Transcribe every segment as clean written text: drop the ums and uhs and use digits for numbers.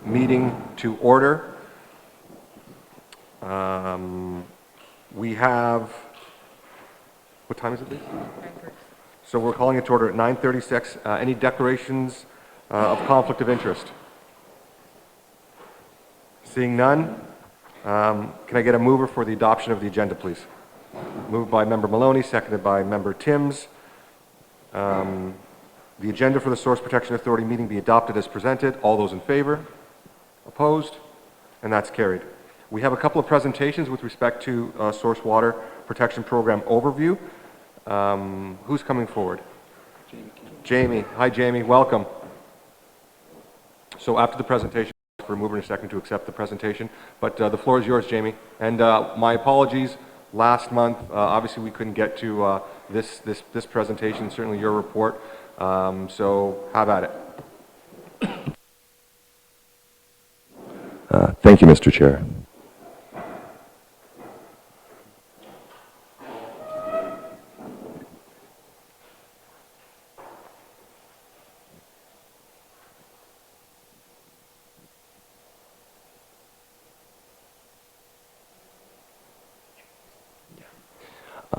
Meeting to order. We have, what time is it, please? 9:36. So we're calling it to order at 9:36. Any declarations of conflict of interest? Seeing none, can I get a mover for the adoption of the agenda, please? Moved by Member Maloney, seconded by Member Timms. The agenda for the Source Protection Authority meeting be adopted as presented. All those in favor? Opposed? And that's carried. We have a couple of presentations with respect to Source Water Protection Program overview. Who's coming forward? Jamie. Hi, Jamie. Welcome. So after the presentation, for a mover and a second to accept the presentation, but the floor is yours, Jamie. And my apologies. Last month, obviously, we couldn't get to this presentation, certainly your report. So have at it. Thank you, Mr. Chair.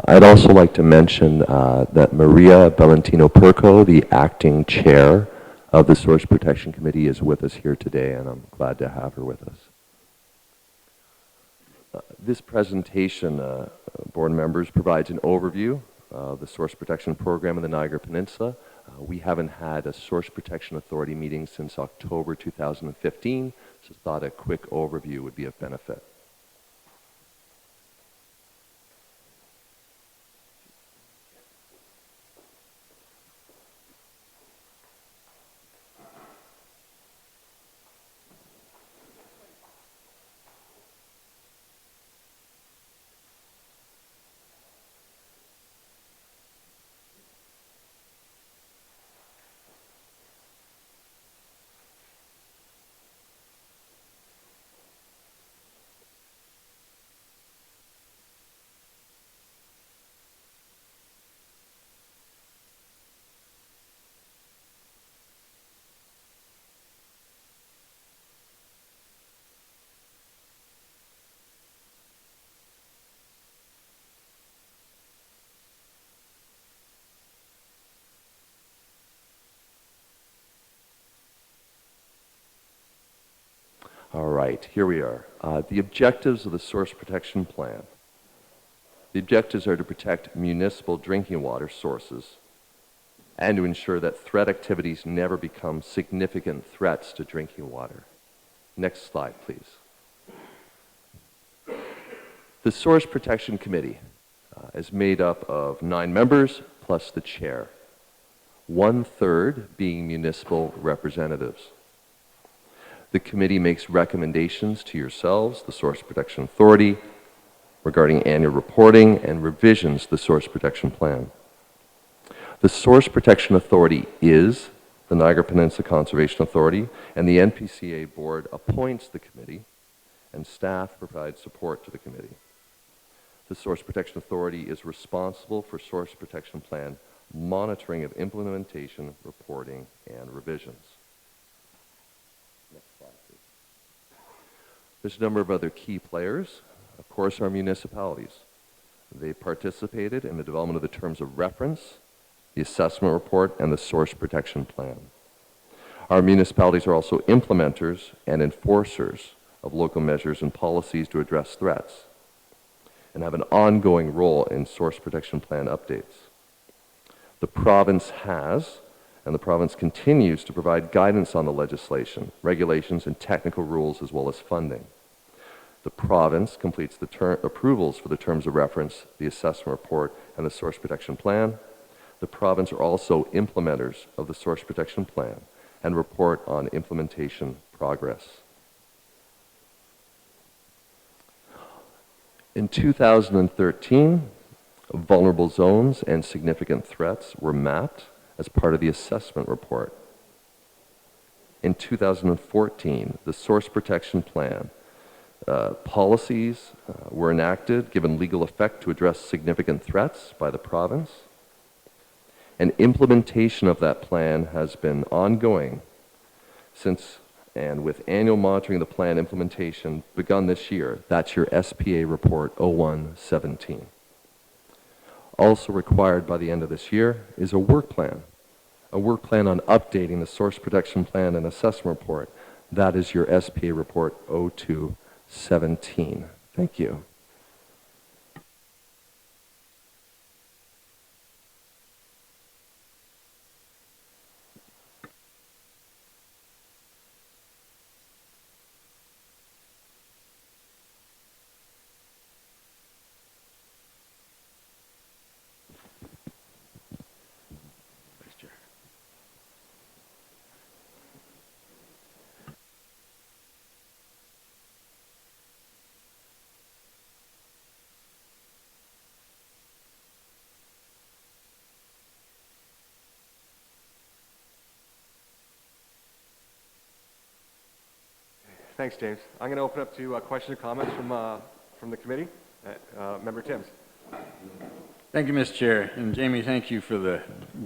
I'd also like to mention that Maria Valentino-Perco, the acting chair of the Source Protection Committee, is with us here today, and I'm glad to have her with us. This presentation, board members, provides an overview of the Source Protection Program in the Niagara Peninsula. We haven't had a Source Protection Authority meeting since October 2015, so I thought a quick overview would be of benefit. All right, here we are. The objectives of the Source Protection Plan. The objectives are to protect municipal drinking water sources and to ensure that threat activities never become significant threats to drinking water. Next slide, please. The Source Protection Committee is made up of 9 members plus the chair, 1/3 being municipal representatives. The committee makes recommendations to yourselves, the Source Protection Authority, regarding annual reporting and revisions to the Source Protection Plan. The Source Protection Authority is the Niagara Peninsula Conservation Authority, and the NPCA board appoints the committee, and staff provide support to the committee. The Source Protection Authority is responsible for Source Protection Plan monitoring of implementation, reporting, and revisions. There's a number of other key players. Of course, our municipalities. They participated in the development of the terms of reference, the assessment report, and the Source Protection Plan. Our municipalities are also implementers and enforcers of local measures and policies to address threats and have an ongoing role in Source Protection Plan updates. The province has and the province continues to provide guidance on the legislation, regulations, and technical rules, as well as funding. The province completes the approvals for the terms of reference, the assessment report, and the Source Protection Plan. The province are also implementers of the Source Protection Plan and report on implementation progress. In 2013, vulnerable zones and significant threats were mapped as part of the assessment report. In 2014, the Source Protection Plan policies were enacted, given legal effect to address significant threats by the province. And implementation of that plan has been ongoing since And with annual monitoring of the plan implementation begun this year, that's your SPA report 0117. Also required by the end of this year is a work plan on updating the source protection plan and assessment report. That is your SPA report 0217. Thank you. Thanks, James. I'm going to open up to questions or comments from the committee. Member Timms. Thank you, Mr. Chair. And Jamie, thank you for the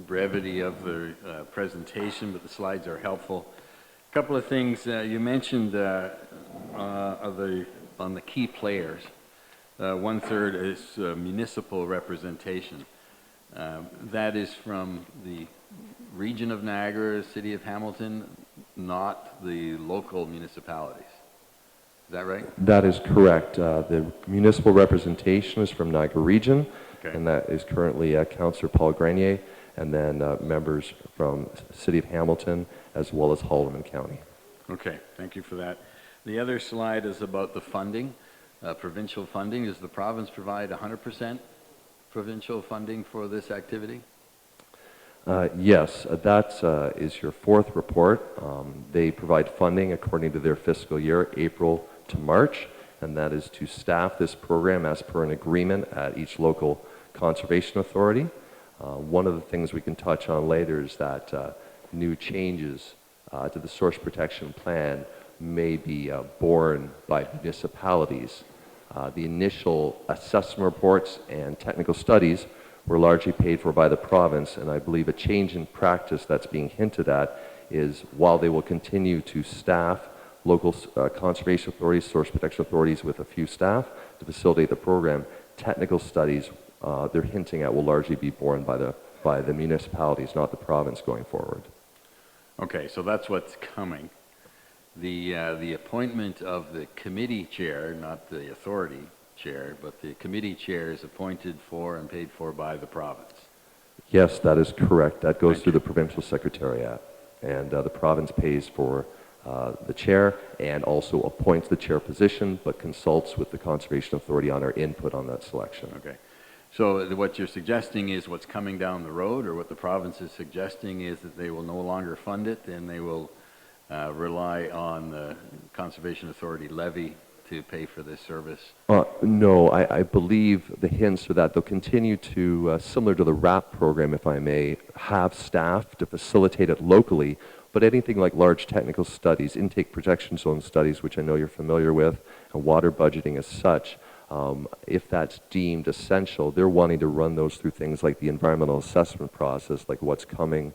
brevity of the presentation, but the slides are helpful. A couple of things you mentioned on the key players. 1/3 is municipal representation. That is from the region of Niagara, city of Hamilton, not the local municipalities. Is that right? That is correct. The municipal representation is from Niagara region, Okay. and that is currently Councillor Paul Grenier, and then members from City of Hamilton as well as Haldimand County. Okay, thank you for that. The other slide is about the funding, provincial funding. Does the province provide 100% provincial funding for this activity? Yes, that is your fourth report. They provide funding according to their fiscal year, April to March, and that is to staff this program as per an agreement at each local conservation authority. One of the things we can touch on later is that new changes to the source protection plan may be borne by municipalities. The initial assessment reports and technical studies were largely paid for by the province, and I believe a change in practice that's being hinted at is while they will continue to staff local conservation authorities, source protection authorities with a few staff to facilitate the program, technical studies they're hinting at will largely be borne by the municipalities, not the province going forward. Okay, so that's what's coming. The appointment of the committee chair, not the authority chair, but the committee chair is appointed for and paid for by the province. Yes, that is correct. That goes through the provincial secretariat, and the province pays for the chair and also appoints the chair position, but consults with the conservation authority on our input on that selection. Okay, so what you're suggesting is what's coming down the road, or what the province is suggesting is that they will no longer fund it and they will rely on the conservation authority levy to pay for this service? No, I believe the hints are that they'll continue to, similar to the RAP program, if I may, have staff to facilitate it locally, but anything like large technical studies, intake protection zone studies, which I know you're familiar with, and water budgeting as such, if that's deemed essential, they're wanting to run those through things like the environmental assessment process, like what's coming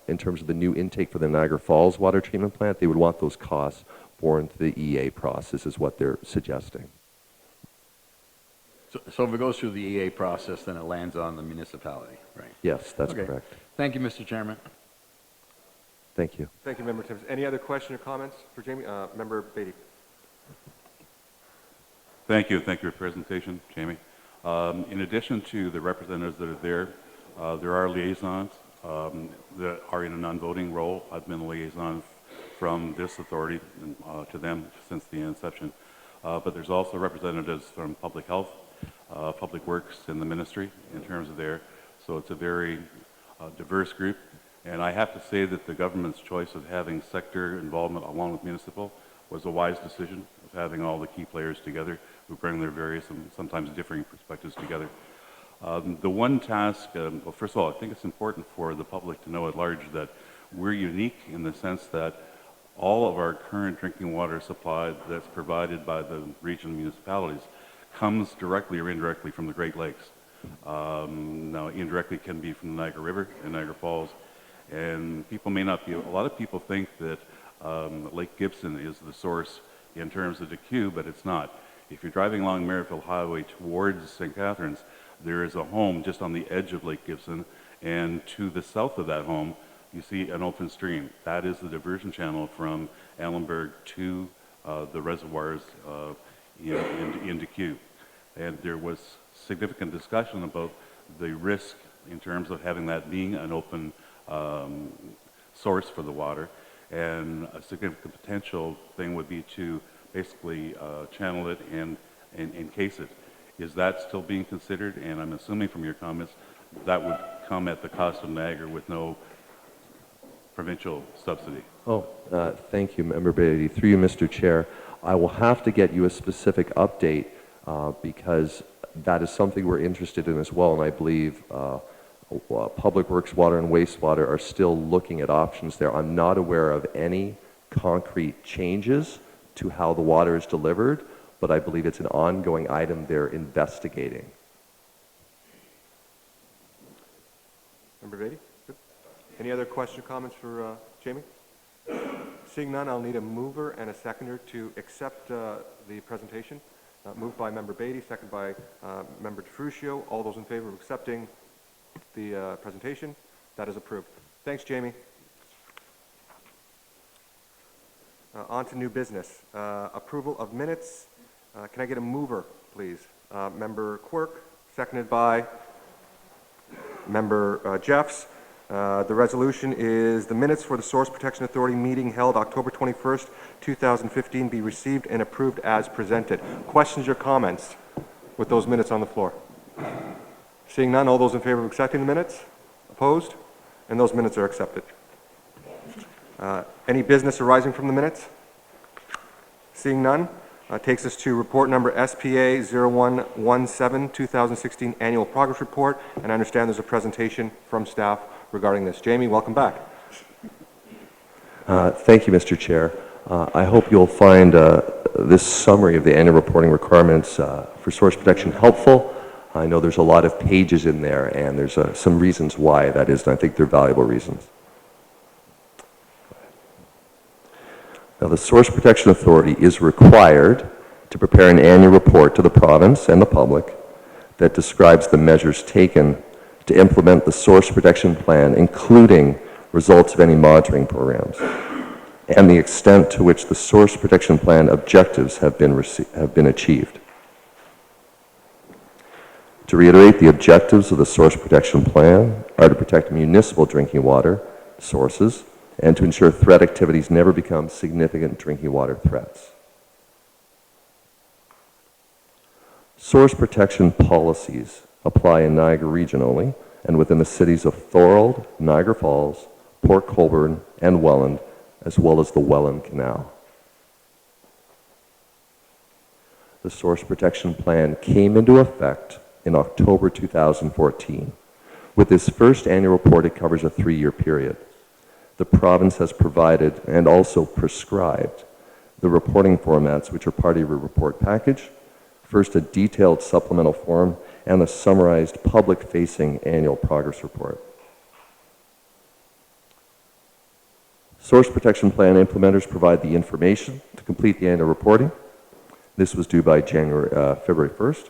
in terms of the new intake for the Niagara Falls water treatment plant. They would want those costs borne to the EA process is what they're suggesting. So if it goes through the EA process, then it lands on the municipality, right? Yes, that's Okay. correct. Thank you, Mr. Chairman. Thank you. Thank you, Member Timms. Any other question or comments for Jamie? Member Beatty. Thank you. Thank you for your presentation, Jamie. In addition to the representatives that are there are liaisons that are in a non-voting role. I've been a liaison from this authority to them since the inception. But there's also representatives from public health, public works, and the ministry in terms of there. So it's a very diverse group. And I have to say that the government's choice of having sector involvement along with municipal was a wise decision of having all the key players together who bring their various and sometimes differing perspectives together. The one task, well, first of all, I think it's important for the public to know at large that we're unique in the sense that all of our current drinking water supply that's provided by the regional municipalities comes directly or indirectly from the Great Lakes. Now, indirectly can be from the Niagara River and Niagara Falls. And people may not be, a lot of people think that Lake Gibson is the source in terms of the queue, but it's not. If you're driving along Merivale Highway towards St. Catharines, there is a home just on the edge of Lake Gibson, and to the south of that home, you see an open stream. That is the diversion channel from Allenberg to the reservoirs into Kew. And there was significant discussion about the risk in terms of having that being an open source for the water. And a significant potential thing would be to basically channel it and encase it. Is that still being considered? And I'm assuming from your comments that would come at the cost of Niagara with no provincial subsidy. Oh, thank you, Member Beatty. Through you, Mr. Chair, I will have to get you a specific update because that is something we're interested in as well, and I believe Public Works, Water and Wastewater are still looking at options there. I'm not aware of any concrete changes to how the water is delivered, but I believe it's an ongoing item they're investigating. Member Beatty? Good. Any other question or comments for Jamie? Seeing none, I'll need a mover and a seconder to accept the presentation. Moved by Member Beatty, second by Member DeFrucio. All those in favor of accepting the presentation? That is approved. Thanks, Jamie. On to new business. Approval of minutes. Can I get a mover, please? Member Quirk, seconded by Member Jeffs. The resolution is the minutes for the Source Protection Authority meeting held October 21st, 2015 be received and approved as presented. Questions or comments with those minutes on the floor? Seeing none, all those in favor of accepting the minutes? Opposed? And those minutes are accepted. Any business arising from the minutes? Seeing none, takes us to report number SPA 0117, 2016 Annual Progress Report, and I understand there's a presentation from staff regarding this. Jamie, welcome back. Thank you, Mr. Chair. I hope you'll find this summary of the annual reporting requirements for source protection helpful. I know there's a lot of pages in there, and there's some reasons why that is, and I think they're valuable reasons. Now, the Source Protection Authority is required to prepare an annual report to the province and the public that describes the measures taken to implement the Source Protection Plan, including results of any monitoring programs, and the extent to which the Source Protection Plan objectives have been achieved. To reiterate, the objectives of the Source Protection Plan are to protect municipal drinking water sources and to ensure threat activities never become significant drinking water threats. Source protection policies apply in Niagara region only and within the cities of Thorold, Niagara Falls, Port Colborne, and Welland, as well as the Welland Canal. The Source Protection Plan came into effect in October 2014. With this first annual report, it covers a 3-year period. The province has provided and also prescribed the reporting formats which are part of your report package. First, a detailed supplemental form and a summarized public-facing annual progress report. Source Protection Plan implementers provide the information to complete the annual reporting. This was due by February 1st.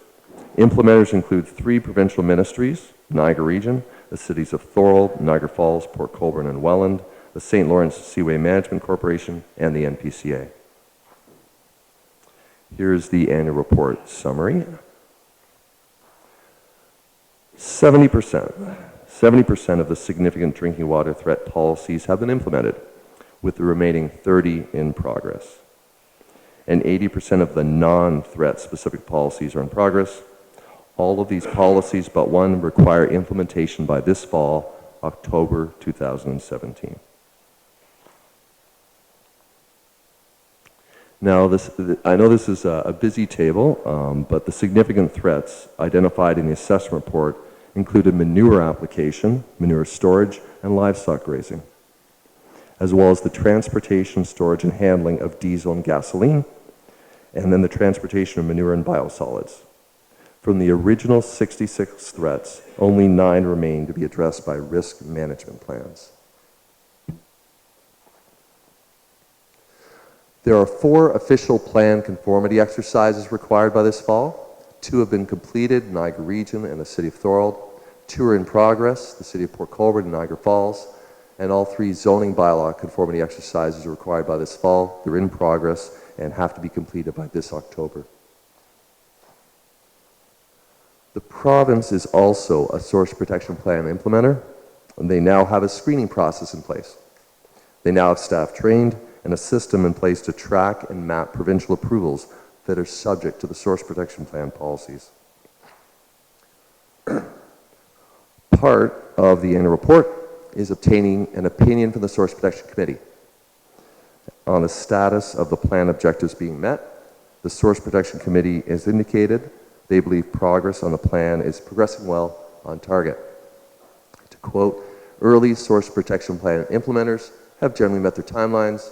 Implementers include 3 provincial ministries, Niagara Region, the cities of Thorold, Niagara Falls, Port Colborne, and Welland, the St. Lawrence Seaway Management Corporation, and the NPCA. Here's the annual report summary. 70% of the significant drinking water threat policies have been implemented, with the remaining 30 in progress. And 80% of the non-threat specific policies are in progress. All of these policies but one require implementation by this fall, October 2017. Now, I know this is a busy table, but the significant threats identified in the assessment report included manure application, manure storage, and livestock grazing, as well as the transportation, storage, and handling of diesel and gasoline, and then the transportation of manure and biosolids. From the original 66 threats, only 9 remain to be addressed by risk management plans. There are 4 official plan conformity exercises required by this fall. 2 have been completed, Niagara Region and the City of Thorold. 2 are in progress, the City of Port Colborne and Niagara Falls. And all 3 zoning bylaw conformity exercises are required by this fall. They're in progress and have to be completed by this October. The province is also a source protection plan implementer, and they now have a screening process in place. They now have staff trained and a system in place to track and map provincial approvals that are subject to the source protection plan policies. Part of the annual report is obtaining an opinion from the Source Protection Committee on the status of the plan objectives being met. The Source Protection Committee has indicated they believe progress on the plan is progressing well on target. To quote, early source protection plan implementers have generally met their timelines.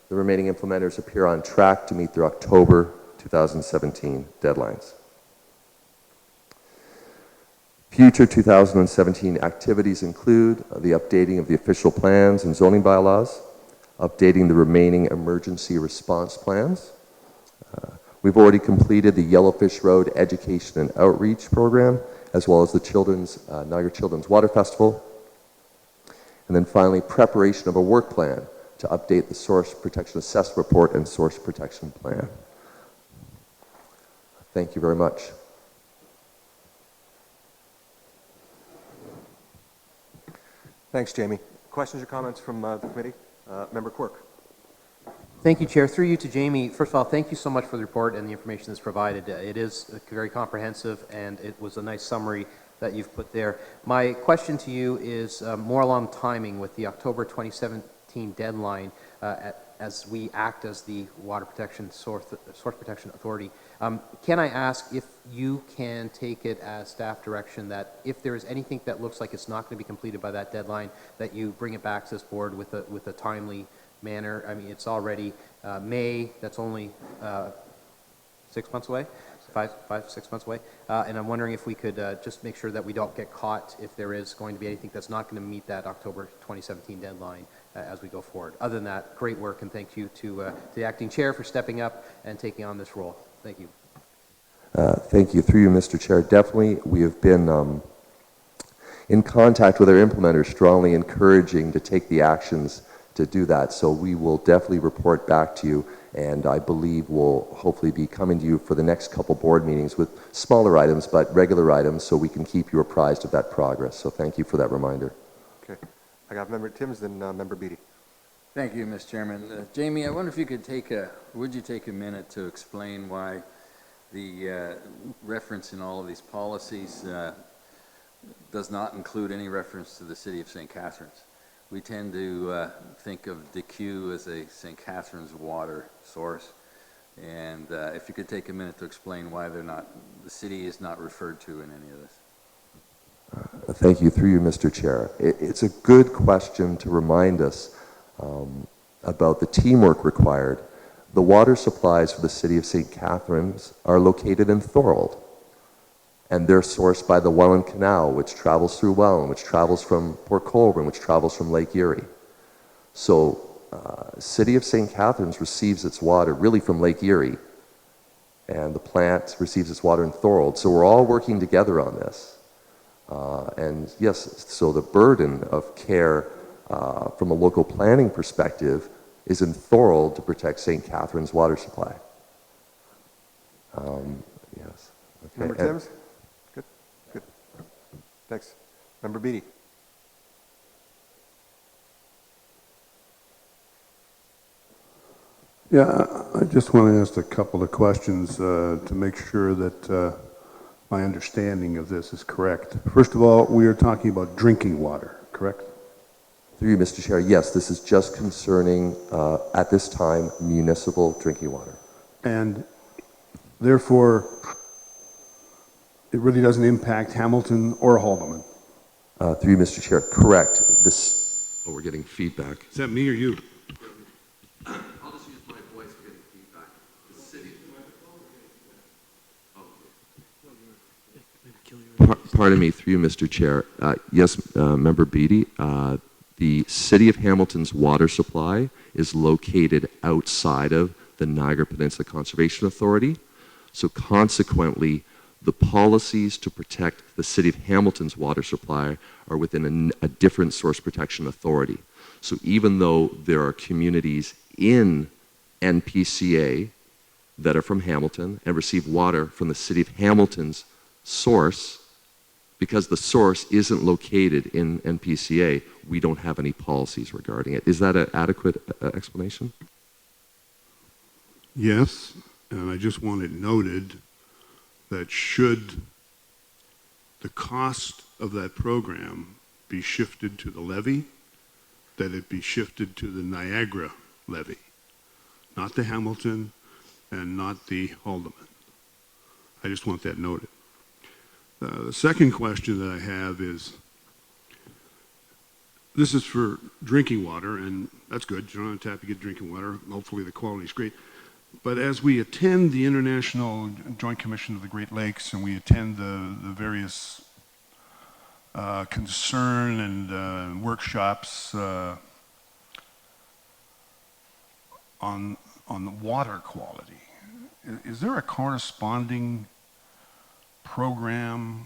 The remaining implementers appear on track to meet their October 2017 deadlines. Future 2017 activities include the updating of the official plans and zoning bylaws, updating the remaining emergency response plans. We've already completed the Yellowfish Road Education and Outreach Program, as well as the Niagara Children's Water Festival. And then finally, preparation of a work plan to update the Source Protection Assessment Report and Source Protection Plan. Thank you very much. Thanks, Jamie. Questions or comments from the committee? Member Quirk. Thank you, Chair. Through you to Jamie, first of all, thank you so much for the report and the information that's provided. It is very comprehensive, and it was a nice summary that you've put there. My question to you is more along timing with the October 2017 deadline as we act as the Water Protection Source Protection Authority. Can I ask if you can take it as staff direction that if there is anything that looks like it's not going to be completed by that deadline, that you bring it back to this board with a timely manner? I mean, it's already May. That's only 6 months away, 6 months away. And I'm wondering if we could just make sure that we don't get caught if there is going to be anything that's not going to meet that October 2017 deadline as we go forward. Other than that, great work, and thank you to the acting chair for stepping up and taking on this role. Thank you. Thank you. Through you, Mr. Chair. Definitely, we have been in contact with our implementers, strongly encouraging to take the actions to do that. So we will definitely report back to you, and I believe we'll hopefully be coming to you for the next couple board meetings with smaller items, but regular items, so we can keep you apprised of that progress. So thank you for that reminder. Okay. I got Member Timms, then Member Beattie. Thank you, Mr. Chairman. Jamie, I wonder if you could take a minute to explain why the reference in all of these policies does not include any reference to the City of St. Catharines. We tend to think of DQ as a St. Catharines water source, and if you could take a minute to explain why the city is not referred to in any of this. Thank you. Through you, Mr. Chair. It's a good question to remind us about the teamwork required. The water supplies for the City of St. Catharines are located in Thorold, and they're sourced by the Welland Canal, which travels through Welland, which travels from Port Colborne, which travels from Lake Erie. So City of St. Catharines receives its water really from Lake Erie, and the plant receives its water in Thorold. So we're all working together on this. And yes, so the burden of care from a local planning perspective is in Thorold to protect St. Catharines' water supply. Yes. Okay. Member Timms? Good. Good. Thanks. Member Beattie. Yeah, I just want to ask a couple of questions to make sure that my understanding of this is correct. First of all, we are talking about drinking water, correct? Through you, Mr. Chair, yes, this is just concerning, at this time, municipal drinking water. And therefore, it really doesn't impact Hamilton or Haldimand. Through you, Mr. Chair, correct. Oh, we're getting feedback. Is that me or you? I'll just use my voice for getting feedback. The city. Pardon me, through you, Mr. Chair. Yes, Member Beattie, The City of Hamilton's water supply is located outside of the Niagara Peninsula Conservation Authority. So consequently, the policies to protect the City of Hamilton's water supply are within a different source protection authority. So even though there are communities in NPCA that are from Hamilton and receive water from the City of Hamilton's source, because the source isn't located in NPCA, we don't have any policies regarding it. Is that an adequate explanation? Yes, and I just want it noted that should the cost of that program be shifted to the levy, that it be shifted to the Niagara levy, not the Hamilton and not the Haldimand. I just want that noted. The second question that I have is, this is for drinking water, and that's good. You're on tap, you get drinking water. Hopefully the quality is great. But as we attend the International Joint Commission of the Great Lakes and we attend the various concern and workshops on the water quality, is there a corresponding program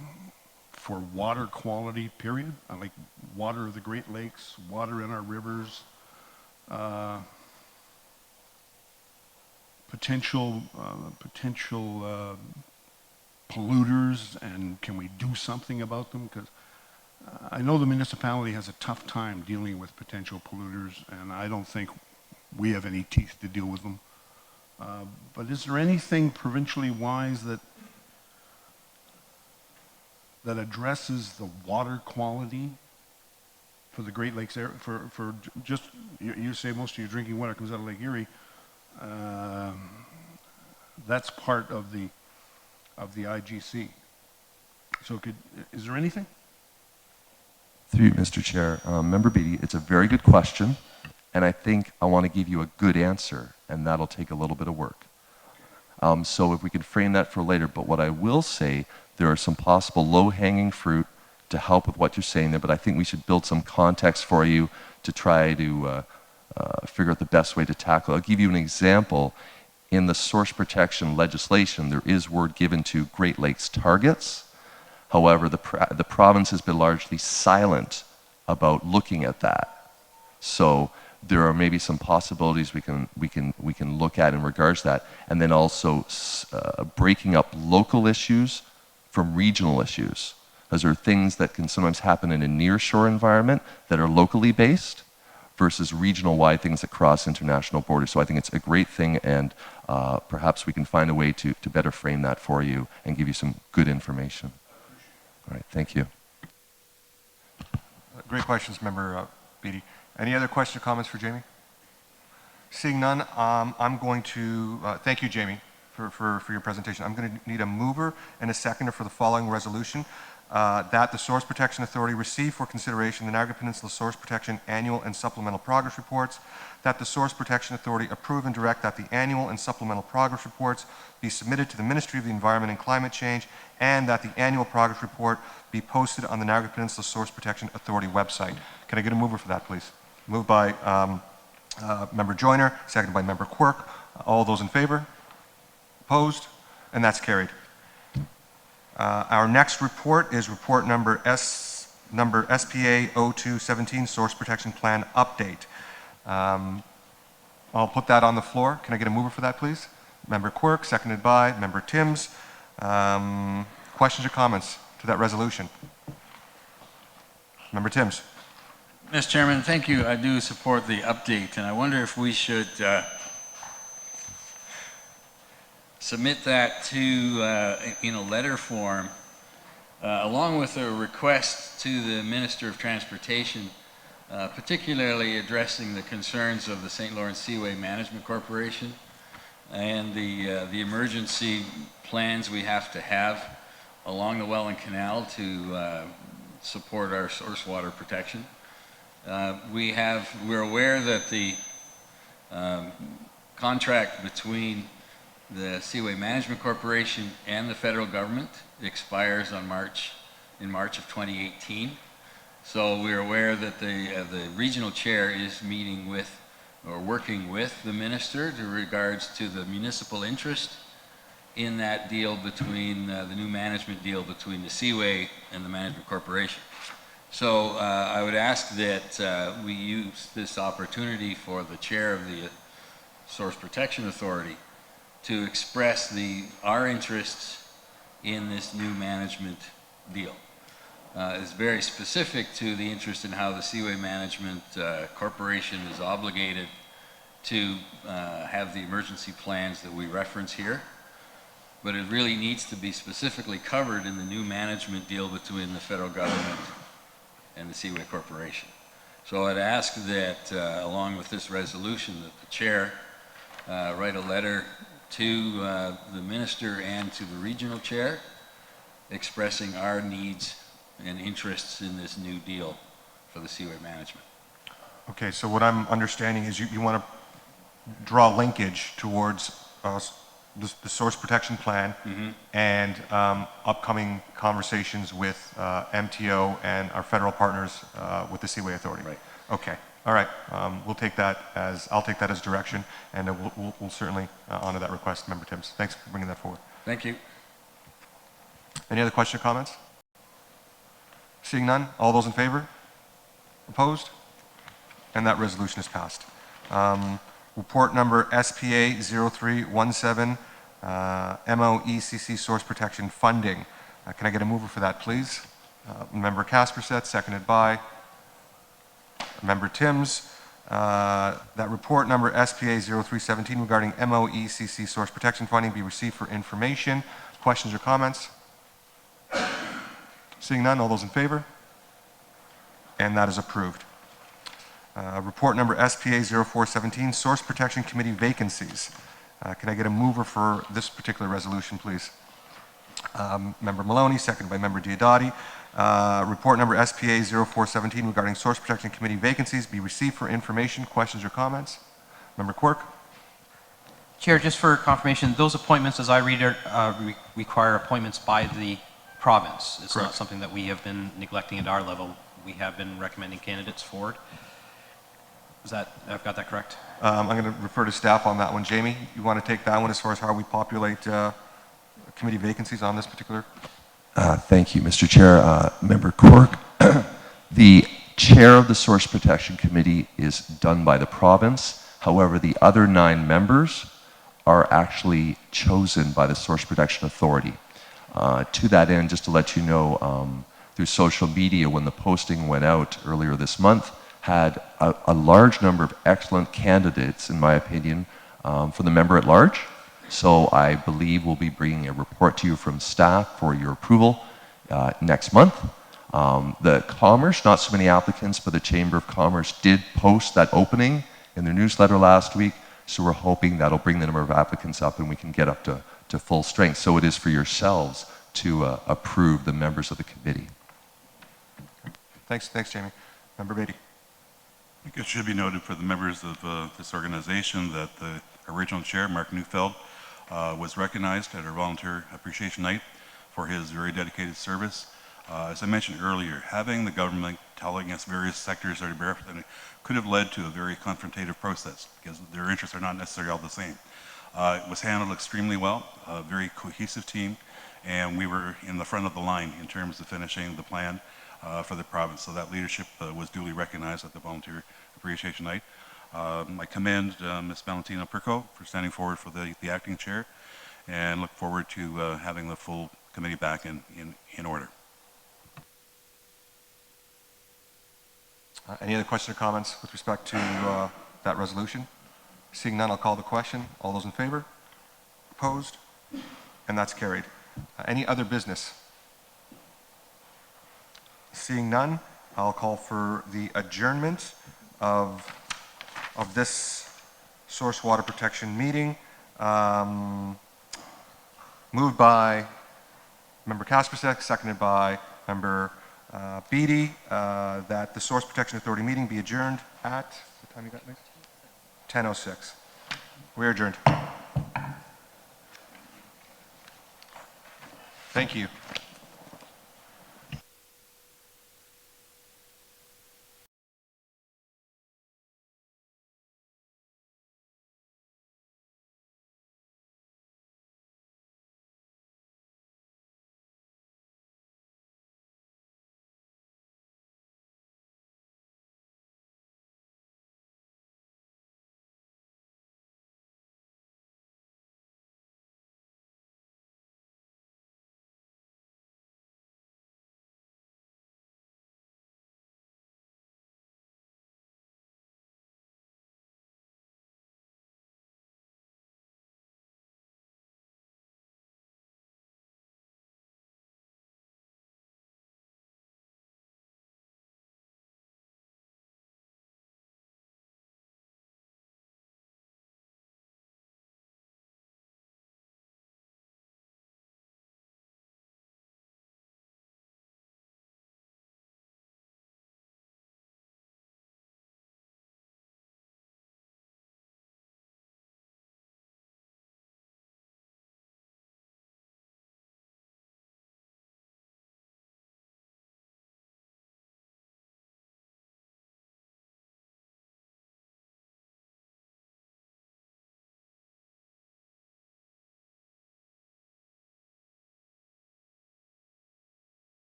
for water quality, period? Like water of the Great Lakes, water in our rivers, potential polluters, and can we do something about them? Because I know the municipality has a tough time dealing with potential polluters, and I don't think we have any teeth to deal with them. But is there anything provincially wise that addresses the water quality for the Great Lakes area? For just, you say most of your drinking water comes out of Lake Erie. That's part of the IGC. So is there anything? Through you, Mr. Chair. Member Beatty, it's a very good question, and I think I want to give you a good answer, and that'll take a little bit of work. So if we could frame that for later, but what I will say, there are some possible low-hanging fruit to help with what you're saying there, but I think we should build some context for you to try to figure out the best way to tackle it. I'll give you an example. In the source protection legislation, there is word given to Great Lakes targets. However, the province has been largely silent about looking at that. So there are maybe some possibilities we can look at in regards to that, and then also breaking up local issues from regional issues, because there are things that can sometimes happen in a nearshore environment that are locally based versus regional-wide things that cross international borders. So I think it's a great thing, and perhaps we can find a way to better frame that for you and give you some good information. All right, thank you. Great questions, Member Beatty. Any other questions or comments for Jamie? Seeing none, I'm going to thank you, Jamie, for your presentation. I'm going to need a mover and a seconder for the following resolution. That the Source Protection Authority receive for consideration the Niagara Peninsula Source Protection Annual and Supplemental Progress Reports. That the Source Protection Authority approve and direct that the annual and supplemental progress reports be submitted to the Ministry of the Environment and Climate Change, and that the annual progress report be posted on the Niagara Peninsula Source Protection Authority website. Can I get a mover for that, please? Moved by Member Joyner, seconded by Member Quirk. All those in favor? Opposed? And that's carried. Our next report is report number SPA 0217, Source Protection Plan Update. I'll put that on the floor. Can I get a mover for that, please? Member Quirk, seconded by Member Timms. Questions or comments to that resolution? Member Timms. Mr. Chairman, thank you. I do support the update, and I wonder if we should submit that to in a letter form, along with a request to the Minister of Transportation, particularly addressing the concerns of the St. Lawrence Seaway Management Corporation and the emergency plans we have to have along the Welland Canal to support our source water protection. We're aware that the contract between the Seaway Management Corporation and the federal government expires in March of 2018. So we're aware that the regional chair is meeting with, or working with the minister in regards to the municipal interest in that deal between, the new management deal between the Seaway and the management corporation. So I would ask that we use this opportunity for the chair of the Source Protection Authority to express our interests in this new management deal. It's very specific to the interest in how the Seaway Management Corporation is obligated to have the emergency plans that we reference here. But it really needs to be specifically covered in the new management deal between the federal government and the Seaway Corporation. So I'd ask that, along with this resolution, that the chair write a letter to the minister and to the regional chair expressing our needs and interests in this new deal for the Seaway management. Okay, so what I'm understanding is you want to draw linkage towards the source protection plan and upcoming conversations with MTO and our federal partners with the Seaway Authority. Right. Okay. All right. I'll take that as direction, and we'll certainly honor that request, Member Timms. Thanks for bringing that forward. Thank you. Any other questions or comments? Seeing none, all those in favor? Opposed? And that resolution is passed. Report number SPA 0317, MOECC Source Protection Funding. Can I get a mover for that, please? Member Kasperset, seconded by Member Timms. That report number SPA 0317 regarding MOECC Source Protection Funding be received for information. Questions or comments? Seeing none, all those in favor? And that is approved. Report number SPA 0417, Source Protection Committee vacancies. Can I get a mover for this particular resolution, please? Member Maloney, seconded by Member Diodati. Report number SPA 0417 regarding Source Protection Committee vacancies be received for information. Questions or comments? Member Quirk? Chair, just for confirmation, those appointments, as I read it, require appointments by the province. It's Correct. not something that we have been neglecting at our level. We have been recommending candidates forward. Is that, I've got that correct? I'm going to refer to staff on that one. Jamie, you want to take that one as far as how we populate committee vacancies on this particular? Thank you, Mr. Chair. Member Quirk, the chair of the Source Protection Committee is done by the province. However, the other 9 members are actually chosen by the Source Protection Authority. To that end, just to let you know, through social media, when the posting went out earlier this month, had a large number of excellent candidates, in my opinion, for the member at large. So I believe we'll be bringing a report to you from staff for your approval next month. The Commerce, not so many applicants, but the Chamber of Commerce did post that opening in their newsletter last week. So we're hoping that'll bring the number of applicants up and we can get up to full strength. So it is for yourselves to approve the members of the committee. Thanks, Jamie. Member Matey. I think it should be noted for the members of this organization that the original chair, Mark Neufeld, was recognized at our Volunteer Appreciation Night for his very dedicated service. As I mentioned earlier, having the government telling us various sectors that are represented could have led to a very confrontative process because their interests are not necessarily all the same. It was handled extremely well, a very cohesive team, and we were in the front of the line in terms of finishing the plan for the province. So that leadership was duly recognized at the Volunteer Appreciation Night. I commend Ms. Valentina Perco for standing forward for the acting chair and look forward to having the full committee back in order. Any other questions or comments with respect to that resolution? Seeing none, I'll call the question. All those in favor? Opposed? And that's carried. Any other business? Seeing none, I'll call for the adjournment of this source water protection meeting. Moved by Member Kaspersek, seconded by Member Beatty, that the Source Protection Authority meeting be adjourned at, what time you got next? 10:06. We're adjourned. Thank you.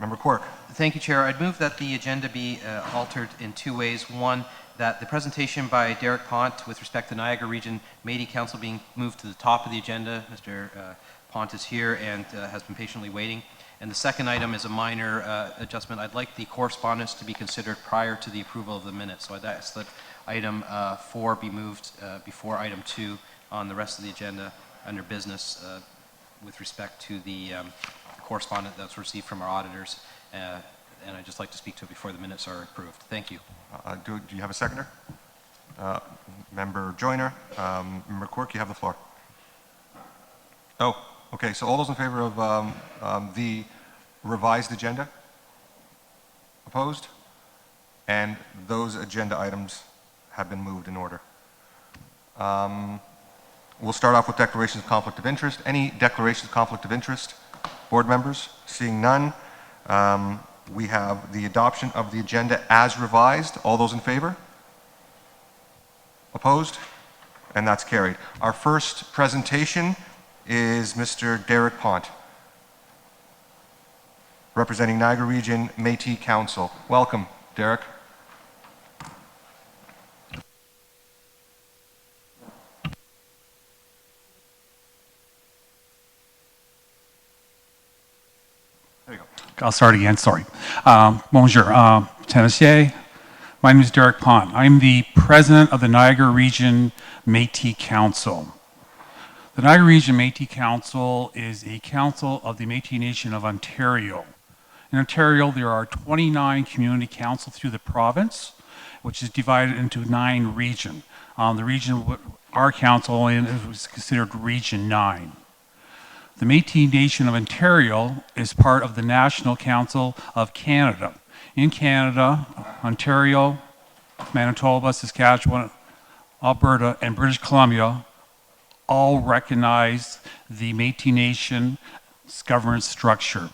Member Quirk. Thank you, Chair. I'd move that the agenda be altered in two ways. One, that the presentation by Derek Pont with respect to Niagara Region Matey Council being moved to the top of the agenda. Mr. Pont is here and has been patiently waiting. And the second item is a minor adjustment. I'd like the correspondence to be considered prior to the approval of the minutes. So I'd ask that item 4 be moved before item 2 on the rest of the agenda under business with respect to the correspondence that's received from our auditors. And I'd just like to speak to it before the minutes are approved. Thank you. Do you have a seconder? Member Joyner. Member Quirk, you have the floor. Oh, okay. So all those in favor of the revised agenda? Opposed? And those agenda items have been moved in order. We'll start off with declarations of conflict of interest. Any declarations of conflict of interest? Board members? Seeing none. We have the adoption of the agenda as revised. All those in favor? Opposed? And that's carried. Our first presentation is Mr. Derek Pont, representing Niagara Region Métis Council. Welcome, Derek. There you go. I'll start again, sorry. Bonjour, Tennessee. My name is Derek Pont. I'm the president of the Niagara Region Métis Council. The Niagara Region Métis Council is a council of the Métis Nation of Ontario. In Ontario, there are 29 community councils through the province, which is divided into 9 regions. The region our council in was considered Region 9. The Métis Nation of Ontario is part of the National Council of Canada. In Canada, Ontario, Manitoba, Saskatchewan, Alberta, and British Columbia all recognize the Métis Nation's governance structure.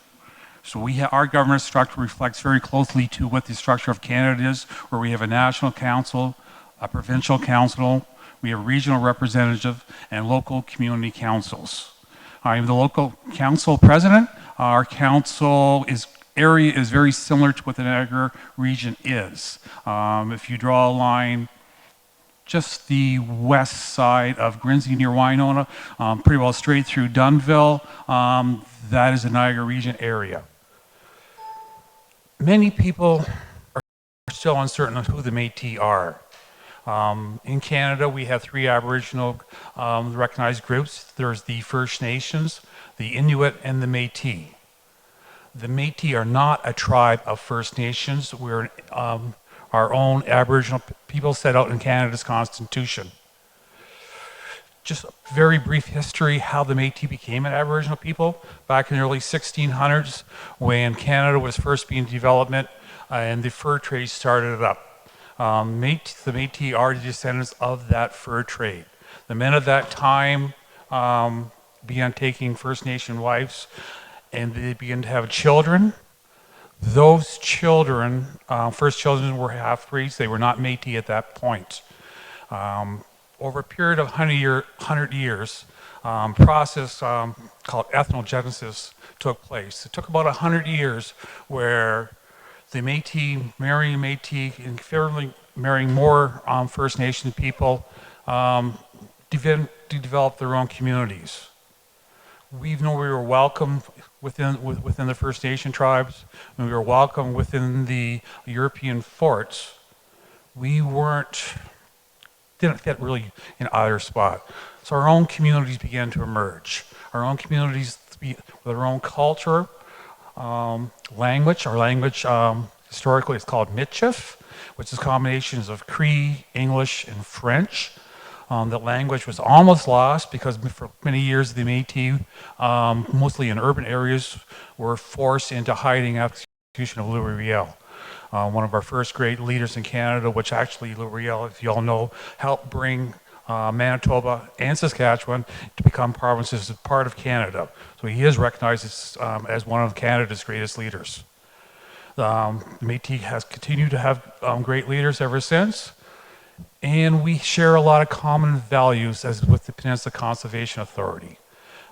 So our governance structure reflects very closely to what the structure of Canada is, where we have a national council, a provincial council, we have regional representative, and local community councils. I'm the local council president. Our council area is very similar to what the Niagara region is. If you draw a line just the west side of Grimsby near Winona, pretty well straight through Dunnville, that is the Niagara region area. Many people are still uncertain of who the Métis are. In Canada, we have 3 Aboriginal recognized groups. There's the First Nations, the Inuit, and the Métis. The Métis are not a tribe of First Nations. We're our own Aboriginal people set out in Canada's Constitution. Just a very brief history how the Métis became an Aboriginal people. Back in the early 1600s, when Canada was first being development and the fur trade started up. The Métis are the descendants of that fur trade. The men of that time began taking First Nation wives and they began to have children. Those children, first children were half-breeds. They were not Métis at that point. Over a period of 100 years, process called ethnogenesis took place. It took about 100 years where the Métis marrying Métis and fairly marrying more First Nation people to develop their own communities. Even though we were welcome within the First Nation tribes, and we were welcome within the European forts, we didn't fit really in either spot. So our own communities began to emerge. Our own communities with their own culture, language. Our language historically is called Michif, which is combinations of Cree, English, and French. The language was almost lost because for many years the Métis, mostly in urban areas, were forced into hiding after the execution of Louis Riel. One of our first great leaders in Canada, which actually Louis Riel, if you all know, helped bring Manitoba and Saskatchewan to become provinces as part of Canada. So he is recognized as one of Canada's greatest leaders. The Métis has continued to have great leaders ever since. And we share a lot of common values as with the Peninsula Conservation Authority.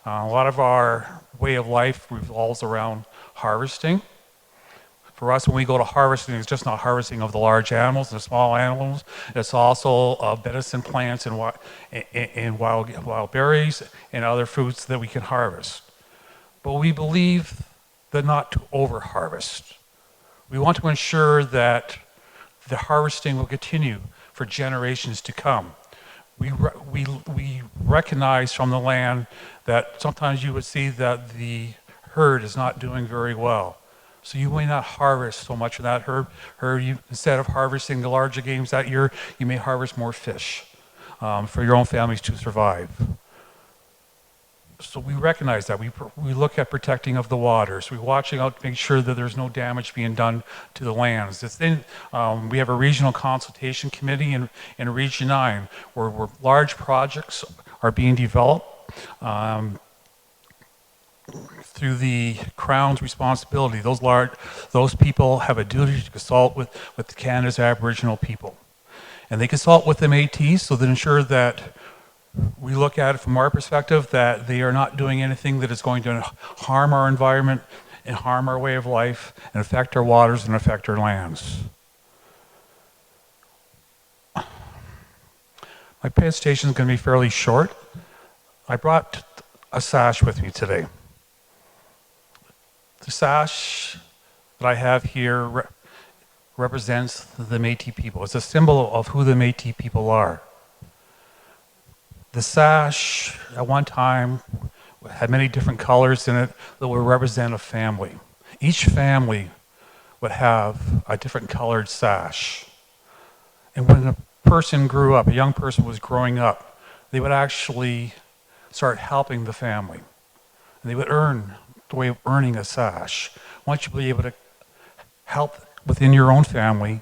A lot of our way of life revolves around harvesting, For us, when we go to harvesting, it's just not harvesting of the large animals, the small animals. It's also medicine plants and wild berries and other fruits that we can harvest. But we believe that not to over-harvest. We want to ensure that the harvesting will continue for generations to come. We recognize from the land that sometimes you would see that the herd is not doing very well. So you may not harvest so much of that herd. Instead of harvesting the larger games that year, you may harvest more fish for your own families to survive. So we recognize that. We look at protecting of the waters. We're watching out to make sure that there's no damage being done to the lands. We have a regional consultation committee in Region 9 where large projects are being developed through the Crown's responsibility. Those people have a duty to consult with Canada's Aboriginal people. And they consult with the Métis so that ensure that we look at it from our perspective that they are not doing anything that is going to harm our environment and harm our way of life and affect our waters and affect our lands. My presentation is going to be fairly short. I brought a sash with me today. The sash that I have here represents the Métis people. It's a symbol of who the Métis people are. The sash, at one time, had many different colors in it that would represent a family. Each family would have a different colored sash. And when a person grew up, a young person was growing up, they would actually start helping the family. And they would earn the way of earning a sash. Once you be able to help within your own family,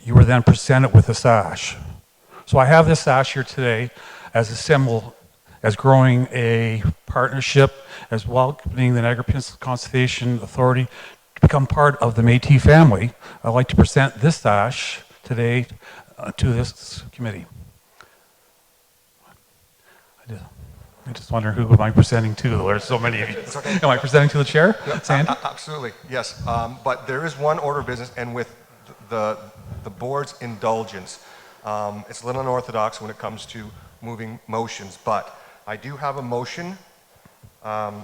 you were then presented with a sash. So I have this sash here today as a symbol, as growing a partnership, as welcoming the Niagara Peninsula Conservation Authority to become part of the Métis family. I'd like to present this sash today to this committee. I just wonder who am I presenting to? There's so many of you. It's okay. Am I presenting to the chair, Sandy? Absolutely, yes. But there is one order of business, and with the board's indulgence, it's a little unorthodox when it comes to moving motions, but I do have a motion. You have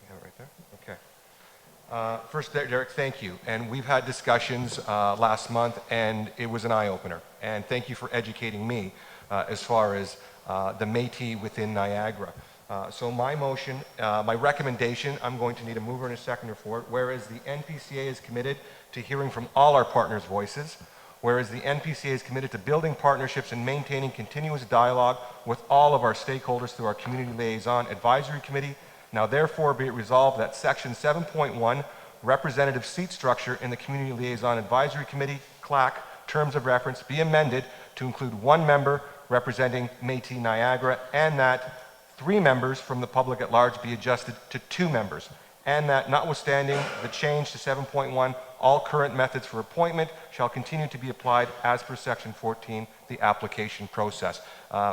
it right there? Okay. First, Derek, thank you. And we've had discussions last month, and it was an eye-opener. And thank you for educating me as far as the Métis within Niagara. So my motion, my recommendation, I'm going to need a mover and a seconder for it, whereas the NPCA is committed to hearing from all our partners' voices, whereas the NPCA is committed to building partnerships and maintaining continuous dialogue with all of our stakeholders through our Community Liaison Advisory Committee. Now therefore be it resolved that Section 7.1, representative seat structure in the Community Liaison Advisory Committee, CLAC, terms of reference, be amended to include one member representing Métis Niagara, and that 3 members from the public at large be adjusted to 2 members, and that notwithstanding the change to 7.1, all current methods for appointment shall continue to be applied as per Section 14, the application process.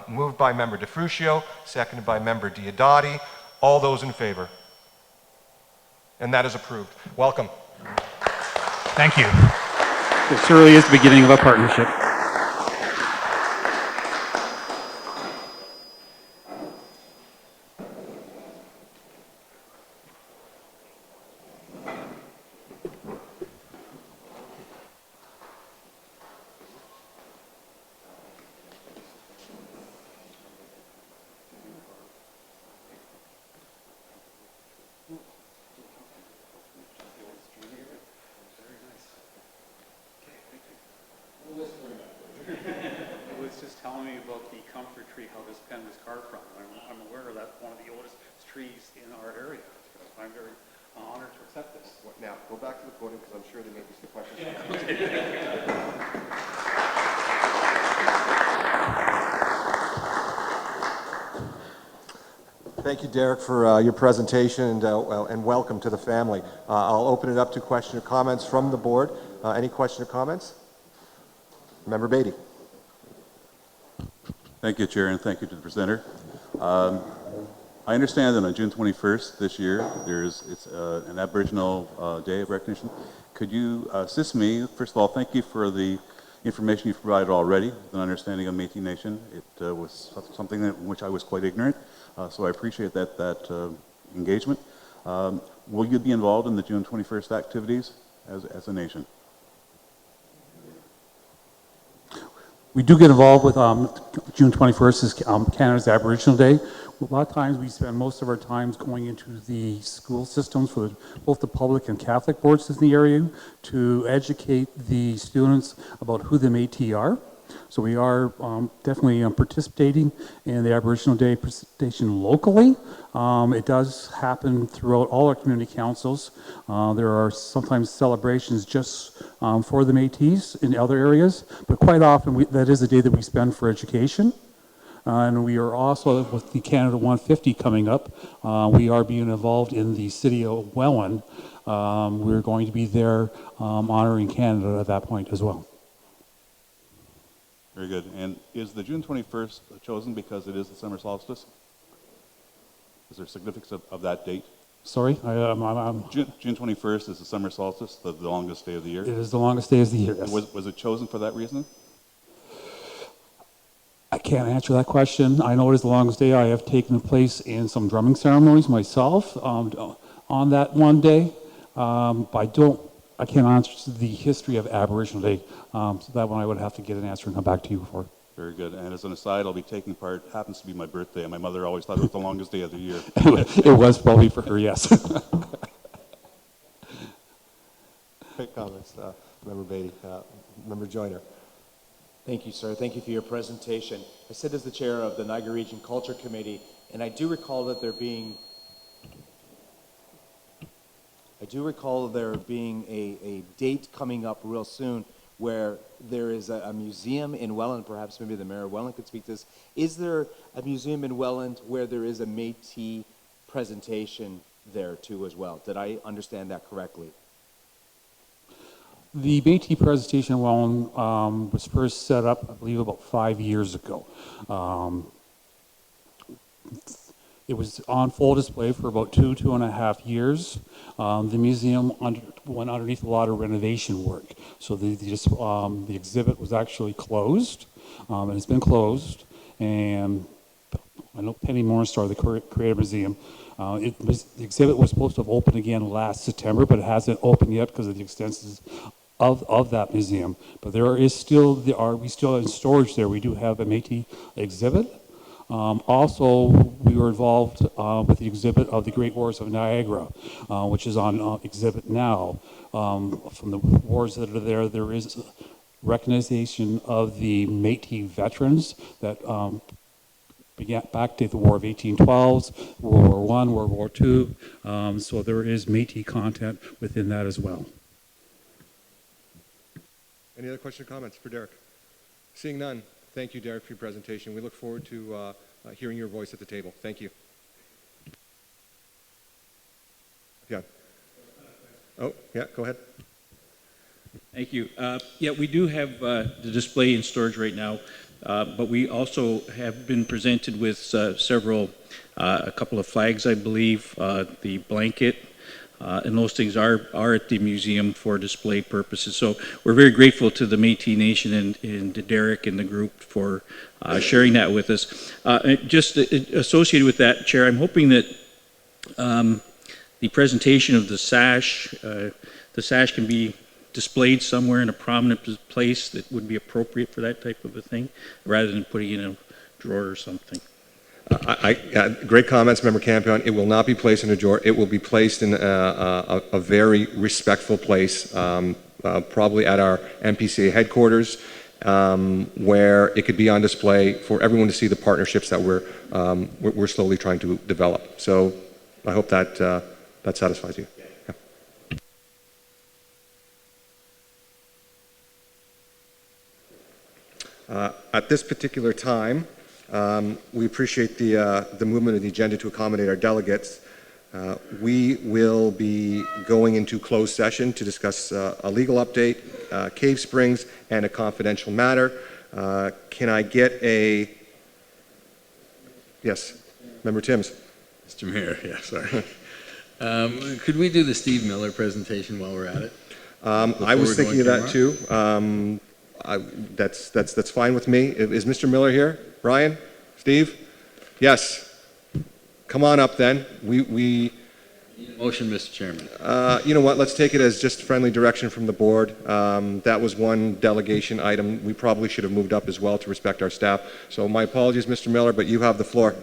Moved by Member DeFrucio, seconded by Member Diodati. All those in favor? And that is approved. Welcome. Thank you. This surely is the beginning of a partnership. Now, go back to the podium because I'm sure there may be some questions. Thank you, Derek, for your presentation and welcome to the family. I'll open it up to question or comments from the board. Any question or comments? Member Beatty. Thank you, Chair, and thank you to the presenter. I understand that on June 21st this year, it's an Aboriginal Day of Recognition. Could you assist me? First of all, thank you for the information you've provided already, an understanding of Métis Nation. It was something in which I was quite ignorant, so I appreciate that engagement. Will you be involved in the June 21st activities as a nation? We do get involved with June 21st is Canada's Aboriginal Day. A lot of times we spend most of our times going into the school systems for both the public and Catholic boards in the area to educate the students about who the Métis are. So we are definitely participating in the Aboriginal Day presentation locally. It does happen throughout all our community councils. There are sometimes celebrations just for the Métis in other areas, but quite often that is a day that we spend for education. And we are also, with the Canada 150 coming up, we are being involved in the city of Welland. We're going to be there honoring Canada at that point as well. Very good. And is the June 21st chosen because it is the summer solstice? Is there significance of that date? Sorry? June 21st is the summer solstice, the longest day of the year? It is the longest day of the year, yes. Was it chosen for that reason? I can't answer that question. I know it is the longest day. I have taken place in some drumming ceremonies myself on that one day, but I can't answer the history of Aboriginal Day. So that one I would have to get an answer and come back to you for. Very good. And as an aside, I'll be taking part. It happens to be my birthday, and my mother always thought it was the longest day of the year. It was probably for her, yes. Quick comments, Member Beatty, Member Joyner. Thank you, sir. Thank you for your presentation. I sit as the chair of the Niagara Region Culture Committee, and I do recall there being a date coming up real soon where there is a museum in Welland. Perhaps maybe the mayor of Welland could speak to this. Is there a museum in Welland where there is a Métis presentation there too as well? Did I understand that correctly? The Métis presentation in Welland was first set up, I believe, about 5 years ago. It was on full display for about 2.5 years. The museum went underneath a lot of renovation work. So the exhibit was actually closed, and it's been closed. And I know Penny Morningstar, the Creative Museum, the exhibit was supposed to have opened again last September, but it hasn't opened yet because of the extensions of that museum. But we still in storage there. We do have a Métis exhibit. Also, we were involved with the exhibit of the Great Wars of Niagara, which is on exhibit now. From the wars that are there, there is recognition of the Métis veterans that backdate the War of 1812s, World War I, World War II. So there is Métis content within that as well. Any other questions or comments for Derek? Seeing none, thank you, Derek, for your presentation. We look forward to hearing your voice at the table. Thank you. Yeah. Oh, yeah, go ahead. Thank you. Yeah, we do have the display in storage right now, but we also have been presented with a couple of flags, I believe, the blanket, and those things are at the museum for display purposes. So we're very grateful to the Métis Nation and to Derek and the group for sharing that with us. Just associated with that, Chair, I'm hoping that the presentation of the sash can be displayed somewhere in a prominent place that would be appropriate for that type of a thing, rather than putting it in a drawer or something. Great comments, Member Campion. It will not be placed in a drawer. It will be placed in a very respectful place, probably at our NPCA headquarters, where it could be on display for everyone to see the partnerships that we're slowly trying to develop. So I hope that that satisfies you. Yeah. At this particular time, we appreciate the movement of the agenda to accommodate our delegates. We will be going into closed session to discuss a legal update, Cave Springs, and a confidential matter. Can I get a... Yes, Member Timms. Mr. Mayor, yeah, sorry. Could we do the Steve Miller presentation while we're at it? I was thinking of that too. That's fine with me. Is Mr. Miller here? Brian? Steve? Yes. Come on up then. Motion, Mr. Chairman. You know what, let's take it as just friendly direction from the board. That was one delegation item. We probably should have moved up as well to respect our staff. So my apologies, Mr. Miller, but you have the floor.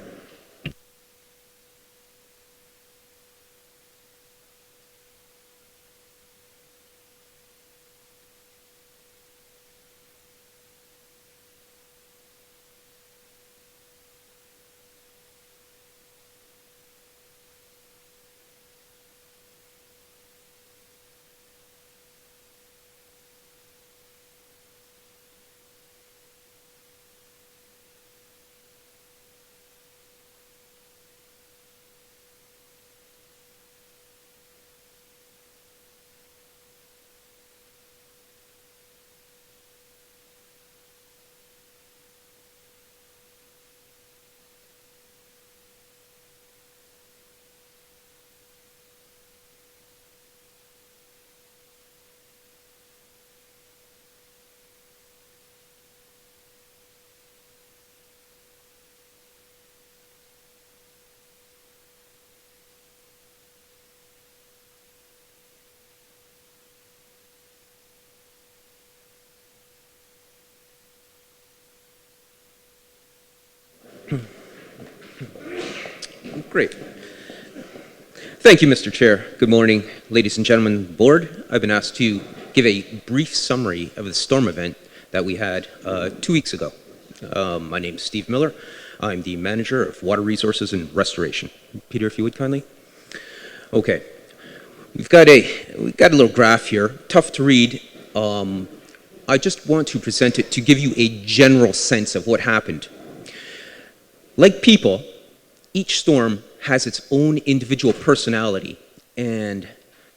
Great. Thank you, Mr. Chair. Good morning, ladies and gentlemen of the board. I've been asked to give a brief summary of the storm event that we had 2 weeks ago. My name is Steve Miller. I'm the manager of Water Resources and Restoration. Peter, if you would kindly. Okay. We've got a little graph here. Tough to read. I just want to present it to give you a general sense of what happened. Like people, each storm has its own individual personality, and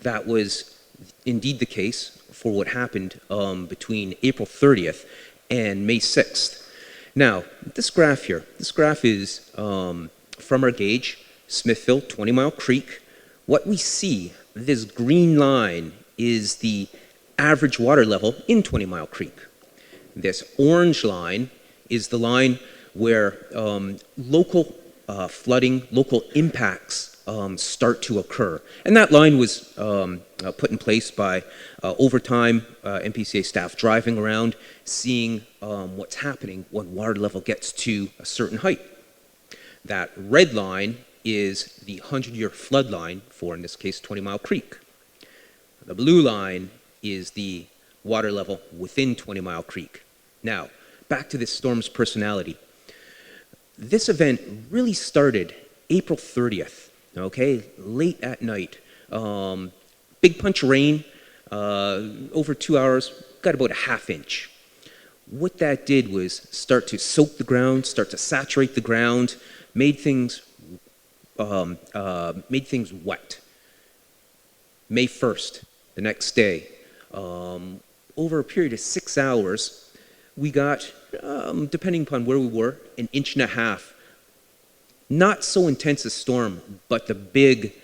that was indeed the case for what happened between April 30th and May 6th. Now, this graph is from our gauge, Smithville, 20 Mile Creek. What we see, this green line, is the average water level in 20 Mile Creek. This orange line is the line where local flooding, local impacts start to occur. And that line was put in place by, over time, NPCA staff driving around, seeing what's happening when water level gets to a certain height. That red line is the 100-year flood line for, in this case, 20 Mile Creek. The blue line is the water level within 20 Mile Creek. Now, back to this storm's personality. This event really started April 30th, okay, late at night. Big punch of rain, over 2 hours, got about a half inch. What that did was start to soak the ground, start to saturate the ground, made things wet. May 1st, the next day, over a period of 6 hours, we got, depending upon where we were, 1.5 inches. Not so intense a storm, but the big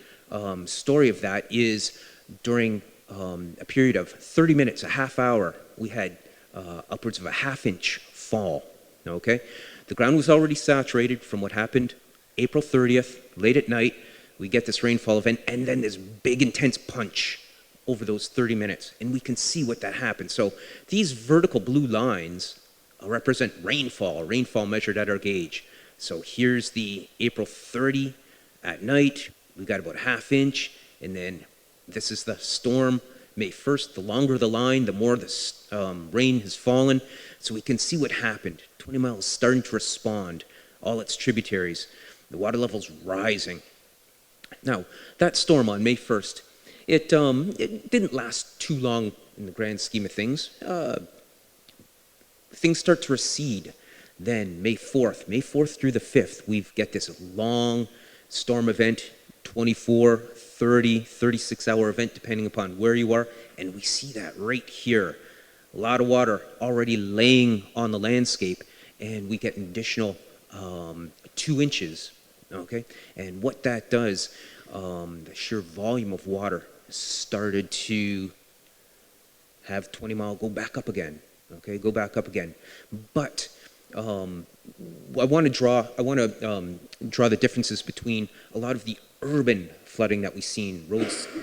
story of that is during a period of 30 minutes, a half hour, we had upwards of a half-inch fall, okay? The ground was already saturated from what happened April 30th, late at night. We get this rainfall event, and then this big, intense punch over those 30 minutes, and we can see what that happened. So these vertical blue lines represent rainfall measured at our gauge. So here's the April 30 at night. We got about a half inch, and then this is the storm, May 1st. The longer the line, the more the rain has fallen. So we can see what happened. 20 Mile is starting to respond, all its tributaries. The water level's rising. Now, that storm on May 1st, it didn't last too long in the grand scheme of things. Things start to recede. Then May 4th through the 5th, we get this long storm event, 24, 30, 36-hour event, depending upon where you are. And we see that right here. A lot of water already laying on the landscape, and we get an additional 2 inches okay? And what that does, the sheer volume of water started to have 20 Mile go back up again, okay? Go back up again. But I want to draw the differences between a lot of the urban flooding that we've seen,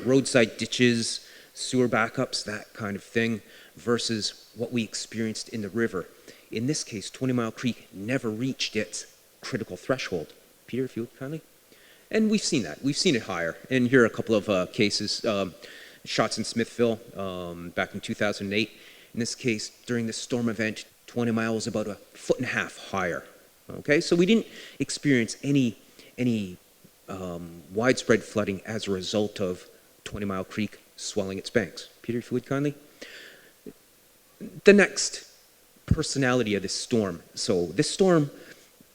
roadside ditches, sewer backups, that kind of thing, versus what we experienced in the river. In this case, 20 Mile Creek never reached its critical threshold. Peter, if you would kindly. And we've seen that. We've seen it higher. And here are a couple of cases. Shots in Smithville back in 2008. In this case, during the storm event, 20 Mile was about 1.5 feet higher. Okay, so we didn't experience any widespread flooding as a result of 20 Mile Creek swelling its banks. Peter, if you would kindly. The next personality of this storm. So this storm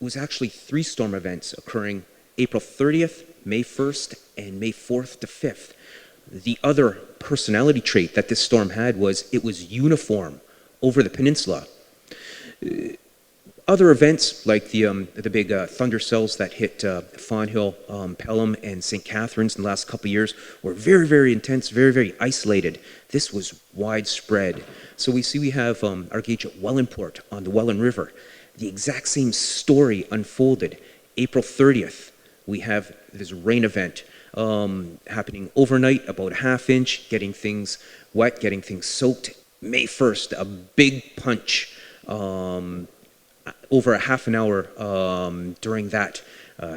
was actually 3 storm events occurring April 30th, May 1st, and May 4th to 5th. The other personality trait that this storm had was it was uniform over the peninsula. Other events like the big thunder cells that hit Fawn Hill, Pelham, and St. Catharines in the last couple of years were very, very intense, very, very isolated. This was widespread. So we have our gauge at Wellandport on the Welland River. The exact same story unfolded. April 30th, we have this rain event happening overnight, about 1/2 inch, getting things wet, getting things soaked. May 1st, a big punch over 1/2 hour during that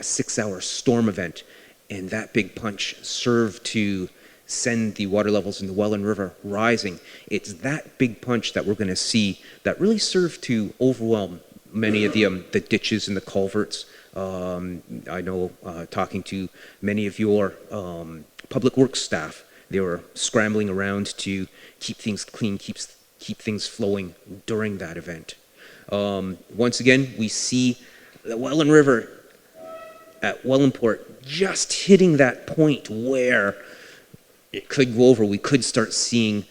6-hour storm event. And that big punch served to send the water levels in the Welland River rising. It's that big punch that we're going to see that really served to overwhelm many of the ditches and the culverts. I know talking to many of your public works staff, they were scrambling around to keep things clean, keep things flowing during that event. Once again, we see the Welland River at Wellandport just hitting that point where it could go over. We could start seeing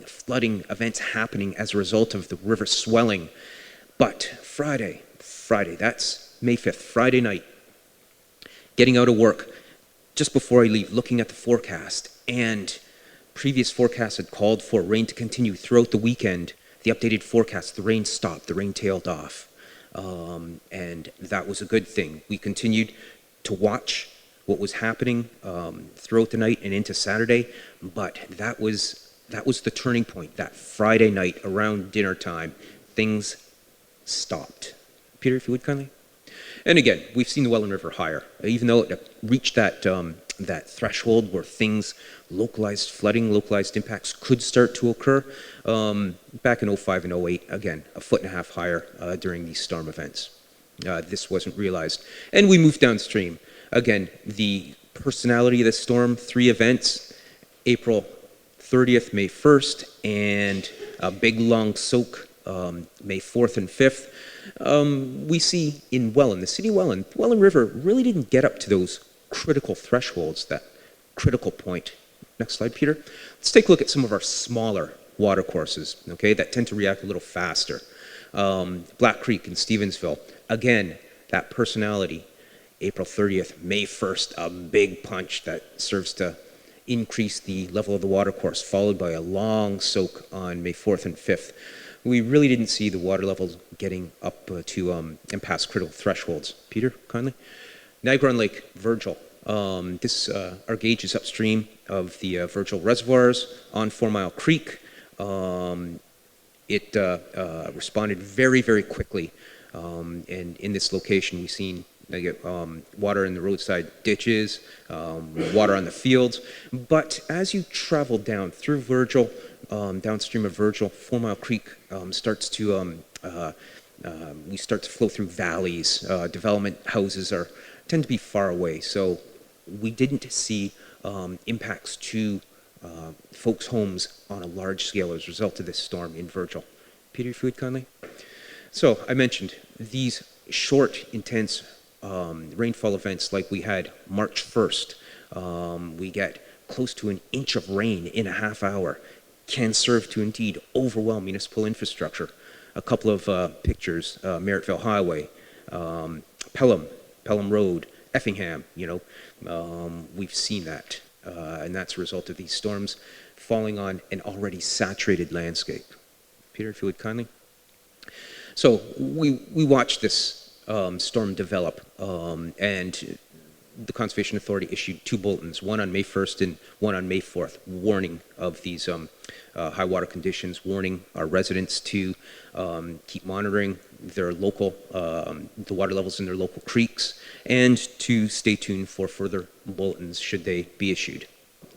flooding events happening as a result of the river swelling. But Friday, that's May 5th, Friday night, getting out of work, just before I leave, looking at the forecast, and previous forecasts had called for rain to continue throughout the weekend. The updated forecast, the rain stopped, the rain tailed off, and that was a good thing. We continued to watch what was happening throughout the night and into Saturday, but that was the turning point. That Friday night around dinner time, things stopped. Peter, if you would kindly. And again, we've seen the Welland River higher, even though it reached that threshold where things, localized flooding, localized impacts could start to occur. Back in 05 and 08, again, 1.5 feet higher during these storm events. This wasn't realized. And we moved downstream. Again, the personality of the storm, 3 events, April 30th, May 1st, and a big long soak, May 4th and 5th. We see in Welland, the city of Welland, the Welland River really didn't get up to those critical thresholds, that critical point. Next slide, Peter. Let's take a look at some of our smaller water courses, okay, that tend to react a little faster. Black Creek in Stevensville. Again, that personality, April 30th, May 1st, a big punch that serves to increase the level of the water course, followed by a long soak on May 4th and 5th. We really didn't see the water levels getting up to and past critical thresholds. Peter, kindly. Niagara on Lake, Virgil. Our gauge is upstream of the Virgil reservoirs on 4 Mile Creek. It responded very, very quickly. And in this location, we've seen water in the roadside ditches, water on the fields. But as you travel down through Virgil, downstream of Virgil, 4 Mile Creek we start to flow through valleys. Development houses tend to be far away, so we didn't see impacts to folks' homes on a large scale as a result of this storm in Virgil. Peter, if you would kindly. So I mentioned these short, intense rainfall events like we had March 1st. We get close to 1 inch of rain in a half hour. Can serve to indeed overwhelm municipal infrastructure. A couple of pictures, Merrittville Highway, Pelham Road, Effingham, we've seen that. And that's a result of these storms falling on an already saturated landscape. Peter, if you would kindly. So we watched this storm develop, and the Conservation Authority issued 2 bulletins, one on May 1st and one on May 4th, warning of these high water conditions, warning our residents to keep monitoring their local, the water levels in their local creeks, and to stay tuned for further bulletins should they be issued.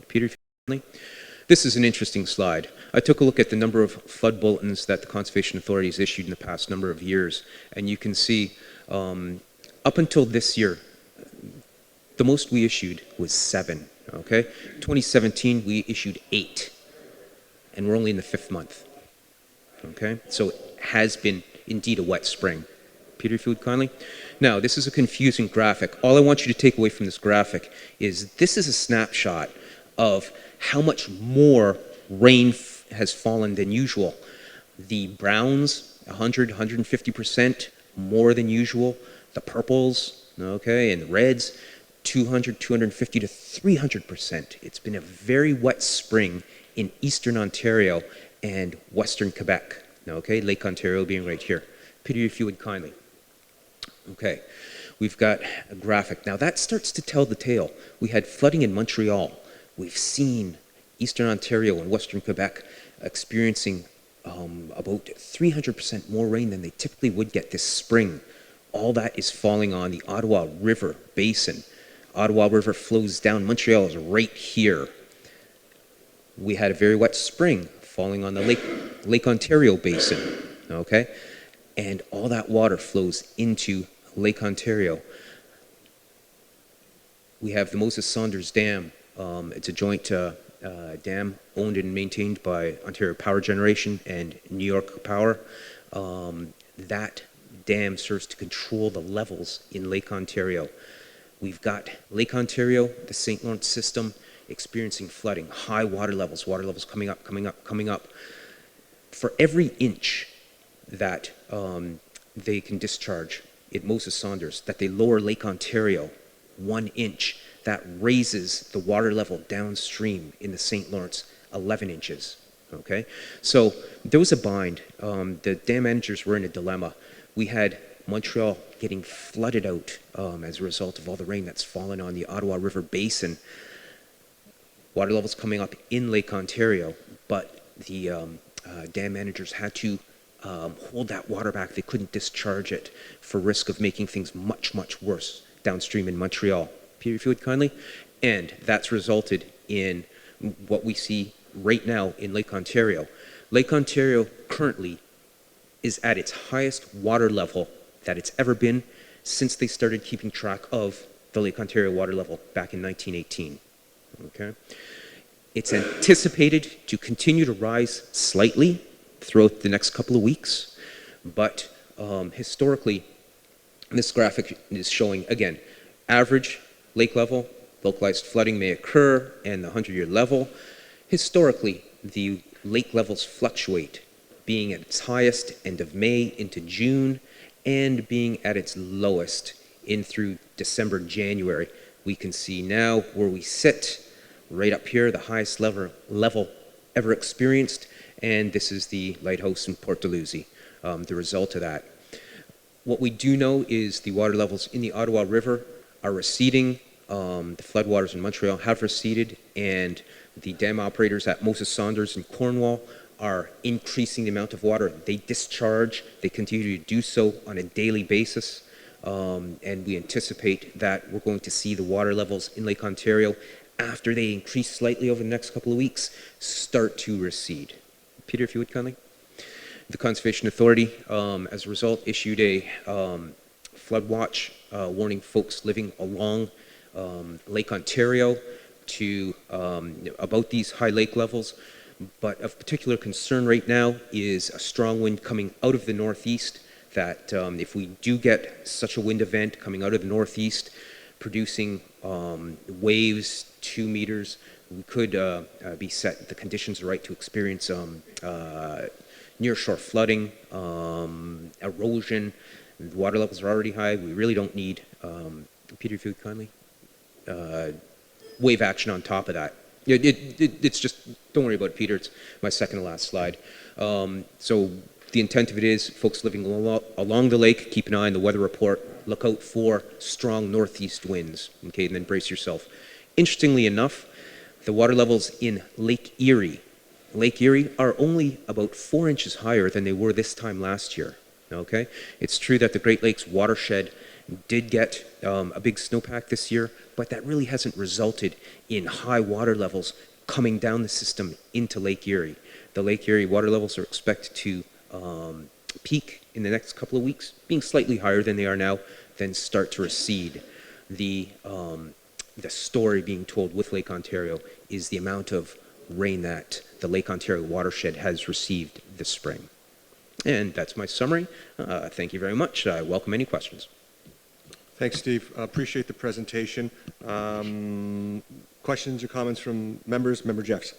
Peter, if you would kindly. This is an interesting slide. I took a look at the number of flood bulletins that the Conservation Authority has issued in the past number of years, and you can see up until this year, the most we issued was 7, okay? 2017, we issued 8, and we're only in the 5th month, okay? So it has been indeed a wet spring. Peter, if you would kindly. Now, this is a confusing graphic. All I want you to take away from this graphic is this is a snapshot of how much more rain has fallen than usual. The browns, 100, 150% more than usual. The purples, okay, and the reds, 200, 250 to 300%. It's been a very wet spring in eastern Ontario and western Quebec, okay, Lake Ontario being right here. Peter, if you would kindly. Okay, we've got a graphic. Now that starts to tell the tale. We had flooding in Montreal. We've seen eastern Ontario and western Quebec experiencing about 300% more rain than they typically would get this spring. All that is falling on the Ottawa River Basin. Ottawa River flows down. Montreal is right here. We had a very wet spring falling on the Lake Ontario Basin, okay? And all that water flows into Lake Ontario. We have the Moses Saunders Dam. It's a joint dam owned and maintained by Ontario Power Generation and New York Power. That dam serves to control the levels in Lake Ontario. We've got Lake Ontario, the St. Lawrence system, experiencing flooding, high water levels coming up, coming up, coming up. For every inch that they can discharge at Moses Saunders, that they lower Lake Ontario 1 inch, that raises the water level downstream in the St. Lawrence 11 inches, okay? So there was a bind. The dam managers were in a dilemma. We had Montreal getting flooded out as a result of all the rain that's fallen on the Ottawa River Basin. Water levels coming up in Lake Ontario, but the dam managers had to hold that water back. They couldn't discharge it for risk of making things much, much worse downstream in Montreal. Peter, if you would kindly. And that's resulted in what we see right now in Lake Ontario. Lake Ontario currently is at its highest water level that it's ever been since they started keeping track of the Lake Ontario water level back in 1918. Okay? It's anticipated to continue to rise slightly throughout the next couple of weeks, but historically, this graphic is showing, again, average lake level, localized flooding may occur, and the 100-year level. Historically, the lake levels fluctuate, being at its highest end of May into June, and being at its lowest in through December, January. We can see now where we sit, right up here, the highest level ever experienced, and this is the lighthouse in Port Dalhousie, the result of that. What we do know is the water levels in the Ottawa River are receding. The floodwaters in Montreal have receded, and the dam operators at Moses Saunders in Cornwall are increasing the amount of water they discharge. They continue to do so on a daily basis, and we anticipate that we're going to see the water levels in Lake Ontario, after they increase slightly over the next couple of weeks, start to recede. Peter, if you would kindly. The Conservation Authority, as a result, issued a flood watch warning folks living along Lake Ontario to about these high lake levels. But of particular concern right now is a strong wind coming out of the northeast, that if we do get such a wind event coming out of the northeast, producing waves 2 meters, we could be set, the conditions are right to experience near-shore flooding, erosion. The water levels are already high. We really don't need Peter, if you would kindly. Wave action on top of that. It's just, don't worry about it, Peter. It's my second to last slide. So the intent of it is folks living along the lake, keep an eye on the weather report, look out for strong northeast winds, okay, and then brace yourself. Interestingly enough, the water levels in Lake Erie are only about 4 inches higher than they were this time last year, okay? It's true that the Great Lakes watershed did get a big snowpack this year, but that really hasn't resulted in high water levels coming down the system into Lake Erie. The Lake Erie water levels are expected to peak in the next couple of weeks, being slightly higher than they are now, then start to recede. The story being told with Lake Ontario is the amount of rain that the Lake Ontario watershed has received this spring. And that's my summary. Thank you very much. I welcome any questions. Thanks, Steve. Appreciate the presentation. Questions or comments from members? Member Jeffs.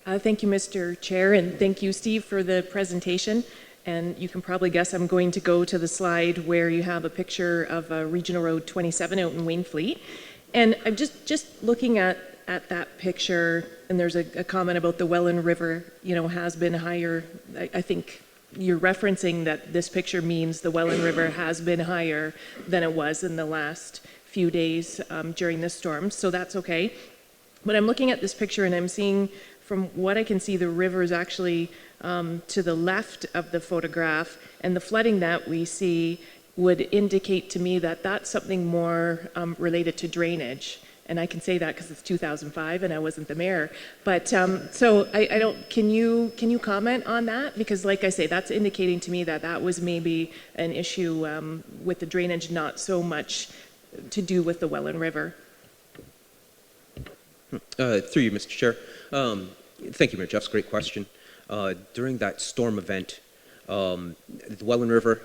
Thank you, Mr. Chair, and thank you, Steve, for the presentation. And you can probably guess I'm going to go to the slide where you have a picture of Regional Road 27 out in Wainfleet. And I'm just looking at that picture, and there's a comment about the Welland River, has been higher. I think you're referencing that this picture means the Welland River has been higher than it was in the last few days during this storm, so that's okay. But I'm looking at this picture and I'm seeing, from what I can see, the river is actually to the left of the photograph, and the flooding that we see would indicate to me that that's something more related to drainage. And I can say that because it's 2005 and I wasn't the mayor. But so I don't, can you comment on that? Because like I say, that's indicating to me that that was maybe an issue with the drainage, not so much to do with the Welland River. Through you, Mr. Chair. Thank you, Mayor Jeffs. Great question. During that storm event, the Welland River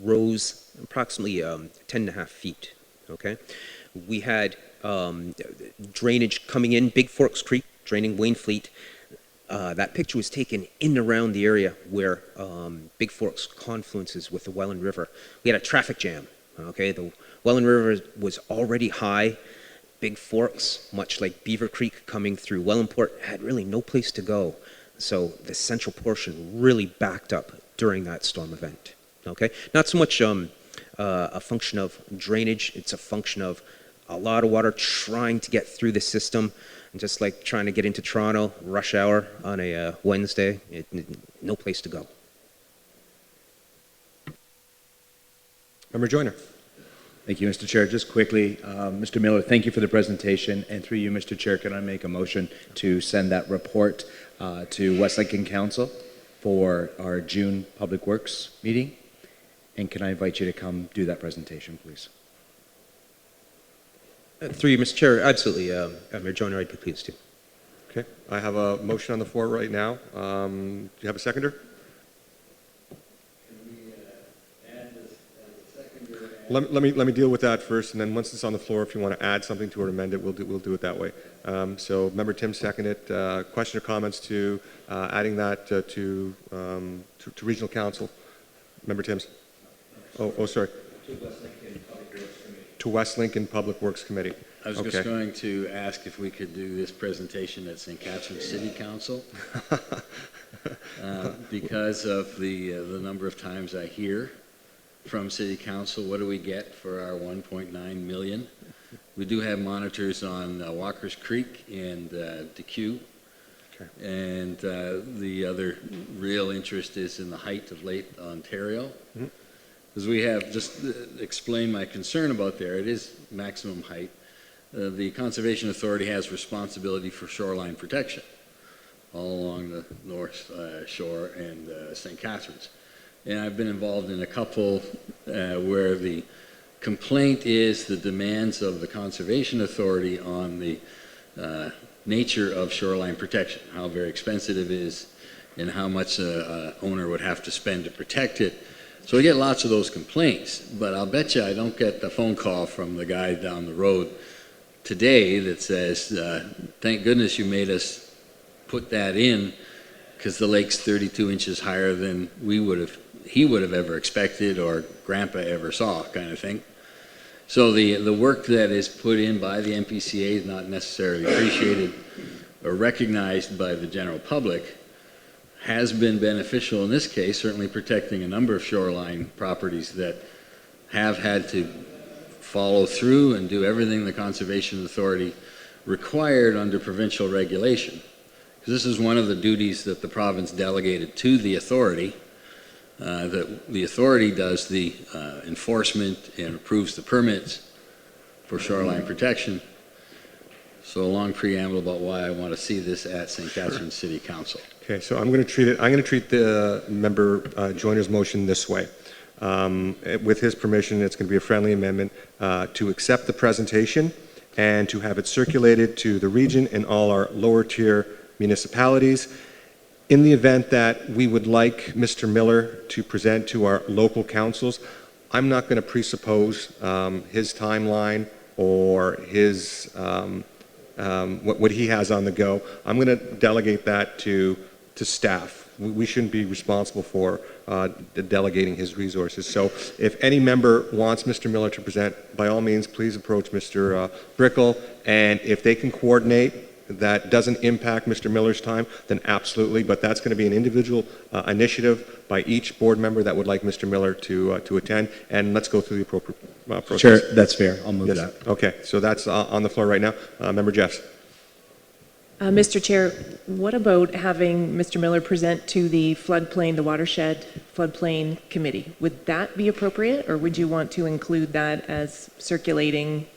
rose approximately 10.5 feet. Okay, we had drainage coming in, Big Forks Creek draining Wainfleet. That picture was taken in and around the area where Big Forks confluences with the Welland River. We had a traffic jam. Okay, the Welland River was already high. Big Forks, much like Beaver Creek coming through Wellandport, had really no place to go. So the central portion really backed up during that storm event. Okay, not so much a function of drainage, it's a function of a lot of water trying to get through the system, and just like trying to get into Toronto, rush hour on a Wednesday, no place to go. Member Joyner. Thank you, Mr. Chair. Just quickly, Mr. Miller, thank you for the presentation. And through you, Mr. Chair, can I make a motion to send that report to West Lincoln Council for our June Public Works meeting? And can I invite you to come do that presentation, please? Through you, Mr. Chair, absolutely. Mayor Joyner, I'd be pleased to. Okay, I have a motion on the floor right now. Do you have a seconder? Let me deal with that first, and then once it's on the floor, if you want to add something to it or amend it, we'll do it that way. So, Member Tim seconded. Question or comments to adding that to Regional Council? Member Timms. Oh, sorry. To West Lincoln Public Works Committee. I was just going to ask if we could do this presentation at St. Catharines City Council because of the number of times I hear from City Council, what do we get for our 1.9 million? We do have monitors on Walker's Creek and DeQ. Okay. And the other real interest is in the height of Lake Ontario. Because we have, just explain my concern about there, it is maximum height. The Conservation Authority has responsibility for shoreline protection all along the north shore and St. Catharines. And I've been involved in a couple where the complaint is the demands of the Conservation Authority on the nature of shoreline protection, how very expensive it is, and how much an owner would have to spend to protect it. So we get lots of those complaints, but I'll bet you I don't get the phone call from the guy down the road today that says, thank goodness you made us put that in because the lake's 32 inches higher than he would have ever expected or Grandpa ever saw, kind of thing. So the work that is put in by the NPCA is not necessarily appreciated or recognized by the general public, has been beneficial in this case, certainly protecting a number of shoreline properties that have had to follow through and do everything the Conservation Authority required under provincial regulation. Because this is one of the duties that the province delegated to the authority, that the authority does the enforcement and approves the permits for shoreline protection. So a long preamble about why I want to see this at St. Catharines City Council. Okay, so I'm going to treat the member Joiner's motion this way. With his permission, it's going to be a friendly amendment to accept the presentation and to have it circulated to the region and all our lower tier municipalities. In the event that we would like Mr. Miller to present to our local councils, I'm not going to presuppose his timeline or his what he has on the go. I'm going to delegate that to staff. We shouldn't be responsible for delegating his resources. So if any member wants Mr. Miller to present, by all means, please approach Mr. Brickell, and if they can coordinate that doesn't impact Mr. Miller's time, then absolutely, but that's going to be an individual initiative by each board member that would like Mr. Miller to attend, and let's go through the appropriate process. Sure, that's fair. I'll move that. Okay, so that's on the floor right now. Member Jeffs. Mr. Chair, what about having Mr. Miller present to the floodplain, the watershed floodplain committee? Would that be appropriate, or would you want to include that as circulating?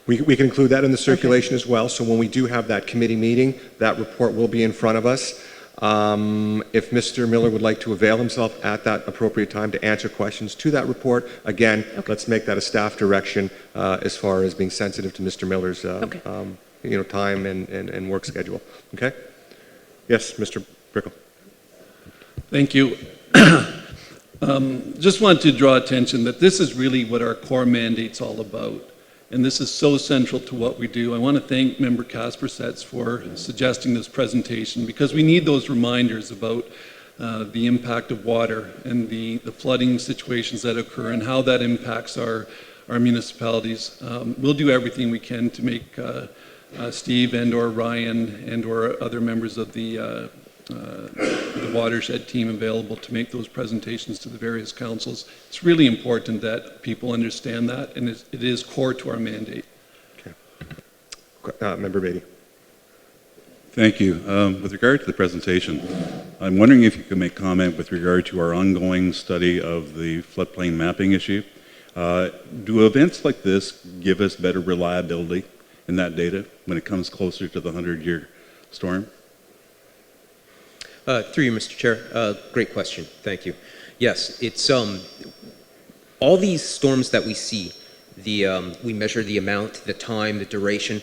We can include that in the circulation as well. So when we do have that committee meeting, that report will be in front of us. If Mr. Miller would like to avail himself at that appropriate time to answer questions to that report, again, let's make that a staff direction as far as being sensitive to Mr. Miller's time and work schedule. Okay? Yes, Mr. Brickell. Thank you. Just want to draw attention that this is really what our core mandate's all about. And this is so central to what we do. I want to thank Member Kaspersets for suggesting this presentation, because we need those reminders about the impact of water and the flooding situations that occur and how that impacts our municipalities. We'll do everything we can to make Steve and or Ryan and or other members of the watershed team available to make those presentations to the various councils. It's really important that people understand that, and it is core to our mandate. Okay. Member Matey. Thank you. With regard to the presentation, I'm wondering if you could make comment with regard to our ongoing study of the floodplain mapping issue. Do events like this give us better reliability in that data when it comes closer to the 100-year storm? Through you, Mr. Chair. Great question. Thank you. Yes, it's all these storms that we see. We measure the amount, the time, the duration.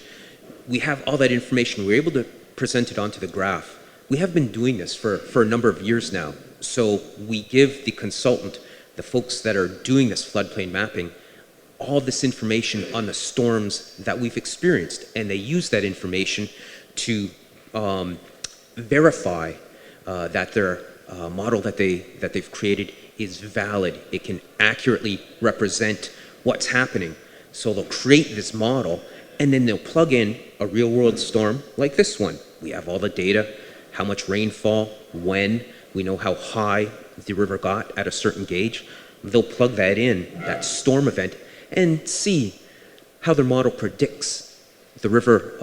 We have all that information. We're able to present it onto the graph. We have been doing this for a number of years now. So we give the consultant, the folks that are doing this floodplain mapping, all this information on the storms that we've experienced, and they use that information to verify that their model that they've created is valid. It can accurately represent what's happening. So they'll create this model, and then they'll plug in a real-world storm like this one. We have all the data, how much rainfall, when, we know how high the river got at a certain gauge. They'll plug that in, that storm event, and see how their model predicts the river,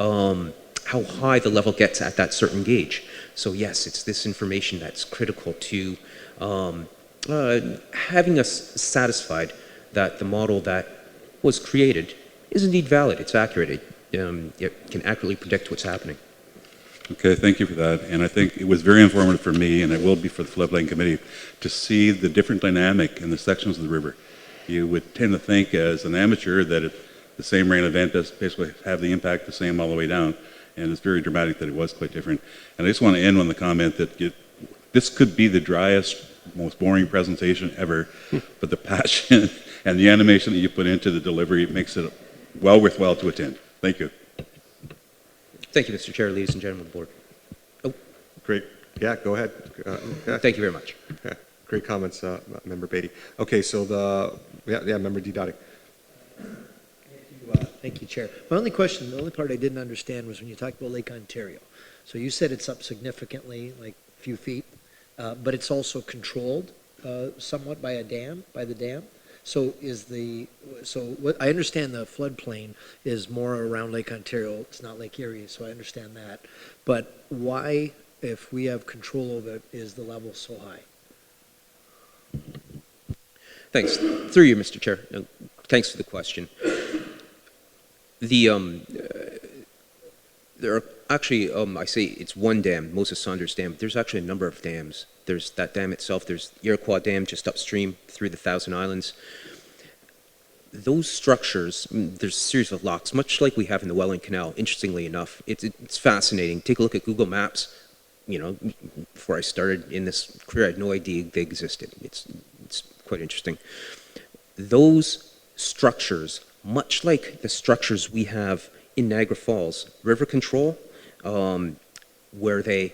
how high the level gets at that certain gauge. So yes, it's this information that's critical to having us satisfied that the model that was created is indeed valid, it's accurate, it can accurately predict what's happening. Okay, thank you for that. And I think it was very informative for me, and it will be for the Floodplain Committee, to see the different dynamic in the sections of the river. You would tend to think as an amateur that the same rain event does basically have the impact the same all the way down. And it's very dramatic that it was quite different. And I just want to end on the comment that this could be the driest, most boring presentation ever, but the passion and the animation that you put into the delivery makes it well worthwhile to attend. Thank you. Thank you, Mr. Chair, ladies and gentlemen of the board. Oh. Great. Yeah, go ahead. Thank you very much. Yeah, great comments, Member Beatty. Okay, so Member D. Dottie. Thank you, Chair. My only question, the only part I didn't understand was when you talked about Lake Ontario. So you said it's up significantly, like a few feet, but it's also controlled somewhat by the dam. So what I understand the floodplain is more around Lake Ontario. It's not Lake Erie, so I understand that. But why, if we have control of it, is the level so high? Thanks. Through you, Mr. Chair. Thanks for the question. There are actually, I say it's one dam, Moses Saunders Dam. There's actually a number of dams. There's that dam itself. There's Iroquois Dam just upstream through the Thousand Islands. Those structures, there's a series of locks, much like we have in the Welland Canal. Interestingly enough, it's fascinating. Take a look at Google Maps. You know, before I started in this career, I had no idea they existed. It's quite interesting. Those structures, much like the structures we have in Niagara Falls, river control, where the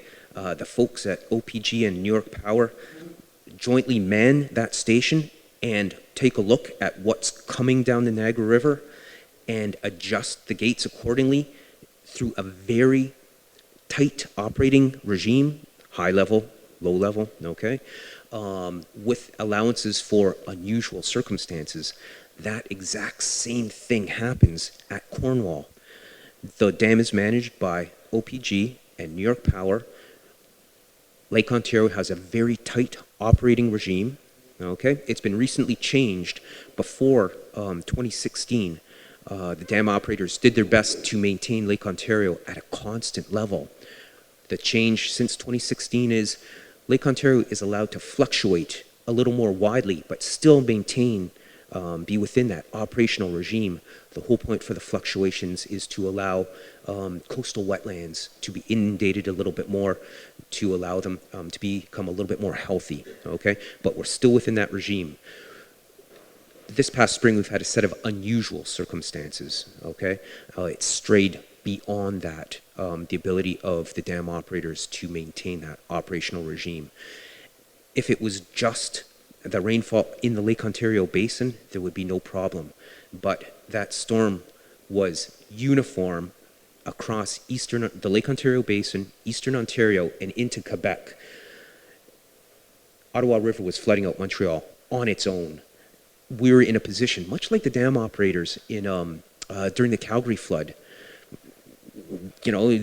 folks at OPG and New York Power jointly man that station and take a look at what's coming down the Niagara River and adjust the gates accordingly through a very tight operating regime, high level, low level, okay, with allowances for unusual circumstances. That exact same thing happens at Cornwall. The dam is managed by OPG and New York Power. Lake Ontario has a very tight operating regime. Okay, it's been recently changed. Before 2016, the dam operators did their best to maintain Lake Ontario at a constant level. The change since 2016 is Lake Ontario is allowed to fluctuate a little more widely, but still maintain, be within that operational regime. The whole point for the fluctuations is to allow coastal wetlands to be inundated a little bit more, to allow them to become a little bit more healthy, okay? But we're still within that regime. This past spring, we've had a set of unusual circumstances, okay? It's strayed beyond that, the ability of the dam operators to maintain that operational regime. If it was just the rainfall in the Lake Ontario basin, there would be no problem. But that storm was uniform across the Lake Ontario basin, eastern Ontario, and into Quebec. Ottawa River was flooding out Montreal on its own. We were in a position, much like the dam operators in during the Calgary flood. You know,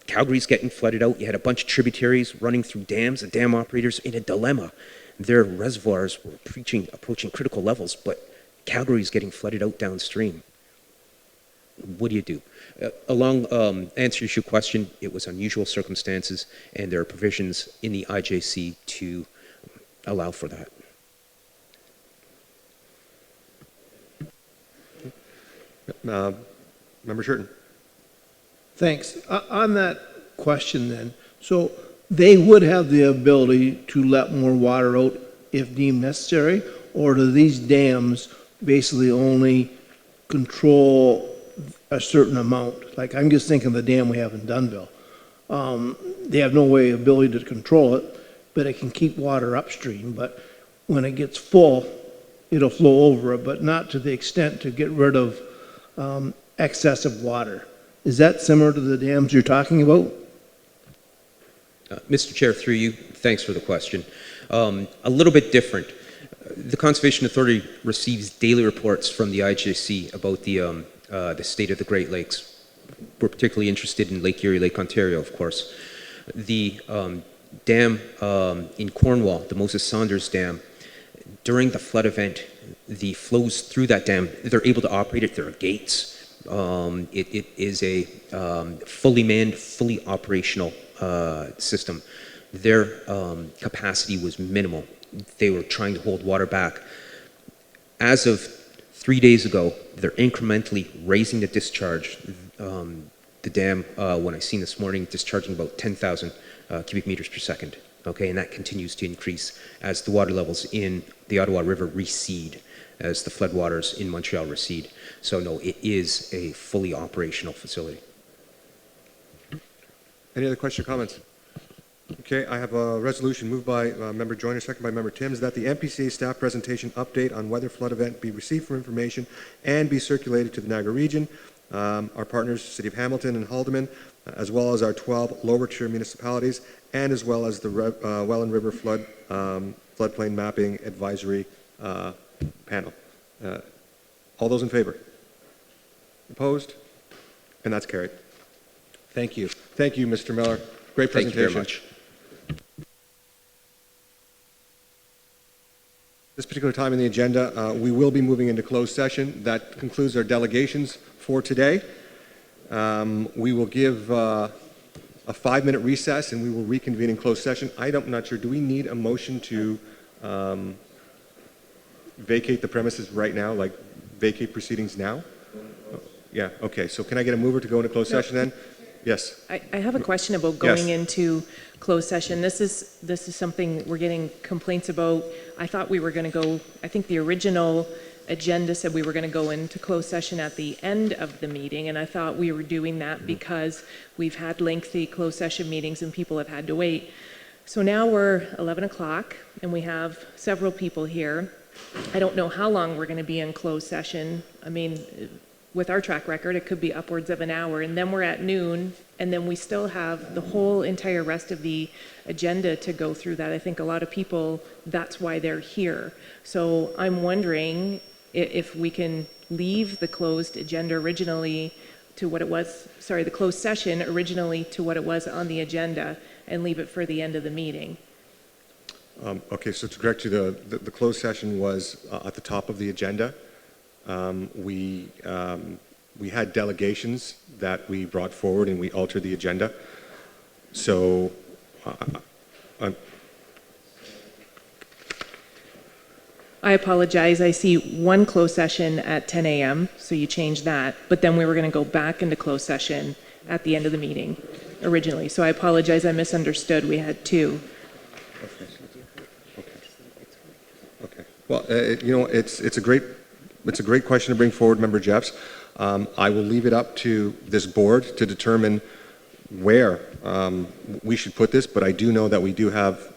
Calgary's getting flooded out. You had a bunch of tributaries running through dams. The dam operators in a dilemma. Their reservoirs were approaching critical levels, but Calgary's getting flooded out downstream. What do you do? Answer to your question, it was unusual circumstances, and there are provisions in the IJC to allow for that. Member Shurton. Thanks. On that question then, so they would have the ability to let more water out if deemed necessary, or do these dams basically only control a certain amount? Like, I'm just thinking of the dam we have in Dunnville. They have no ability to control it, but it can keep water upstream. But when it gets full, it'll flow over it, but not to the extent to get rid of excessive water. Is that similar to the dams you're talking about? Mr. Chair, through you, thanks for the question. A little bit different. The Conservation Authority receives daily reports from the IJC about the state of the Great Lakes. We're particularly interested in Lake Erie, Lake Ontario, of course. The dam in Cornwall, the Moses Saunders Dam, during the flood event, the flows through that dam, they're able to operate it. There are gates. It is a fully manned, fully operational system. Their capacity was minimal. They were trying to hold water back. As of 3 days ago, they're incrementally raising the discharge. The dam, when I seen this morning, discharging about 10,000 cubic meters per second. Okay, and that continues to increase as the water levels in the Ottawa River recede, as the floodwaters in Montreal recede. So no, it is a fully operational facility. Any other questions or comments? Okay, I have a resolution moved by Member Joyner, second by Member Timms, that the NPCA staff presentation update on weather flood event be received for information and be circulated to the Niagara region, our partners, City of Hamilton and Haldeman, as well as our 12 lower tier municipalities, and as well as the Welland River floodplain mapping advisory panel. All those in favor? Opposed? And that's carried. Thank you. Thank you, Mr. Miller. Great presentation. Thank you very much. This particular time in the agenda, we will be moving into closed session. That concludes our delegations for today. We will give a 5-minute recess and we will reconvene in closed session. I'm not sure, do we need a motion to vacate the premises right now, like vacate proceedings now? Yeah, okay, so can I get a mover to go into closed session then? Yes. I have a question about going Yes. into closed session. This is something we're getting complaints about. I thought we were going to go, I think the original agenda said we were going to go into closed session at the end of the meeting, and I thought we were doing that because we've had lengthy closed session meetings and people have had to wait. So now we're 11 o'clock and we have several people here. I don't know how long we're going to be in closed session. I mean, with our track record, it could be upwards of an hour, and then we're at noon, and then we still have the whole entire rest of the agenda to go through that. I think a lot of people, that's why they're here. So I'm wondering if we can leave the closed agenda originally to what it was, sorry, the closed session originally to what it was on the agenda and leave it for the end of the meeting. Okay, so to correct you, the closed session was at the top of the agenda. We had delegations that we brought forward and we altered the agenda. So I apologize. I see one closed session at 10 a.m., so you changed that. But then we were going to go back into closed session at the end of the meeting originally. So I apologize. I misunderstood. We had two. Okay. Well, you know, it's a great question to bring forward, Member Jeffs. I will leave it up to this board to determine where we should put this, but I do know that we do have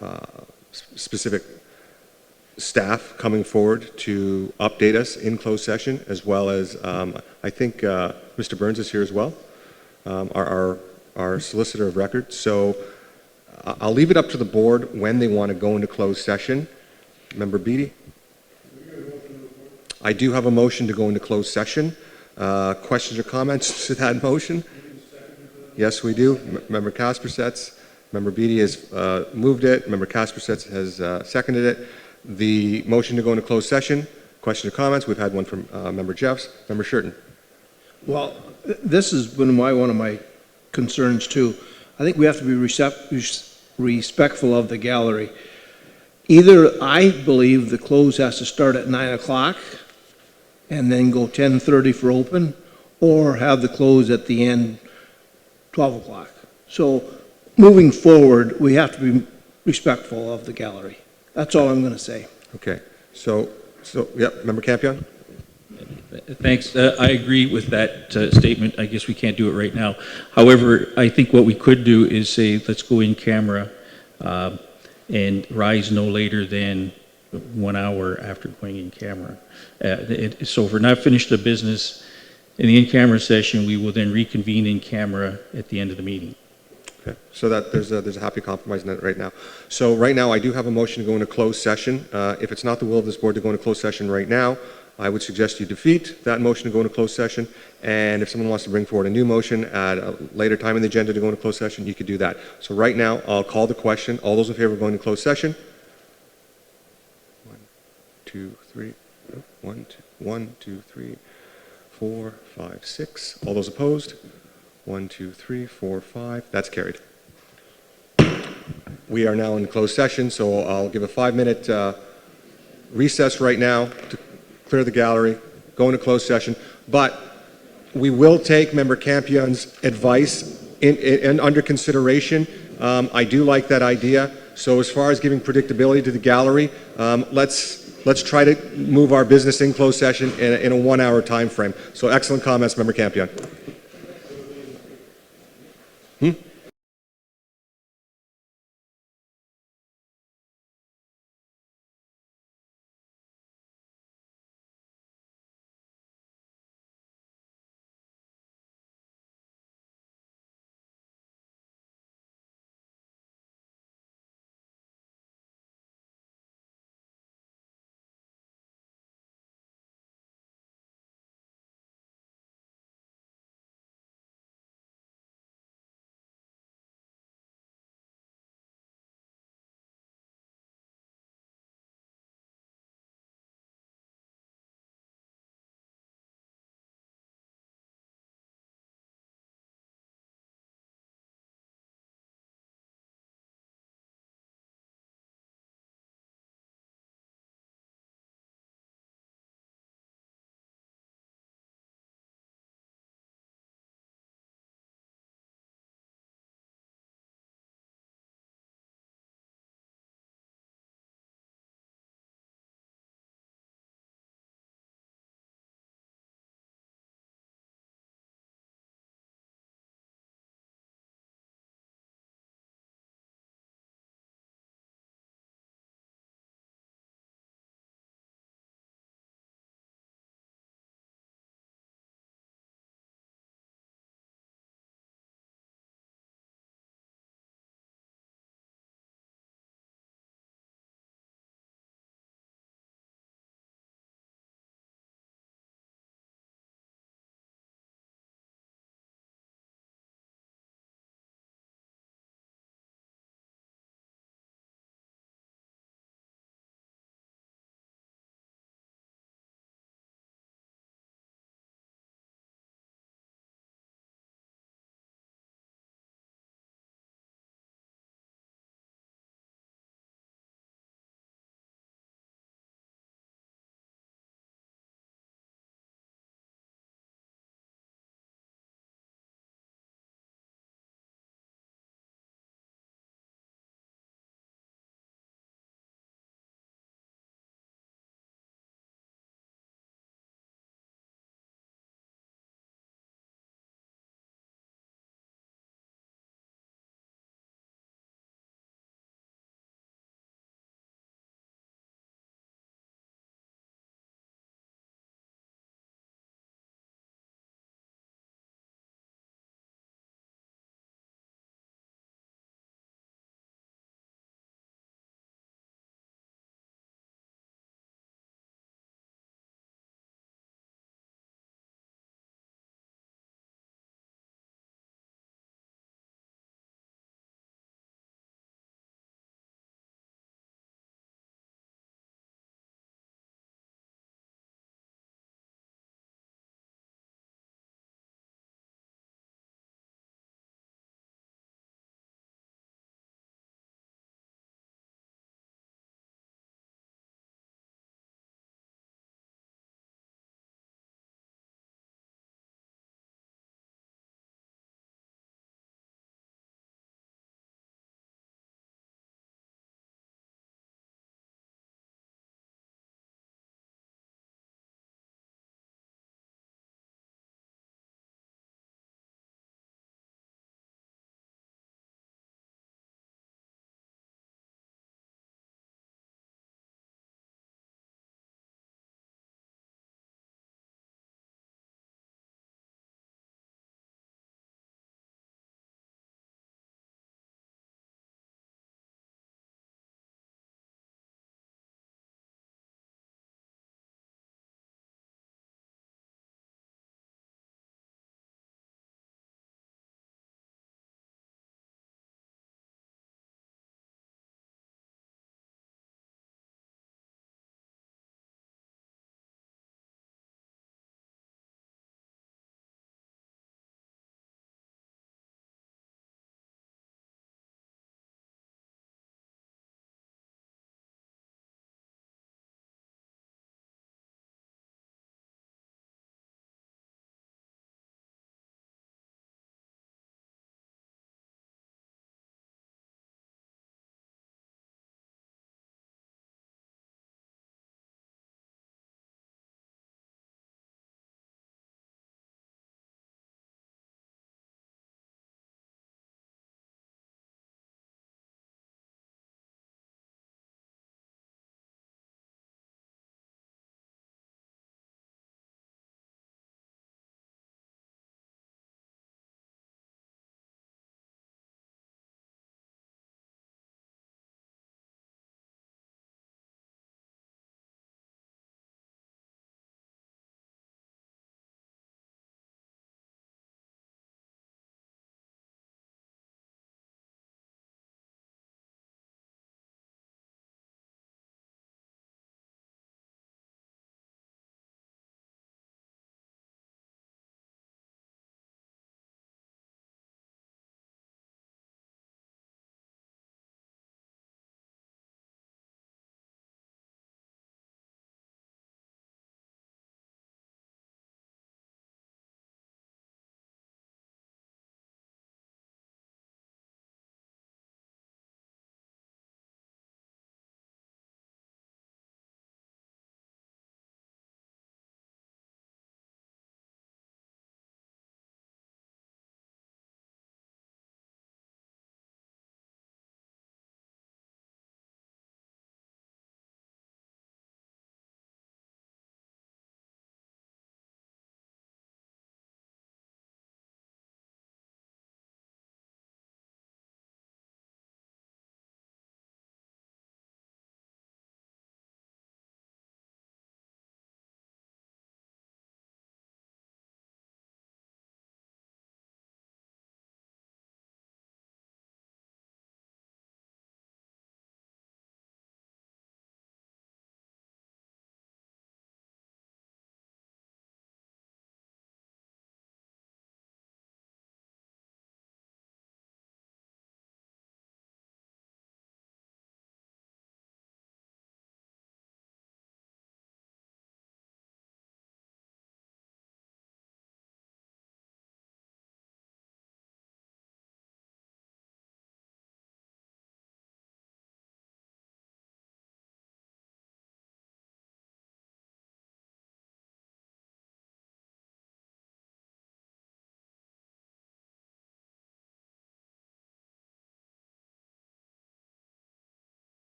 specific staff coming forward to update us in closed session, as well as I think Mr. Burns is here as well, our solicitor of record. So I'll leave it up to the board when they want to go into closed session. Member Beattie? I do have a motion to go into closed session. Questions or comments to that motion? Yes, we do. Member Kaspersets. Member Beattie has moved it. Member Kaspersets has seconded it. The motion to go into closed session. Questions or comments? We've had one from Member Jeffs. Member Shurton. Well, this has been one of my concerns too. I think we have to be respectful of the gallery. Either I believe the close has to start at 9 o'clock and then go 10:30 for open, or have the close at the end 12 o'clock. So moving forward, we have to be respectful of the gallery. That's all I'm going to say. Okay. So yep, Member Campion? Thanks. I agree with that statement. I guess we can't do it right now. However, I think what we could do is say, let's go in camera and rise no later than 1 hour after going in camera. So if we're not finished the business in the in-camera session, we will then reconvene in camera at the end of the meeting. Okay. So that there's a happy compromise in that right now. So right now, I do have a motion to go into closed session. If it's not the will of this board to go into closed session right now, I would suggest you defeat that motion to go into closed session. And if someone wants to bring forward a new motion at a later time in the agenda to go into closed session, you could do that. So right now, I'll call the question. All those in favor of going to closed session? 1, 2, 3. 1, 2, 3, 4, 5, 6. All those opposed? 1, 2, 3, 4, 5. That's carried. We are now in closed session, so I'll give a 5-minute recess right now to clear the gallery, go into closed session. But we will take Member Campion's advice in under consideration. I do like that idea. So as far as giving predictability to the gallery, let's try to move our business in closed session in a 1 hour time frame. So excellent comments, Member Campion.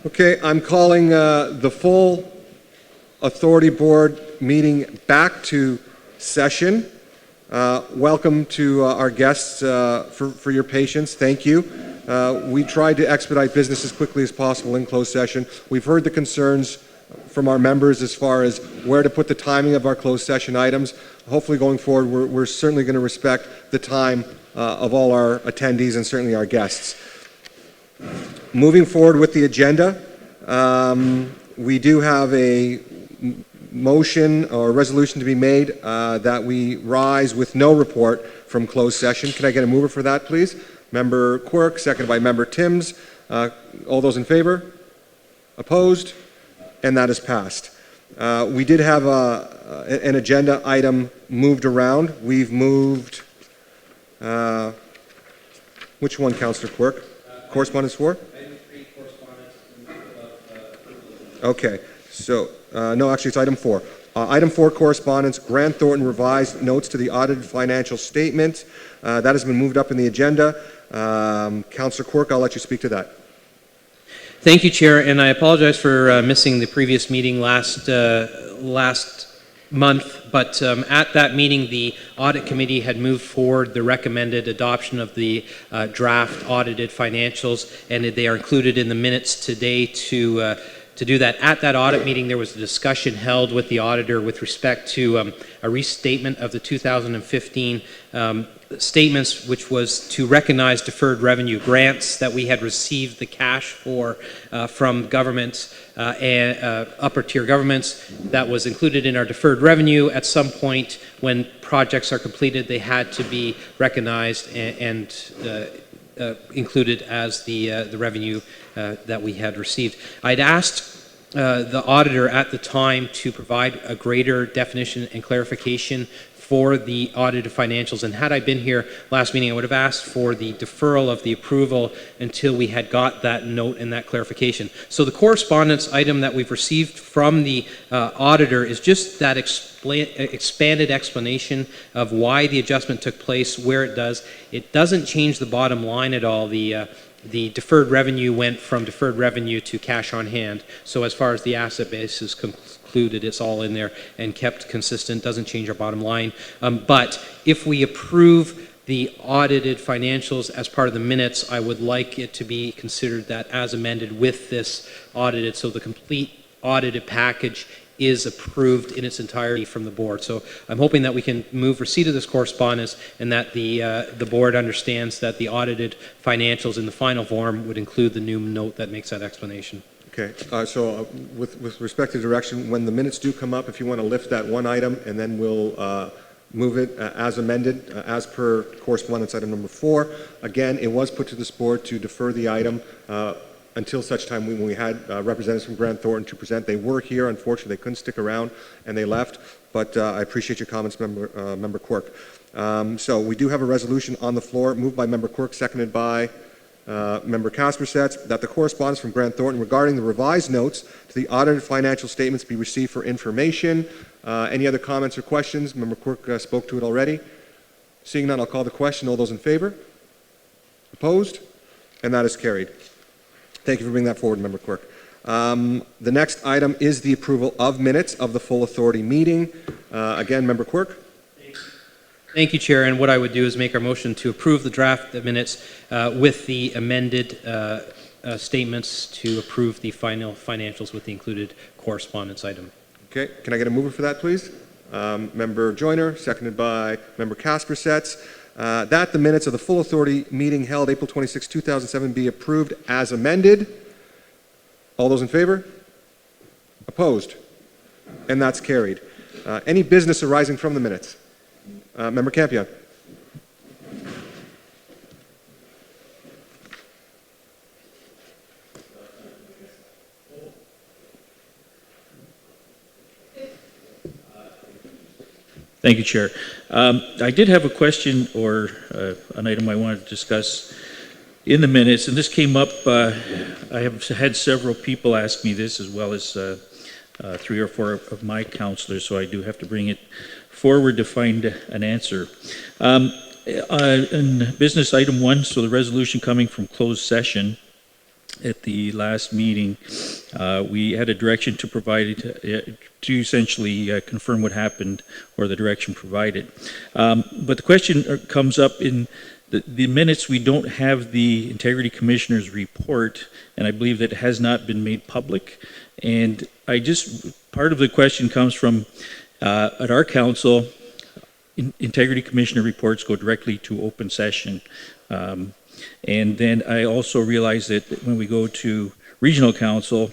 Okay, I'm calling the full Authority Board meeting back to session. Welcome to our guests for your patience. Thank you. We tried to expedite business as quickly as possible in closed session. We've heard the concerns from our members as far as where to put the timing of our closed session items. Hopefully going forward, we're certainly going to respect the time of all our attendees and certainly our guests. Moving forward with the agenda, we do have a motion or resolution to be made that we rise with no report from closed session. Can I get a mover for that, please? Member Quirk, seconded by Member Timms. All those in favor? Opposed? And that is passed. We did have an agenda item moved around. We've moved, which one, Councillor Quirk? Correspondence 4? Item 3, correspondence. Okay, so, no, actually it's item 4. Item 4, correspondence, Grant Thornton revised notes to the audited financial statement. That has been moved up in the agenda. Councillor Quirk, I'll let you speak to that. Thank you, Chair, and I apologize for missing the previous meeting last month, but at that meeting, the Audit Committee had moved forward the recommended adoption of the draft audited financials, and they are included in the minutes today to do that. At that audit meeting, there was a discussion held with the auditor with respect to a restatement of the 2015 statements, which was to recognize deferred revenue grants that we had received the cash for from governments and upper tier governments. That was included in our deferred revenue. At some point when projects are completed, they had to be recognized and included as the revenue that we had received. I'd asked the auditor at the time to provide a greater definition and clarification for the audited financials, and had I been here last meeting, I would have asked for the deferral of the approval until we had got that note and that clarification. So the correspondence item that we've received from the auditor is just that expanded explanation of why the adjustment took place, where it does. It doesn't change the bottom line at all. The deferred revenue went from deferred revenue to cash on hand. So as far as the asset base is concluded, it's all in there and kept consistent, doesn't change our bottom line. But if we approve the audited financials as part of the minutes, I would like it to be considered that as amended with this audited, so the complete audited package is approved in its entirety from the board. So I'm hoping that we can move receipt of this correspondence and that the board understands that the audited financials in the final form would include the new note that makes that explanation. Okay, so with respect to direction, when the minutes do come up, if you want to lift that one item and then we'll move it as amended, as per correspondence item number 4. Again, it was put to this board to defer the item until such time when we had representatives from Grant Thornton to present. They were here. Unfortunately, they couldn't stick around and they left, but I appreciate your comments, Member Quirk. So we do have a resolution on the floor, moved by Member Quirk, seconded by Member Kaspersets, that the correspondence from Grant Thornton regarding the revised notes to the audited financial statements be received for information. Any other comments or questions? Member Quirk spoke to it already. Seeing none, I'll call the question. All those in favor? Opposed? And that is carried. Thank you for bringing that forward, Member Quirk. The next item is the approval of minutes of the full authority meeting. Again, Member Quirk. Thank you, Chair. And what I would do is make our motion to approve the draft minutes with the amended statements to approve the final financials with the included correspondence item. Okay, can I get a mover for that, please? Member Joyner, seconded by Member Kaspersets. That the minutes of the full authority meeting held April 26, 2007 be approved as amended. All those in favor? Opposed? And that's carried. Any business arising from the minutes? Member Campion. Thank you, Chair. I did have a question or an item I wanted to discuss in the minutes, and this came up. I have had several people ask me this, as well as 3 or 4 of my counselors, so I do have to bring it forward to find an answer. In business item 1, so the resolution coming from closed session, at the last meeting, we had a direction to provide, to essentially confirm what happened, or the direction provided. But the question comes up in the minutes. We don't have the Integrity Commissioner's report, and I believe that it has not been made public. And part of the question comes from, at our council, Integrity Commissioner reports go directly to open session. And then I also realize that when we go to Regional Council,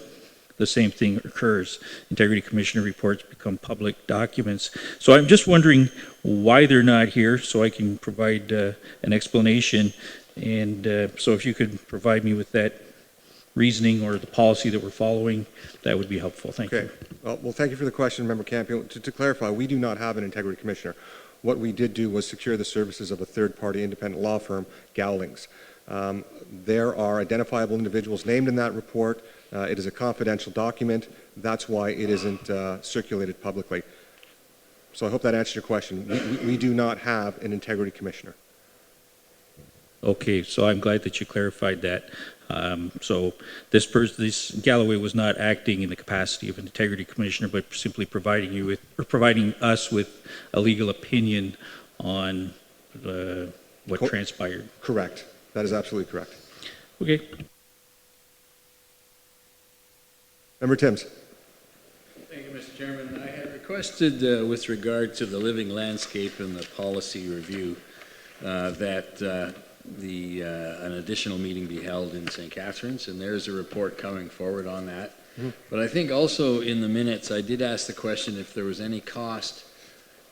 the same thing occurs. Integrity Commissioner reports become public documents. So I'm just wondering why they're not here, so I can provide an explanation. And so if you could provide me with that reasoning or the policy that we're following, that would be helpful. Thank you. Well, thank you for the question, Member Campion. To clarify, we do not have an Integrity Commissioner. What we did do was secure the services of a third-party independent law firm, Gowlings. There are identifiable individuals named in that report. It is a confidential document. That's why it isn't circulated publicly. So I hope that answers your question. We do not have an Integrity Commissioner. Okay, so I'm glad that you clarified that. So this Galloway was not acting in the capacity of an Integrity Commissioner, but simply providing us with a legal opinion on what transpired. Correct. That is absolutely correct. Okay. Member Timms. Thank you, Mr. Chairman. I had requested, with regard to the living landscape and the policy review, that an additional meeting be held in St. Catharines, and there's a report coming forward on that. But I think also in the minutes, I did ask the question if there was any cost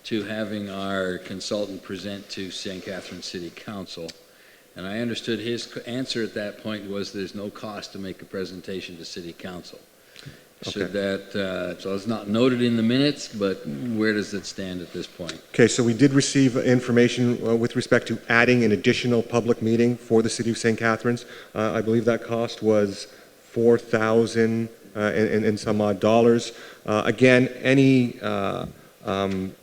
to having our consultant present to St. Catharines City Council. And I understood his answer at that point was there's no cost to make a presentation to City Council. Okay. Should that, so it's not noted in the minutes, but where does it stand at this point? Okay, so we did receive information with respect to adding an additional public meeting for the City of St. Catharines. I believe that cost was $4,000 and some odd dollars. Again, any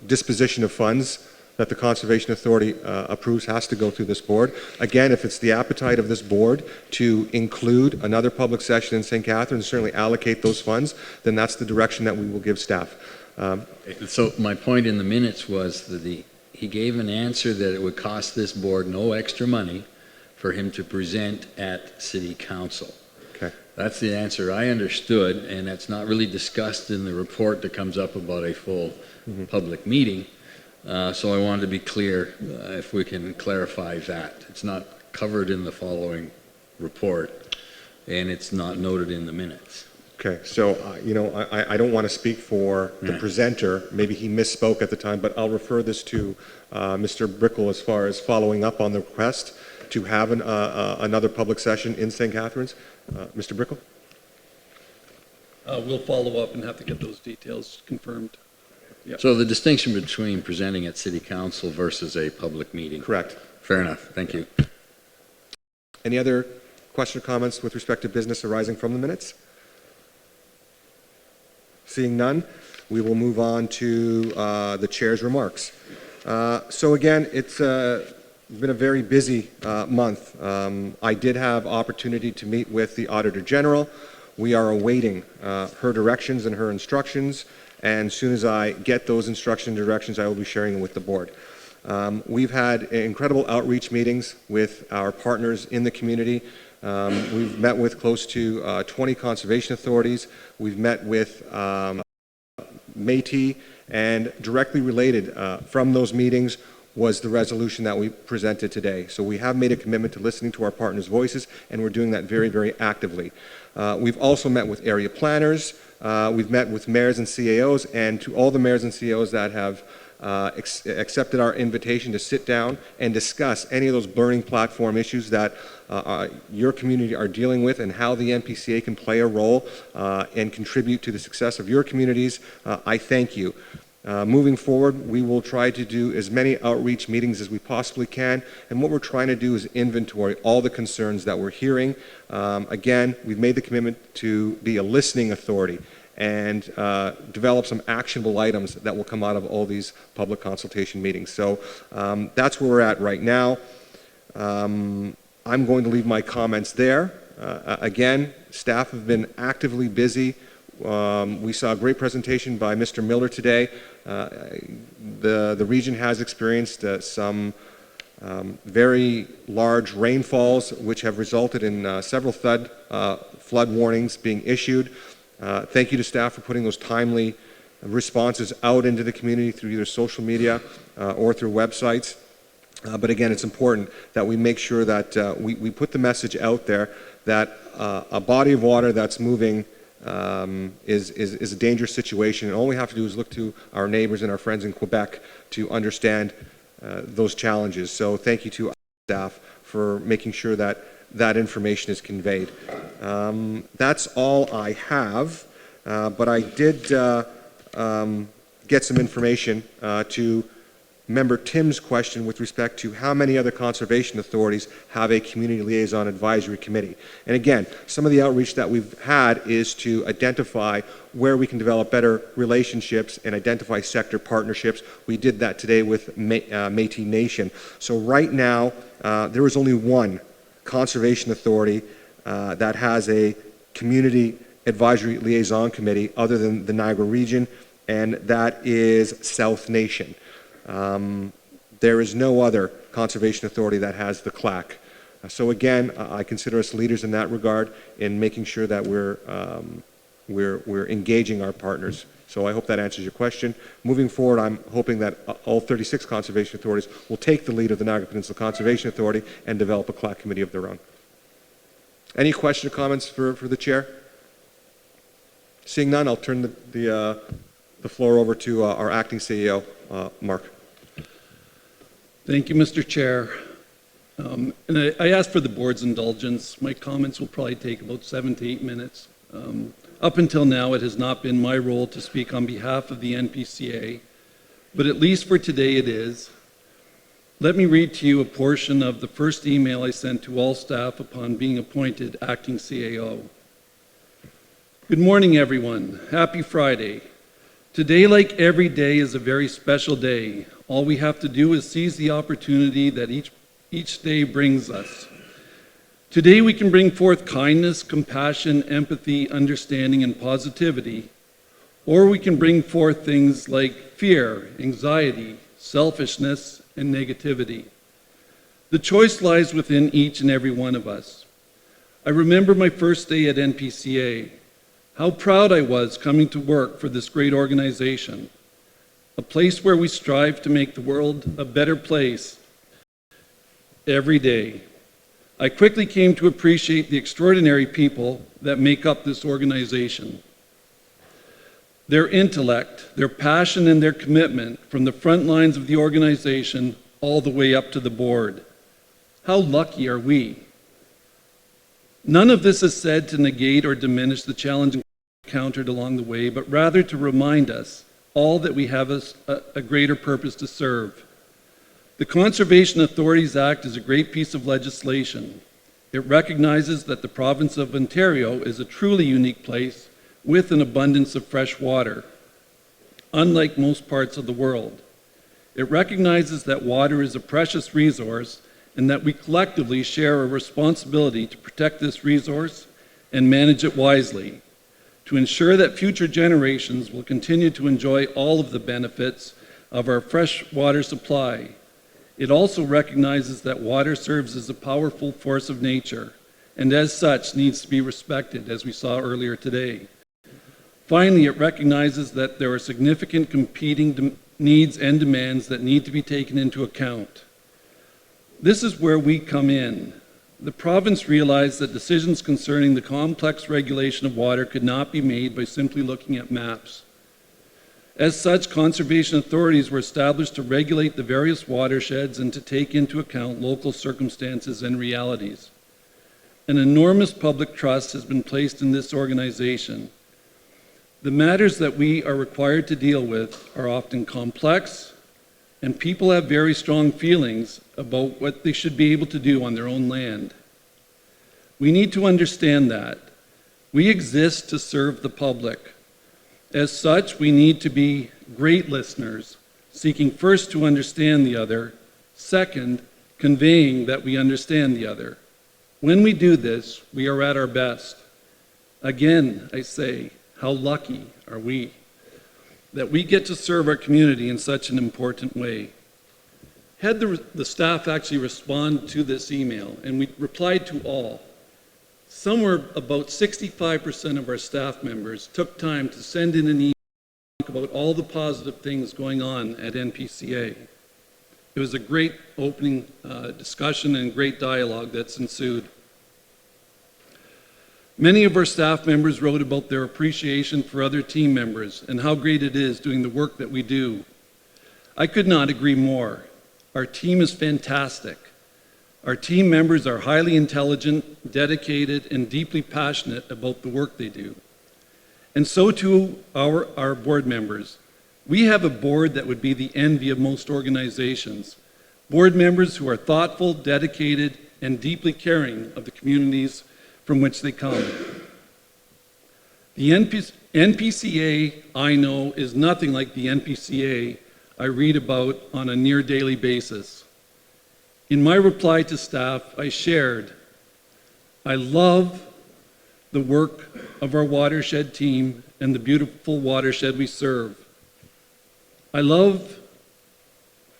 disposition of funds that the Conservation Authority approves has to go through this board. Again, if it's the appetite of this board to include another public session in St. Catharines, certainly allocate those funds, then that's the direction that we will give staff. So my point in the minutes was that he gave an answer that it would cost this board no extra money for him to present at City Council. Okay. That's the answer I understood, and that's not really discussed in the report that comes up about a full public meeting. So I wanted to be clear if we can clarify that. It's not covered in the following report, and it's not noted in the minutes. Okay, so, I don't want to speak for the presenter. Maybe he misspoke at the time, but I'll refer this to Mr. Brickle as far as following up on the request to have another public session in St. Catharines. Mr. Brickle? We'll follow up and have to get those details confirmed. Yep. So the distinction between presenting at City Council versus a public meeting. Correct. Fair enough. Thank you. Any other questions or comments with respect to business arising from the minutes? Seeing none, we will move on to the chair's remarks. So again, it's been a very busy month. I did have opportunity to meet with the Auditor General. We are awaiting her directions and her instructions, and as soon as I get those instructions and directions, I will be sharing them with the board. We've had incredible outreach meetings with our partners in the community. We've met with close to 20 conservation authorities. We've met with Matey, and directly related from those meetings was the resolution that we presented today. So we have made a commitment to listening to our partners' voices, and we're doing that very, very actively. We've also met with area planners. We've met with mayors and CAOs, and to all the mayors and CAOs that have accepted our invitation to sit down and discuss any of those burning platform issues that your community are dealing with and how the NPCA can play a role and contribute to the success of your communities, I thank you. Moving forward, we will try to do as many outreach meetings as we possibly can, and what we're trying to do is inventory all the concerns that we're hearing. Again, we've made the commitment to be a listening authority and develop some actionable items that will come out of all these public consultation meetings. So that's where we're at right now. I'm going to leave my comments there, Again, staff have been actively busy. We saw a great presentation by Mr. Miller today. The region has experienced some very large rainfalls, which have resulted in several flood warnings being issued. Thank you to staff for putting those timely responses out into the community through either social media or through websites. But again, it's important that we make sure that we put the message out there that a body of water that's moving is a dangerous situation, and all we have to do is look to our neighbors and our friends in Quebec to understand those challenges. So thank you to our staff for making sure that that information is conveyed. That's all I have, but I did get some information to Member Tim's question with respect to how many other conservation authorities have a community liaison advisory committee. And again, some of the outreach that we've had is to identify where we can develop better relationships and identify sector partnerships. We did that today with Matey Nation. So right now, there is only one conservation authority that has a community advisory liaison committee other than the Niagara region, and that is South Nation. There is no other conservation authority that has the CLAC. So again, I consider us leaders in that regard in making sure that we're engaging our partners. So I hope that answers your question. Moving forward, I'm hoping that all 36 conservation authorities will take the lead of the Niagara Peninsula Conservation Authority and develop a CLAC committee of their own. Any questions or comments for the chair? Seeing none, I'll turn the floor over to our acting CEO, Mark. Thank you, Mr. Chair. And I asked for the board's indulgence. My comments will probably take about 7 to 8 minutes. Up until now, it has not been my role to speak on behalf of the NPCA, but at least for today it is. Let me read to you a portion of the first email I sent to all staff upon being appointed acting CAO. Good morning, everyone. Happy Friday. Today, like every day, is a very special day. All we have to do is seize the opportunity that each day brings us. Today, we can bring forth kindness, compassion, empathy, understanding, and positivity. Or we can bring forth things like fear, anxiety, selfishness, and negativity. The choice lies within each and every one of us. I remember my first day at NPCA. How proud I was coming to work for this great organization, a place where we strive to make the world a better place every day. I quickly came to appreciate the extraordinary people that make up this organization. Their intellect, their passion, and their commitment from the front lines of the organization all the way up to the board. How lucky are we? None of this is said to negate or diminish the challenge encountered along the way, but rather to remind us all that we have a greater purpose to serve. The Conservation Authorities Act is a great piece of legislation. It recognizes that the province of Ontario is a truly unique place with an abundance of fresh water, unlike most parts of the world. It recognizes that water is a precious resource and that we collectively share a responsibility to protect this resource and manage it wisely, to ensure that future generations will continue to enjoy all of the benefits of our fresh water supply. It also recognizes that water serves as a powerful force of nature, and as such needs to be respected, as we saw earlier today. Finally, it recognizes that there are significant competing needs and demands that need to be taken into account. This is where we come in. The province realized that decisions concerning the complex regulation of water could not be made by simply looking at maps. As such, conservation authorities were established to regulate the various watersheds and to take into account local circumstances and realities. An enormous public trust has been placed in this organization. The matters that we are required to deal with are often complex, and people have very strong feelings about what they should be able to do on their own land. We need to understand that. We exist to serve the public. As such, we need to be great listeners, seeking first to understand the other, second, conveying that we understand the other. When we do this, we are at our best. Again, I say, how lucky are we that we get to serve our community in such an important way. Had the staff actually respond to this email, and we replied to all, somewhere about 65% of our staff members took time to send in an email about all the positive things going on at NPCA. It was a great opening discussion and great dialogue that's ensued. Many of our staff members wrote about their appreciation for other team members and how great it is doing the work that we do. I could not agree more. Our team is fantastic. Our team members are highly intelligent, dedicated, and deeply passionate about the work they do. And so too our board members. We have a board that would be the envy of most organizations. Board members who are thoughtful, dedicated, and deeply caring of the communities from which they come. The NPCA I know is nothing like the NPCA I read about on a near daily basis. In my reply to staff, I shared, I love the work of our watershed team and the beautiful watershed we serve. I love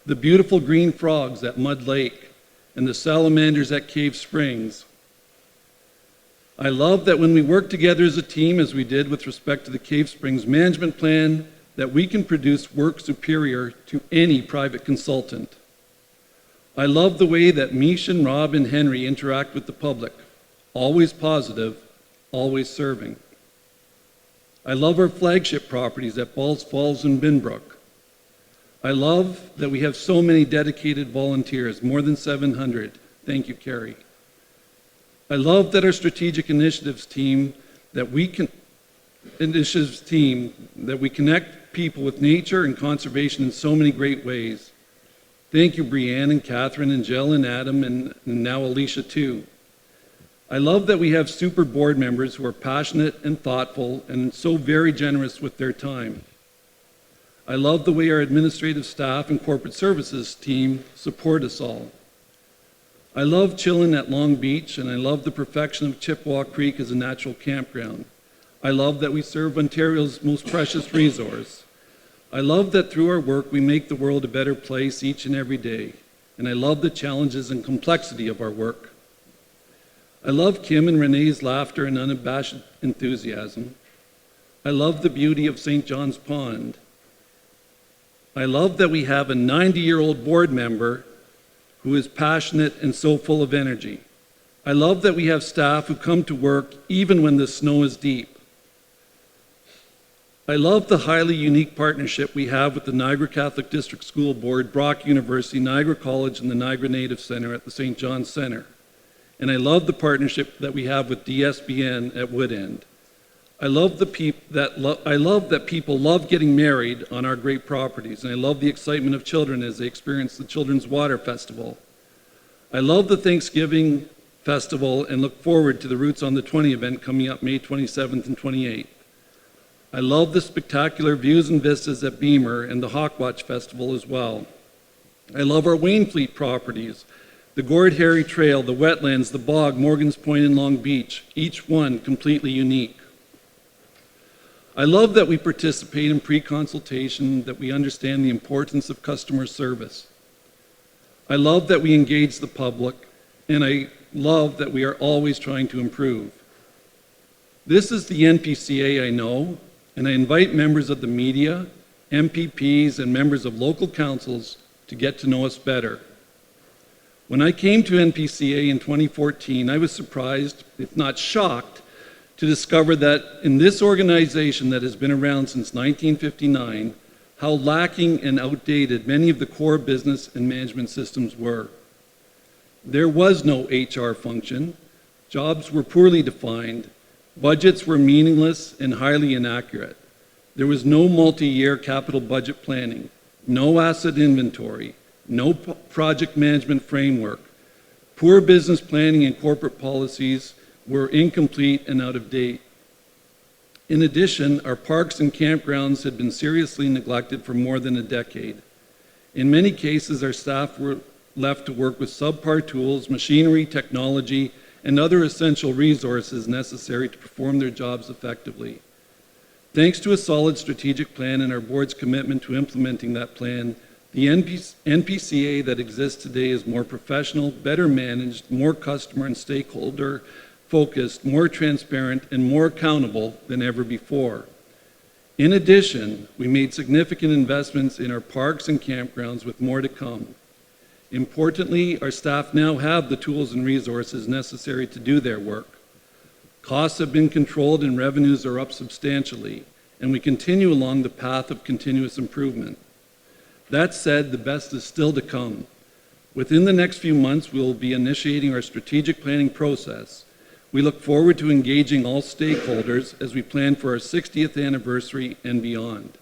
the beautiful green frogs at Mud Lake and the salamanders at Cave Springs. I love that when we work together as a team, as we did with respect to the Cave Springs management plan, that we can produce work superior to any private consultant. I love the way that Mish and Rob and Henry interact with the public, always positive, always serving. I love our flagship properties at Balls Falls and Binbrook. I love that we have so many dedicated volunteers, more than 700. Thank you, Carrie. I love that our strategic initiatives team that we connect people with nature and conservation in so many great ways. Thank you, Brianne and Catherine and Jill and Adam and now Alicia too. I love that we have super board members who are passionate and thoughtful and so very generous with their time. I love the way our administrative staff and corporate services team support us all. I love chilling at Long Beach, and I love the perfection of Chippewa Creek as a natural campground. I love that we serve Ontario's most precious resource. I love that through our work we make the world a better place each and every day, and I love the challenges and complexity of our work. I love Kim and Renee's laughter and unabashed enthusiasm. I love the beauty of St. John's Pond. I love that we have a 90-year-old board member who is passionate and so full of energy. I love that we have staff who come to work even when the snow is deep. I love the highly unique partnership we have with the Niagara Catholic District School Board, Brock University, Niagara College, and the Niagara Native Center at the St. John's Center. And I love the partnership that we have with DSBN at Woodend. I love that people love getting married on our great properties, and I love the excitement of children as they experience the Children's Water Festival. I love the Thanksgiving Festival and look forward to the Roots on the 20 event coming up May 27th and 28th. I love the spectacular views and vistas at Beamer and the Hawkwatch Festival as well. I love our Wainfleet properties, the Gord Harry Trail, the wetlands, the bog, Morgan's Point, and Long Beach, each one completely unique. I love that we participate in pre-consultation, that we understand the importance of customer service. I love that we engage the public, and I love that we are always trying to improve. This is the NPCA I know, and I invite members of the media, MPPs, and members of local councils to get to know us better. When I came to NPCA in 2014, I was surprised, if not shocked, to discover that in this organization that has been around since 1959, how lacking and outdated many of the core business and management systems were. There was no HR function, jobs were poorly defined, budgets were meaningless and highly inaccurate. There was no multi-year capital budget planning, no asset inventory, no project management framework. Poor business planning and corporate policies were incomplete and out of date. In addition, our parks and campgrounds had been seriously neglected for more than a decade. In many cases, our staff were left to work with subpar tools, machinery, technology, and other essential resources necessary to perform their jobs effectively. Thanks to a solid strategic plan and our board's commitment to implementing that plan, the NPCA that exists today is more professional, better managed, more customer and stakeholder focused, more transparent, and more accountable than ever before. In addition, we made significant investments in our parks and campgrounds with more to come. Importantly, our staff now have the tools and resources necessary to do their work. Costs have been controlled and revenues are up substantially, and we continue along the path of continuous improvement. That said, the best is still to come. Within the next few months, we will be initiating our strategic planning process. We look forward to engaging all stakeholders as we plan for our 60th anniversary and beyond.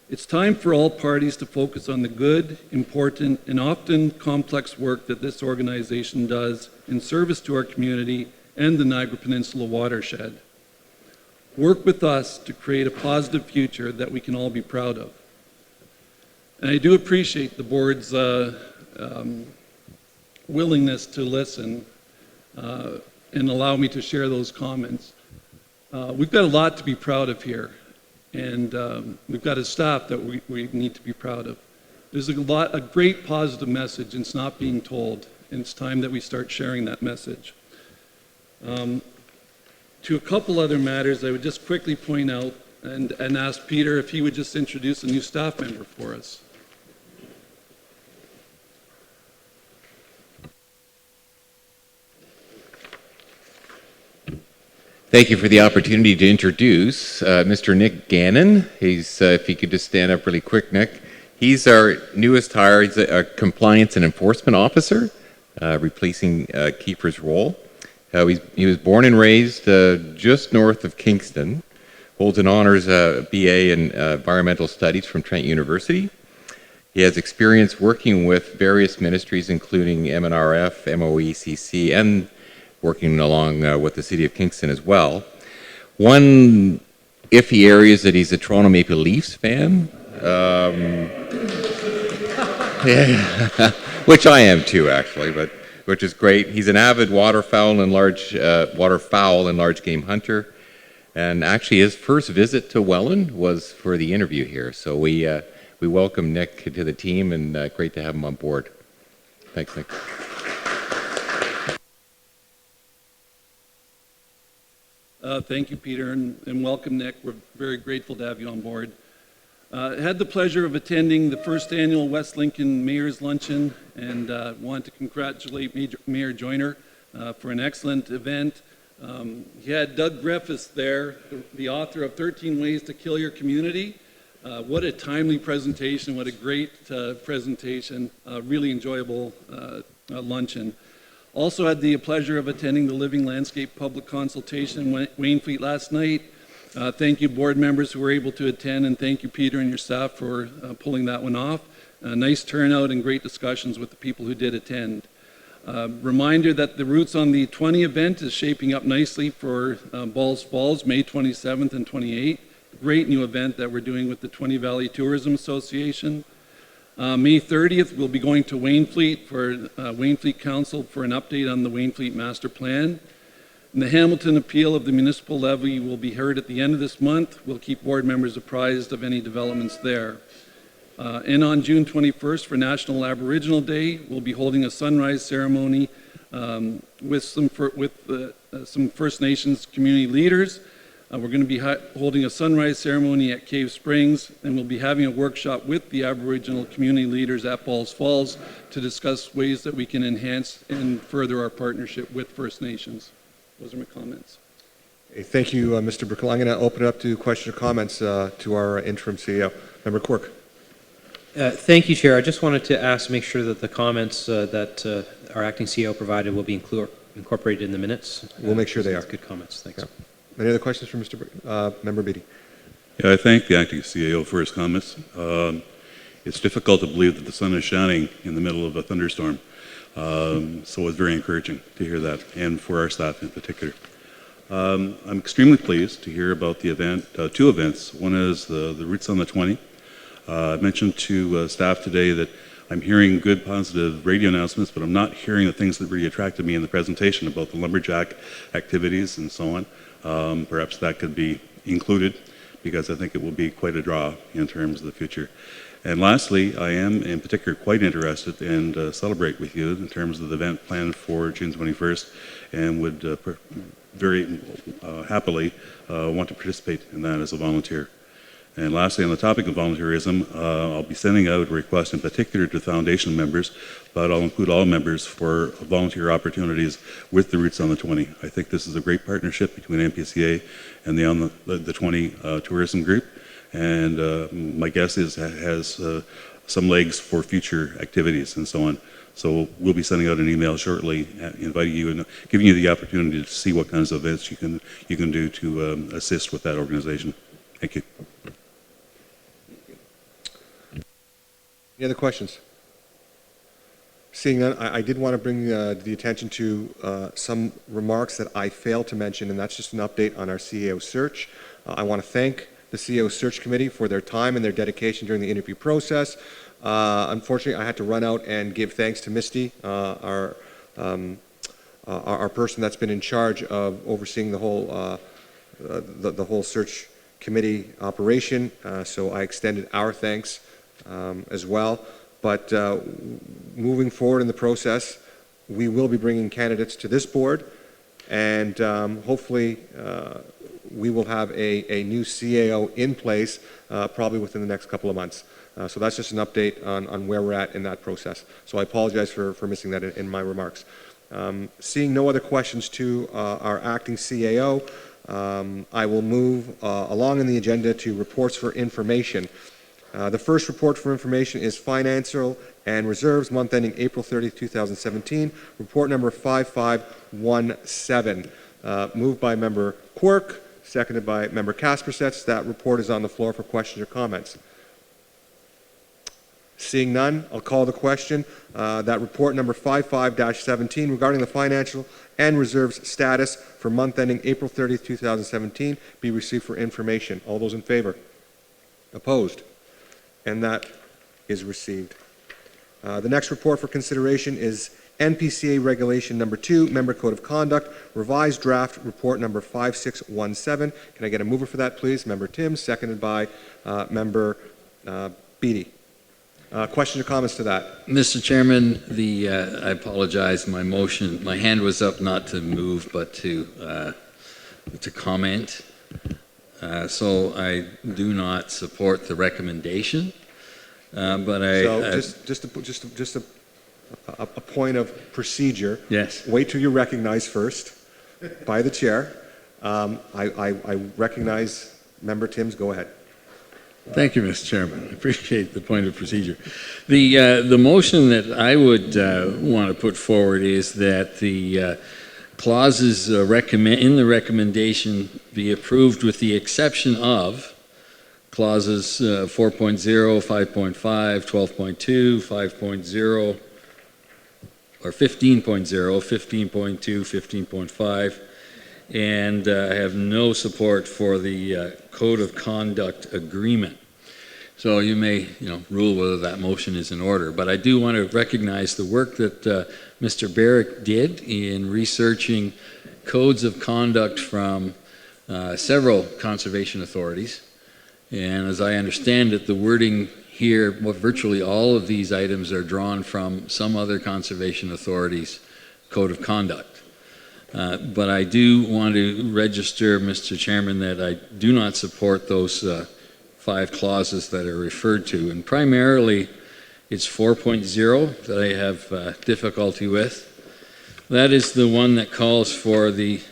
It's time for all parties to focus on the good, important, and often complex work that this organization does in service to our community and the Niagara Peninsula watershed. Work with us to create a positive future that we can all be proud of. And I do appreciate the board's willingness to listen and allow me to share those comments. We've got a lot to be proud of here, and we've got a staff that we need to be proud of. There's a great positive message, and it's not being told, and it's time that we start sharing that message. To a couple other matters, I would just quickly point out and ask Peter if he would just introduce a new staff member for us. Thank you for the opportunity to introduce Mr. Nick Gannon. He's, if he could just stand up really quick, Nick. He's our newest hire. He's a compliance and enforcement officer, replacing Kiefer's role. He was born and raised just north of Kingston, holds an honors BA in environmental studies from Trent University. He has experience working with various ministries, including MNRF, MOECC, and working along with the City of Kingston as well. One iffy area is that he's a Toronto Maple Leafs fan, yeah, which I am too, actually, but which is great. He's an avid waterfowl and large game hunter, and actually his first visit to Welland was for the interview here. So we welcome Nick to the team, and great to have him on board. Thanks, Nick. Thank you, Peter, and welcome, Nick. We're very grateful to have you on board. I had the pleasure of attending the first annual West Lincoln Mayor's Luncheon, and want to congratulate Mayor Joyner for an excellent event. He had Doug Griffiths there, the author of 13 Ways to Kill Your Community. What a timely presentation, what a great presentation, really enjoyable luncheon. Also had the pleasure of attending the Living Landscape public consultation in Wainfleet last night. Thank you, board members who were able to attend, and thank you, Peter, and your staff for pulling that one off. Nice turnout and great discussions with the people who did attend. Reminder that the Roots on the 20 event is shaping up nicely for Balls Falls, May 27th and 28th. Great new event that we're doing with the 20 Valley Tourism Association. May 30th, we'll be going to Wainfleet for Wainfleet Council for an update on the Wainfleet Master Plan. And the Hamilton appeal of the municipal levy will be heard at the end of this month. We'll keep board members apprised of any developments there. And on June 21st for National Aboriginal Day, we'll be holding a sunrise ceremony with some First Nations community leaders. We're going to be holding a sunrise ceremony at Cave Springs, and we'll be having a workshop with the Aboriginal community leaders at Balls Falls to discuss ways that we can enhance and further our partnership with First Nations. Those are my comments. Hey, thank you, Mr. Brickell. I'm going to open it up to questions or comments to our interim CEO. Member Quirk. Thank you, Chair. I just wanted to make sure that the comments that our acting CEO provided will be incorporated in the minutes. We'll make sure they are. Good comments. Thanks. Yeah. Any other questions for Member Beatty? Yeah, I thank the acting CEO for his comments. It's difficult to believe that the sun is shining in the middle of a thunderstorm. So it's very encouraging to hear that, and for our staff in particular. I'm extremely pleased to hear about the event, two events. One is the Roots on the 20. I mentioned to staff today that I'm hearing good, positive radio announcements, but I'm not hearing the things that really attracted me in the presentation about the lumberjack activities and so on. Perhaps that could be included, because I think it will be quite a draw in terms of the future. And lastly, I am in particular quite interested and celebrate with you in terms of the event planned for June 21st, and would very happily want to participate in that as a volunteer. And lastly, on the topic of volunteerism, I'll be sending out a request in particular to Foundation members, but I'll include all members for volunteer opportunities with the Roots on the 20. I think this is a great partnership between NPCA and the On the 20 tourism group, and my guess is has some legs for future activities and so on. So we'll be sending out an email shortly inviting you and giving you the opportunity to see what kinds of events you can do to assist with that organization. Thank you. Any other questions? Seeing none, I did want to bring the attention to some remarks that I failed to mention, and that's just an update on our CEO search. I want to thank the CEO search committee for their time and their dedication during the interview process. Unfortunately, I had to run out and give thanks to Misty, our person that's been in charge of overseeing the whole the whole search committee operation. So I extended our thanks as well. But moving forward in the process, we will be bringing candidates to this board, and hopefully we will have a new CAO in place probably within the next couple of months. So that's just an update on where we're at in that process. So I apologize for missing that in my remarks. Seeing no other questions to our acting CAO, I will move along in the agenda to reports for information. The first report for information is Financial and Reserves, month ending April 30, 2017, report number 5517. Moved by Member Quirk, seconded by Member Kaspersets. That report is on the floor for questions or comments. Seeing none, I'll call the question. That report number 55-17 regarding the Financial and Reserves status for month ending April 30, 2017 be received for information. All those in favor? Opposed? And that is received. The next report for consideration is NPCA Regulation number 2, Member Code of Conduct, revised draft report number 5617. Can I get a mover for that, please? Member Tim, seconded by Member Beattie. Questions or comments to that? Mr. Chairman, I apologize. My hand was up not to move, but to comment. So I do not support the recommendation, but I... So just a point of procedure. Yes. Wait till you're recognized first by the chair. I recognize Member Timms. Go ahead. Thank you, Mr. Chairman. I appreciate the point of procedure. The motion that I would want to put forward is that the clauses in the recommendation be approved with the exception of clauses 4.0, 5.5, 12.2, 5.0, or 15.0, 15.2, 15.5, and I have no support for the Code of Conduct agreement. So you may rule whether that motion is in order, but I do want to recognize the work that Mr. Barrick did in researching codes of conduct from several conservation authorities. And as I understand it, the wording here, virtually all of these items are drawn from some other conservation authority's code of conduct. But I do want to register, Mr. Chairman, that I do not support those 5 clauses that are referred to. And primarily, it's 4.0 that I have difficulty with. That is the one that calls for the,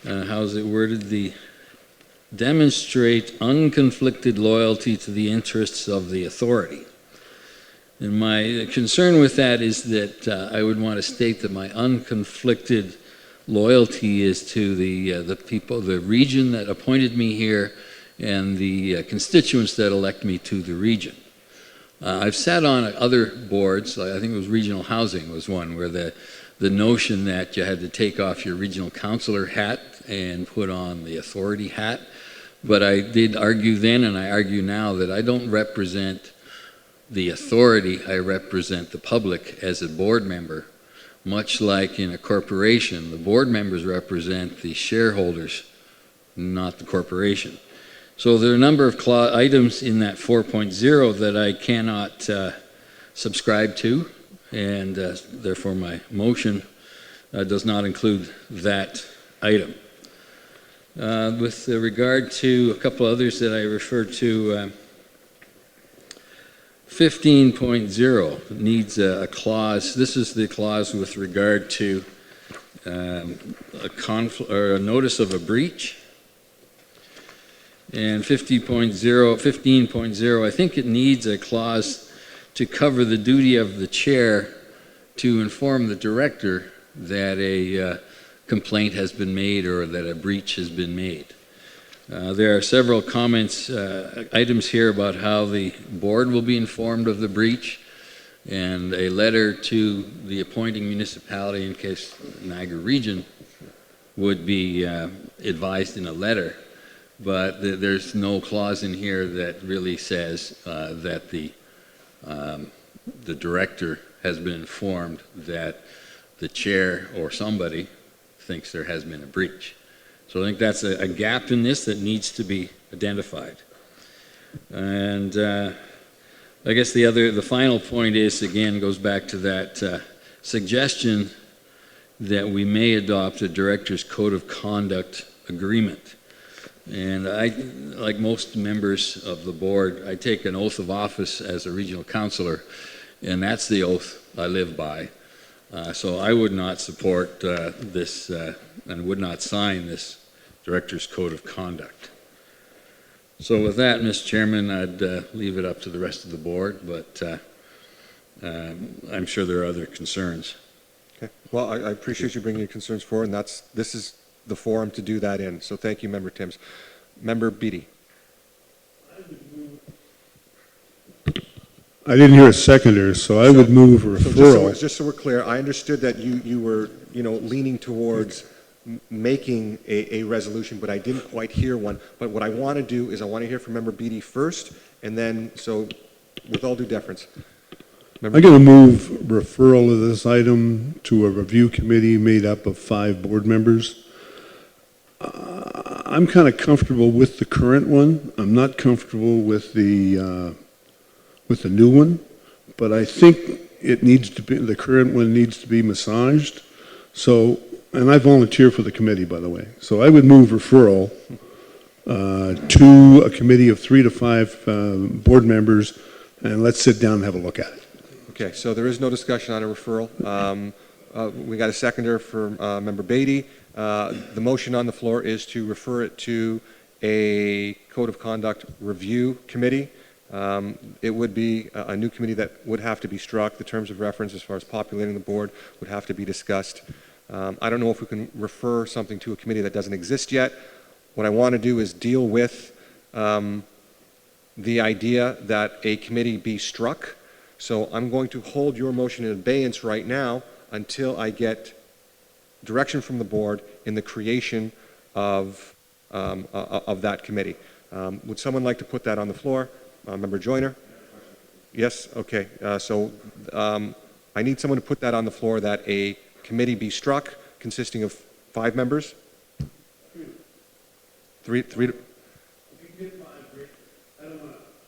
how is it worded? The demonstrate unconflicted loyalty to the interests of the authority. And my concern with that is that I would want to state that my unconflicted loyalty is to the people, the region that appointed me here, and the constituents that elect me to the region. I've sat on other boards, I think it was Regional Housing was one, where the notion that you had to take off your regional councillor hat and put on the authority hat. But I did argue then, and I argue now, that I don't represent the authority, I represent the public as a board member. Much like in a corporation, the board members represent the shareholders, not the corporation. So there are a number of items in that 4.0 that I cannot subscribe to, and therefore my motion does not include that item. With regard to a couple others that I referred to, 15.0 needs a clause. This is the clause with regard to a notice of a breach. And 15.0, I think it needs a clause to cover the duty of the chair to inform the director that a complaint has been made or that a breach has been made. There are several comments, items here about how the board will be informed of the breach, and a letter to the appointing municipality in case Niagara region would be advised in a letter. But there's no clause in here that really says that the director has been informed that the chair or somebody thinks there has been a breach. So I think that's a gap in this that needs to be identified. And I guess the final point is, again, goes back to that suggestion that we may adopt a director's code of conduct agreement. And I, like most members of the board, I take an oath of office as a regional councillor, and that's the oath I live by. So I would not support this and would not sign this Director's Code of Conduct. So with that, Mr. Chairman, I'd leave it up to the rest of the board, but I'm sure there are other concerns. Okay. Well, I appreciate you bringing your concerns forward, and this is the forum to do that in. So thank you, Member Timms. Member Beatty. I didn't hear a seconder, so I would move referral. So just so we're clear, I understood that you were, leaning towards making a resolution, but I didn't quite hear one. But what I want to do is I want to hear from Member Beatty first, and then, so with all due deference. I'm going to move referral of this item to a review committee made up of 5 board members. I'm kind of comfortable with the current one. I'm not comfortable with the new one, but I think it needs to be, the current one needs to be massaged. So, and I volunteer for the committee, by the way. So I would move referral to a committee of 3 to 5 board members, and let's sit down and have a look at it. Okay, so there is no discussion on a referral. We got a seconder for Member Beatty. The motion on the floor is to refer it to a Code of Conduct Review Committee. It would be a new committee that would have to be struck. The terms of reference as far as populating the board would have to be discussed. I don't know if we can refer something to a committee that doesn't exist yet. What I want to do is deal with the idea that a committee be struck. So I'm going to hold your motion in abeyance right now until I get direction from the board in the creation of that committee. Would someone like to put that on the floor? Member Joyner? Yes? Okay. So I need someone to put that on the floor, that a committee be struck consisting of 5 members? 3?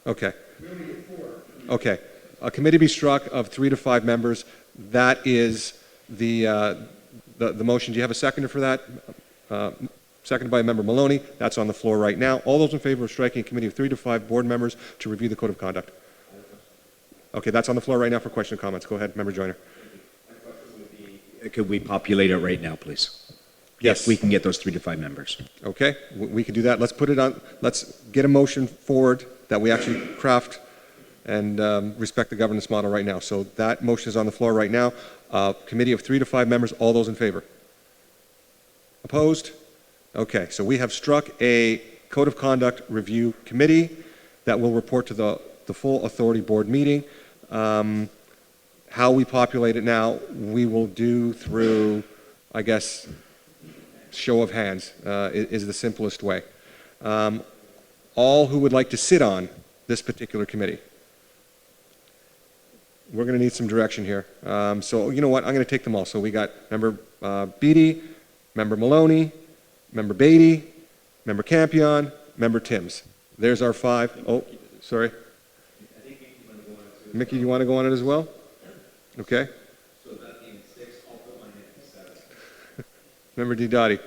Okay. Okay. A committee be struck of 3 to 5 members. That is the motion. Do you have a seconder for that? Seconded by Member Maloney. That's on the floor right now. All those in favor of striking a committee of 3 to 5 board members to review the Code of Conduct? Okay, that's on the floor right now for question and comments. Go ahead, Member Joyner. Could we populate it right now, please? Yes. If we can get those 3 to 5 members. Okay, we can do that. Let's put it on, let's get a motion forward that we actually craft and respect the governance model right now. So that motion is on the floor right now. Committee of 3 to 5 members. All those in favor? Opposed? Okay, so we have struck a Code of Conduct Review Committee that will report to the full authority board meeting. How we populate it now, we will do through, I guess, show of hands is the simplest way. All who would like to sit on this particular committee. we're going to need some direction here. So you know what? I'm going to take them all. So we got member Beatty, member Maloney, member Beatty, member Campion, member Timms. There's our 5. Oh, sorry. Mickey, you want to go on it as well? Okay. So that means 6, I'll put my name at 7. Member Didati.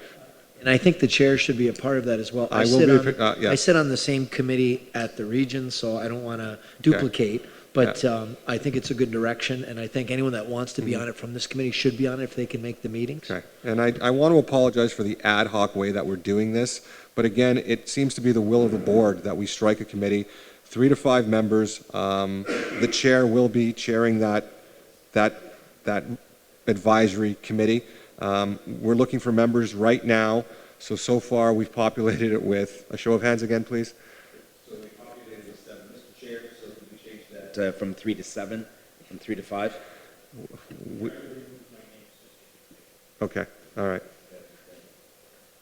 And I think the chair should be a part of that as well. I will be, yeah. I sit on the same committee at the region, so I don't want to duplicate. But I think it's a good direction, and I think anyone that wants to be on it from this committee should be on it if they can make the meetings. Okay. And I want to apologize for the ad hoc way that we're doing this, but again, it seems to be the will of the board that we strike a committee, 3 to 5 members. The chair will be chairing that advisory committee. We're looking for members right now, so far we've populated it with, a show of hands again, please. So we populated with 7, Mr. Chair, so could we change that from 3 to 7, from 3 to 5? Okay, all right.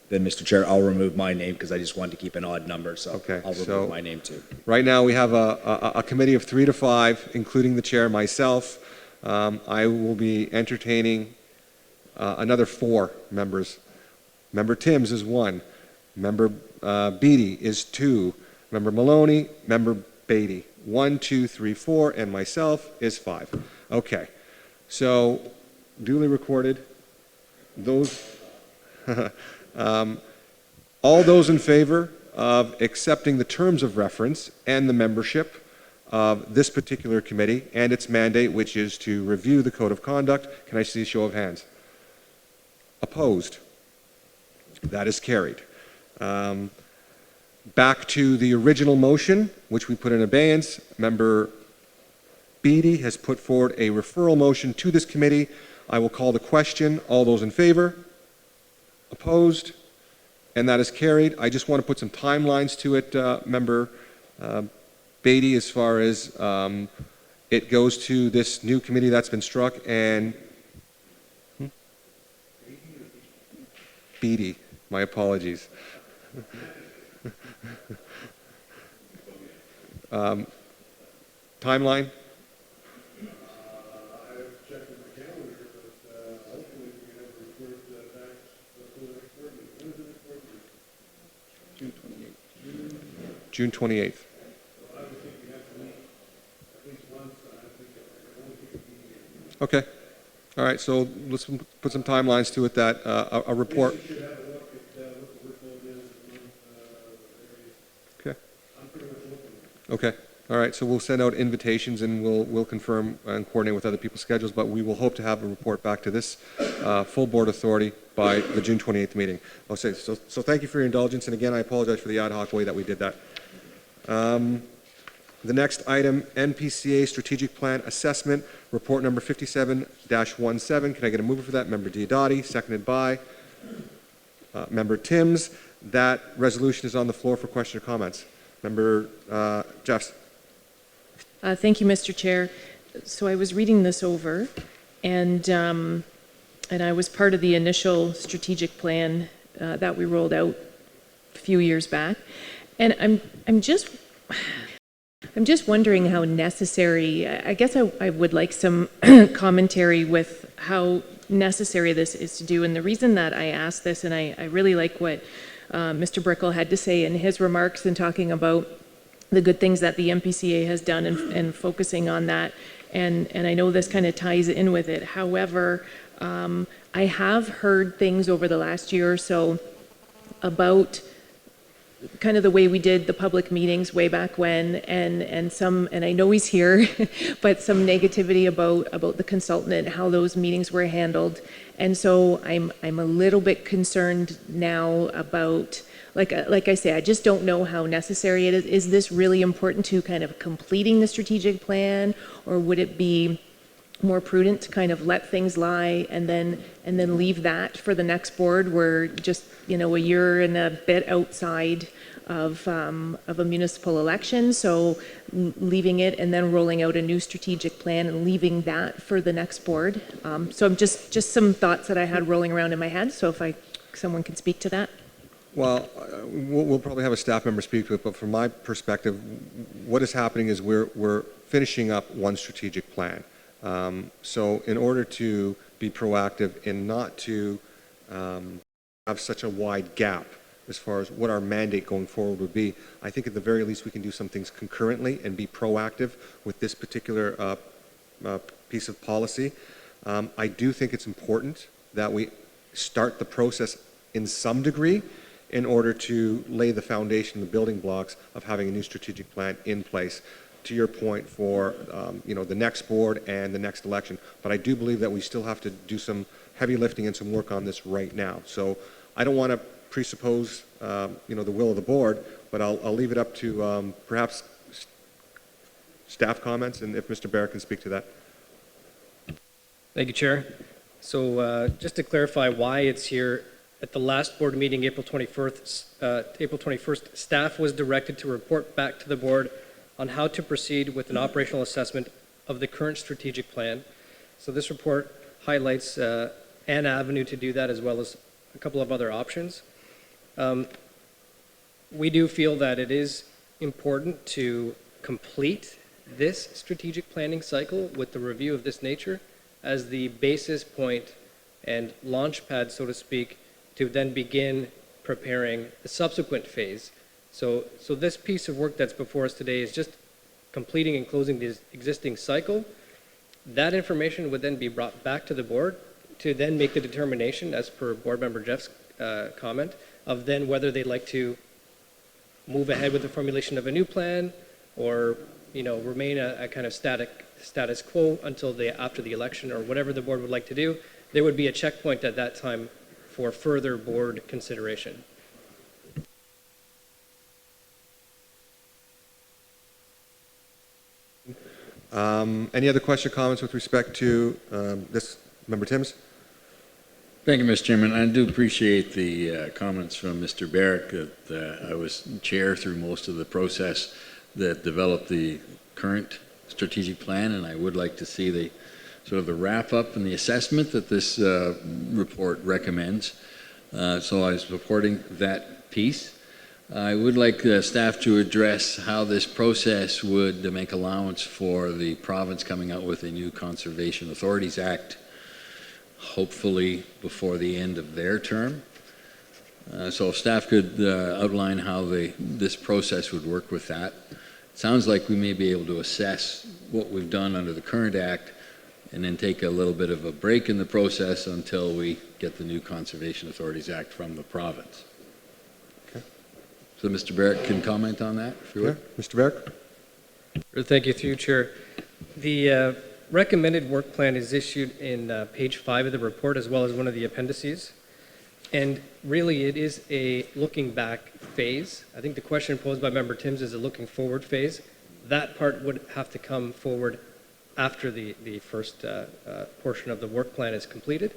Then, Mr. Chair, I'll remove my name because I just wanted to keep an odd number, so Okay, I'll remove my name too. Right now, we have a committee of 3 to 5, including the chair, myself. I will be entertaining another 4 members. Member Timms is 1. Member Beatty is 2. Member Maloney, member Beatty. 1, 2, 3, 4, and myself is 5. Okay, so duly recorded. Those, all those in favor of accepting the terms of reference and the membership of this particular committee and its mandate, which is to review the code of conduct, can I see a show of hands? Opposed? That is carried. Back to the original motion, which we put in abeyance. Member Beatty has put forward a referral motion to this committee. I will call the question. All those in favor? Opposed? And that is carried. I just want to put some timelines to it, Member Beatty, as far as it goes to this new committee that's been struck, and Beatty, my apologies. Timeline? June 28th. Okay. All right, so let's put some timelines to it that a report. Okay. Okay. All right, so we'll send out invitations and we'll confirm and coordinate with other people's schedules, but we will hope to have a report back to this full board authority by the June 28th meeting. I'll say so thank you for your indulgence, and again, I apologize for the ad hoc way that we did that. The next item, NPCA Strategic Plan Assessment, report number 57-17. Can I get a mover for that? Member Diodati, seconded by Member Timms. That resolution is on the floor for question or comments. Member Jeffs. Thank you, Mr. Chair. So I was reading this over, and I was part of the initial strategic plan that we rolled out a few years back, and I'm just wondering how necessary. I guess I would like some commentary with how necessary this is to do. And the reason that I asked this, and I really like what Mr. Brickell had to say in his remarks and talking about the good things that the NPCA has done and focusing on that. And I know this kind of ties in with it. However, I have heard things over the last year or so about kind of the way we did the public meetings way back when, and I know he's here, but some negativity about the consultant and how those meetings were handled. And so I'm a little bit concerned now about, like I say, I just don't know how necessary it is. Is this really important to kind of completing the strategic plan, or would it be more prudent to kind of let things lie and then leave that for the next board? We're just, a year and a bit outside of a municipal election, so leaving it and then rolling out a new strategic plan and leaving that for the next board. So I'm just some thoughts that I had rolling around in my head. So if someone can speak to that. Well, we'll probably have a staff member speak to it, but from my perspective, what is happening is we're finishing up one strategic plan. So in order to be proactive and not to have such a wide gap as far as what our mandate going forward would be, I think at the very least we can do some things concurrently and be proactive with this particular piece of policy. I do think it's important that we start the process in some degree in order to lay the foundation, the building blocks of having a new strategic plan in place, to your point, for the next board and the next election. But I do believe that we still have to do some heavy lifting and some work on this right now. So I don't want to presuppose the will of the board, but I'll leave it up to perhaps staff comments, and if Mr. Barrett can speak to that. Thank you, Chair. So just to clarify why it's here, at the last board meeting, April 21st, staff was directed to report back to the board on how to proceed with an operational assessment of the current strategic plan. So this report highlights an avenue to do that, as well as a couple of other options. We do feel that it is important to complete this strategic planning cycle with the review of this nature as the basis point and launch pad, so to speak, to then begin preparing the subsequent phase. So this piece of work that's before us today is just completing and closing this existing cycle. That information would then be brought back to the board to then make the determination, as per Board Member Jeff's comment, of then whether they'd like to move ahead with the formulation of a new plan, or remain a kind of status quo until after the election, or whatever the board would like to do. There would be a checkpoint at that time for further board consideration. Any other question or comments with respect to this? Member Timms? Thank you, Mr. Chairman. I do appreciate the comments from Mr. Barrett that I was chair through most of the process that developed the current strategic plan, and I would like to see the the wrap up and the assessment that this report recommends. So I was supporting that piece. I would like staff to address how this process would make allowance for the province coming out with a new Conservation Authorities Act, hopefully before the end of their term. So if staff could outline how this process would work with that. It sounds like we may be able to assess what we've done under the current act and then take a little bit of a break in the process until we get the new Conservation Authorities Act from the province. Okay. So Mr. Barrett can comment on that, if you would. Yeah. Mr. Barrett? Thank you, through you, Chair. The recommended work plan is issued in page 5 of the report, as well as one of the appendices. And really, it is a looking back phase. I think the question posed by Member Timms is a looking forward phase. That part would have to come forward after the first portion of the work plan is completed.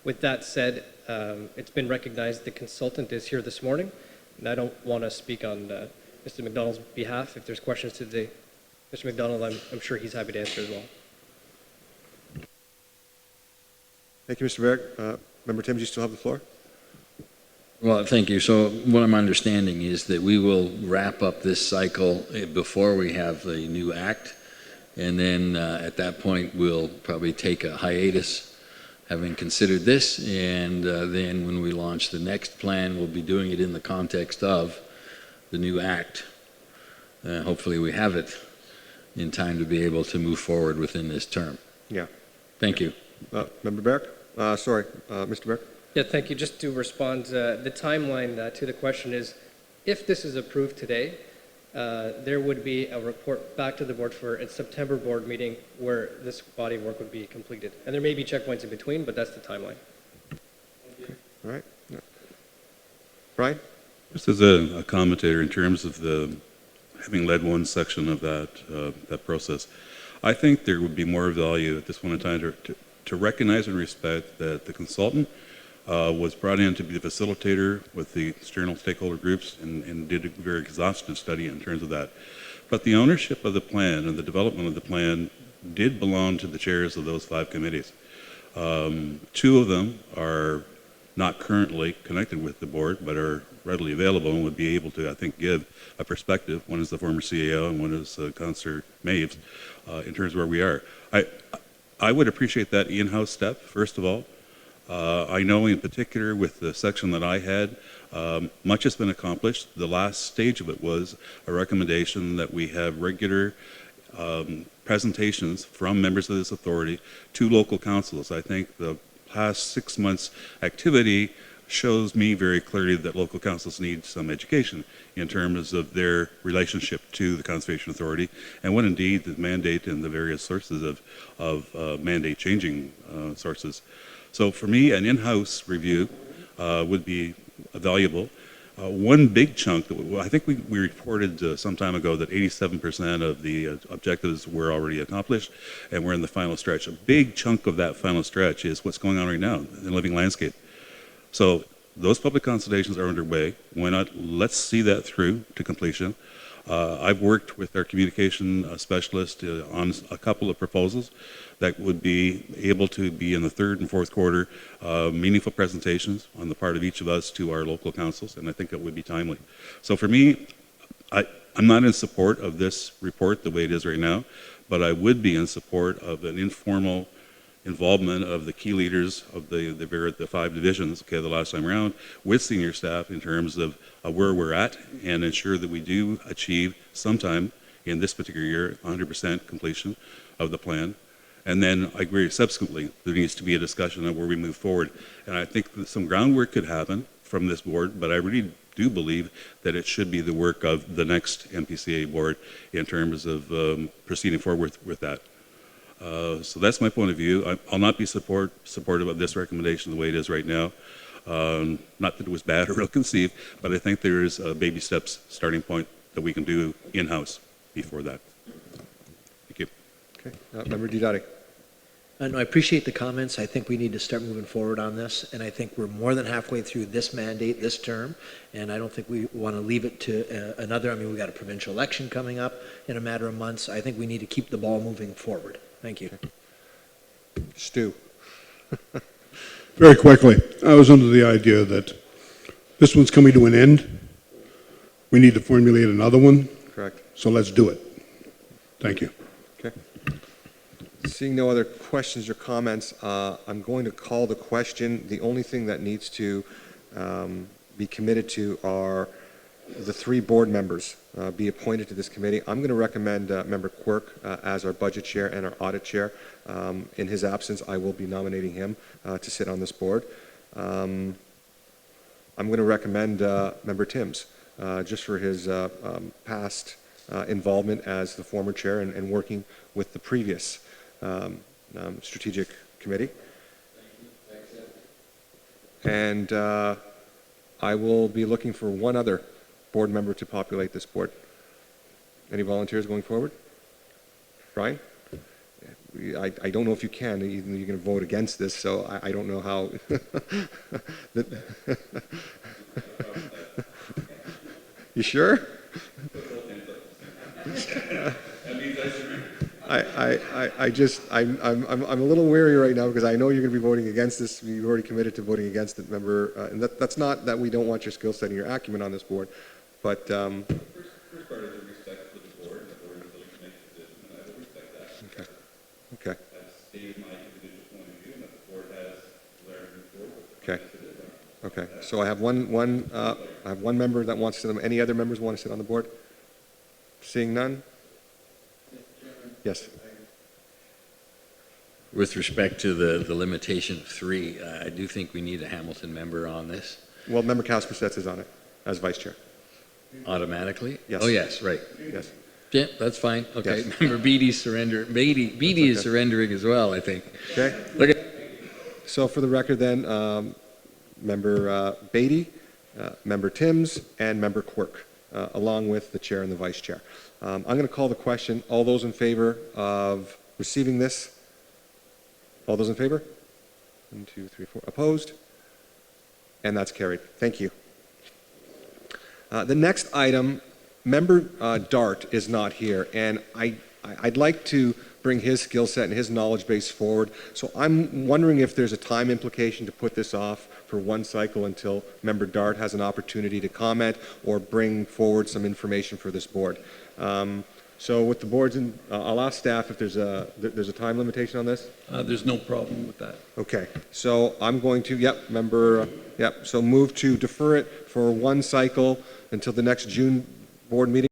With that said, it's been recognized the consultant is here this morning, and I don't want to speak on Mr. McDonald's behalf. If there's questions to Mr. McDonald, I'm sure he's happy to answer as well. Thank you, Mr. Barrett. Member Timms, you still have the floor. Well, thank you. So what I'm understanding is that we will wrap up this cycle before we have the new act. And then at that point, we'll probably take a hiatus, having considered this. And then when we launch the next plan, we'll be doing it in the context of the new act. Hopefully we have it in time to be able to move forward within this term. Yeah. Thank you. Member Barrett? Mr. Barrett? Yeah, thank you. Just to respond, the timeline to the question is, if this is approved today, there would be a report back to the board for a September board meeting where this body of work would be completed. And there may be checkpoints in between, but that's the timeline. Okay. All right. Yeah. Brian? Just as a commentator in terms of having led one section of that process, I think there would be more value at this point in time to recognize and respect that the consultant was brought in to be the facilitator with the external stakeholder groups and did a very exhaustive study in terms of that. But the ownership of the plan and the development of the plan did belong to the chairs of those 5 committees. 2 of them are not currently connected with the board, but are readily available and would be able to, I think, give a perspective. One is the former CAO and one is Councillor Maves, in terms of where we are. I would appreciate that in-house step, first of all. I know in particular with the section that I had, much has been accomplished. The last stage of it was a recommendation that we have regular presentations from members of this authority to local councils. I think the past 6 months' activity shows me very clearly that local councils need some education in terms of their relationship to the Conservation Authority and what indeed the mandate and the various sources of mandate changing sources. So for me, an in-house review would be valuable. One big chunk, I think we reported some time ago that 87% of the objectives were already accomplished, and we're in the final stretch. A big chunk of that final stretch is what's going on right now in living landscape. So those public consultations are underway. Why not? Let's see that through to completion. I've worked with our communication specialist on a couple of proposals that would be able to be in the third and fourth quarter, meaningful presentations on the part of each of us to our local councils, and I think it would be timely. So for me, I'm not in support of this report the way it is right now, but I would be in support of an informal involvement of the key leaders of the 5 divisions, the last time around, with senior staff in terms of where we're at and ensure that we do achieve sometime in this particular year 100% completion of the plan. And then I agree subsequently there needs to be a discussion of where we move forward. And I think that some groundwork could happen from this board, but I really do believe that it should be the work of the next NPCA board in terms of proceeding forward with that. So that's my point of view. I'll not be supportive of this recommendation the way it is right now. Not that it was bad or ill-conceived, but I think there is a baby steps starting point that we can do in-house before that. Thank you. Okay. Member Didatic. No, I appreciate the comments. I think we need to start moving forward on this, and I think we're more than halfway through this mandate, this term, and I don't think we want to leave it to another. I mean, we've got a provincial election coming up in a matter of months. I think we need to keep the ball moving forward. Thank you. Stu. Very quickly, I was under the idea that this one's coming to an end. We need to formulate another one. Correct. So let's do it. Thank you. Okay. Seeing no other questions or comments, I'm going to call the question. The only thing that needs to be committed to are the 3 board members be appointed to this committee. I'm going to recommend Member Quirk as our budget chair and our audit chair. In his absence, I will be nominating him to sit on this board. I'm going to recommend Member Timms just for his past involvement as the former chair and working with the previous strategic committee. And I will be looking for one other board member to populate this board. Any volunteers going forward? Brian? I don't know if you can. You're going to vote against this, so I don't know how. You sure? I'm a little wary right now because I know you're going to be voting against this. You've already committed to voting against it, member. And that's not that we don't want your skill set and your acumen on this board, but. First part is the respect for the board. The board is willing to make a decision, and I will respect that. Okay. I've stated my individual point of view, and that the board has learned forward. Okay. Okay. So I have one member that wants to. Any other members want to sit on the board? Seeing none. Yes. With respect to the limitation of 3, I do think we need a Hamilton member on this. Well, Member Kaspersets is on it as vice chair. Automatically? Yes. Oh, yes, right. Yes. Yeah, that's fine. Okay. Yes. Member Beatty is surrendering as well, I think. Okay. Look at. So for the record then, Member Beatty, Member Timms, and Member Quirk, along with the chair and the vice chair. I'm going to call the question. All those in favor of receiving this? All those in favor? 1, 2, 3, 4. Opposed? And that's carried. Thank you. The next item, Member Dart is not here, and I'd like to bring his skill set and his knowledge base forward. So I'm wondering if there's a time implication to put this off for one cycle until Member Dart has an opportunity to comment or bring forward some information for this board. So with the boards, I'll ask staff if there's a time limitation on this? There's no problem with that. Okay, so I'm going to, so move to defer it for one cycle until the next June board meeting.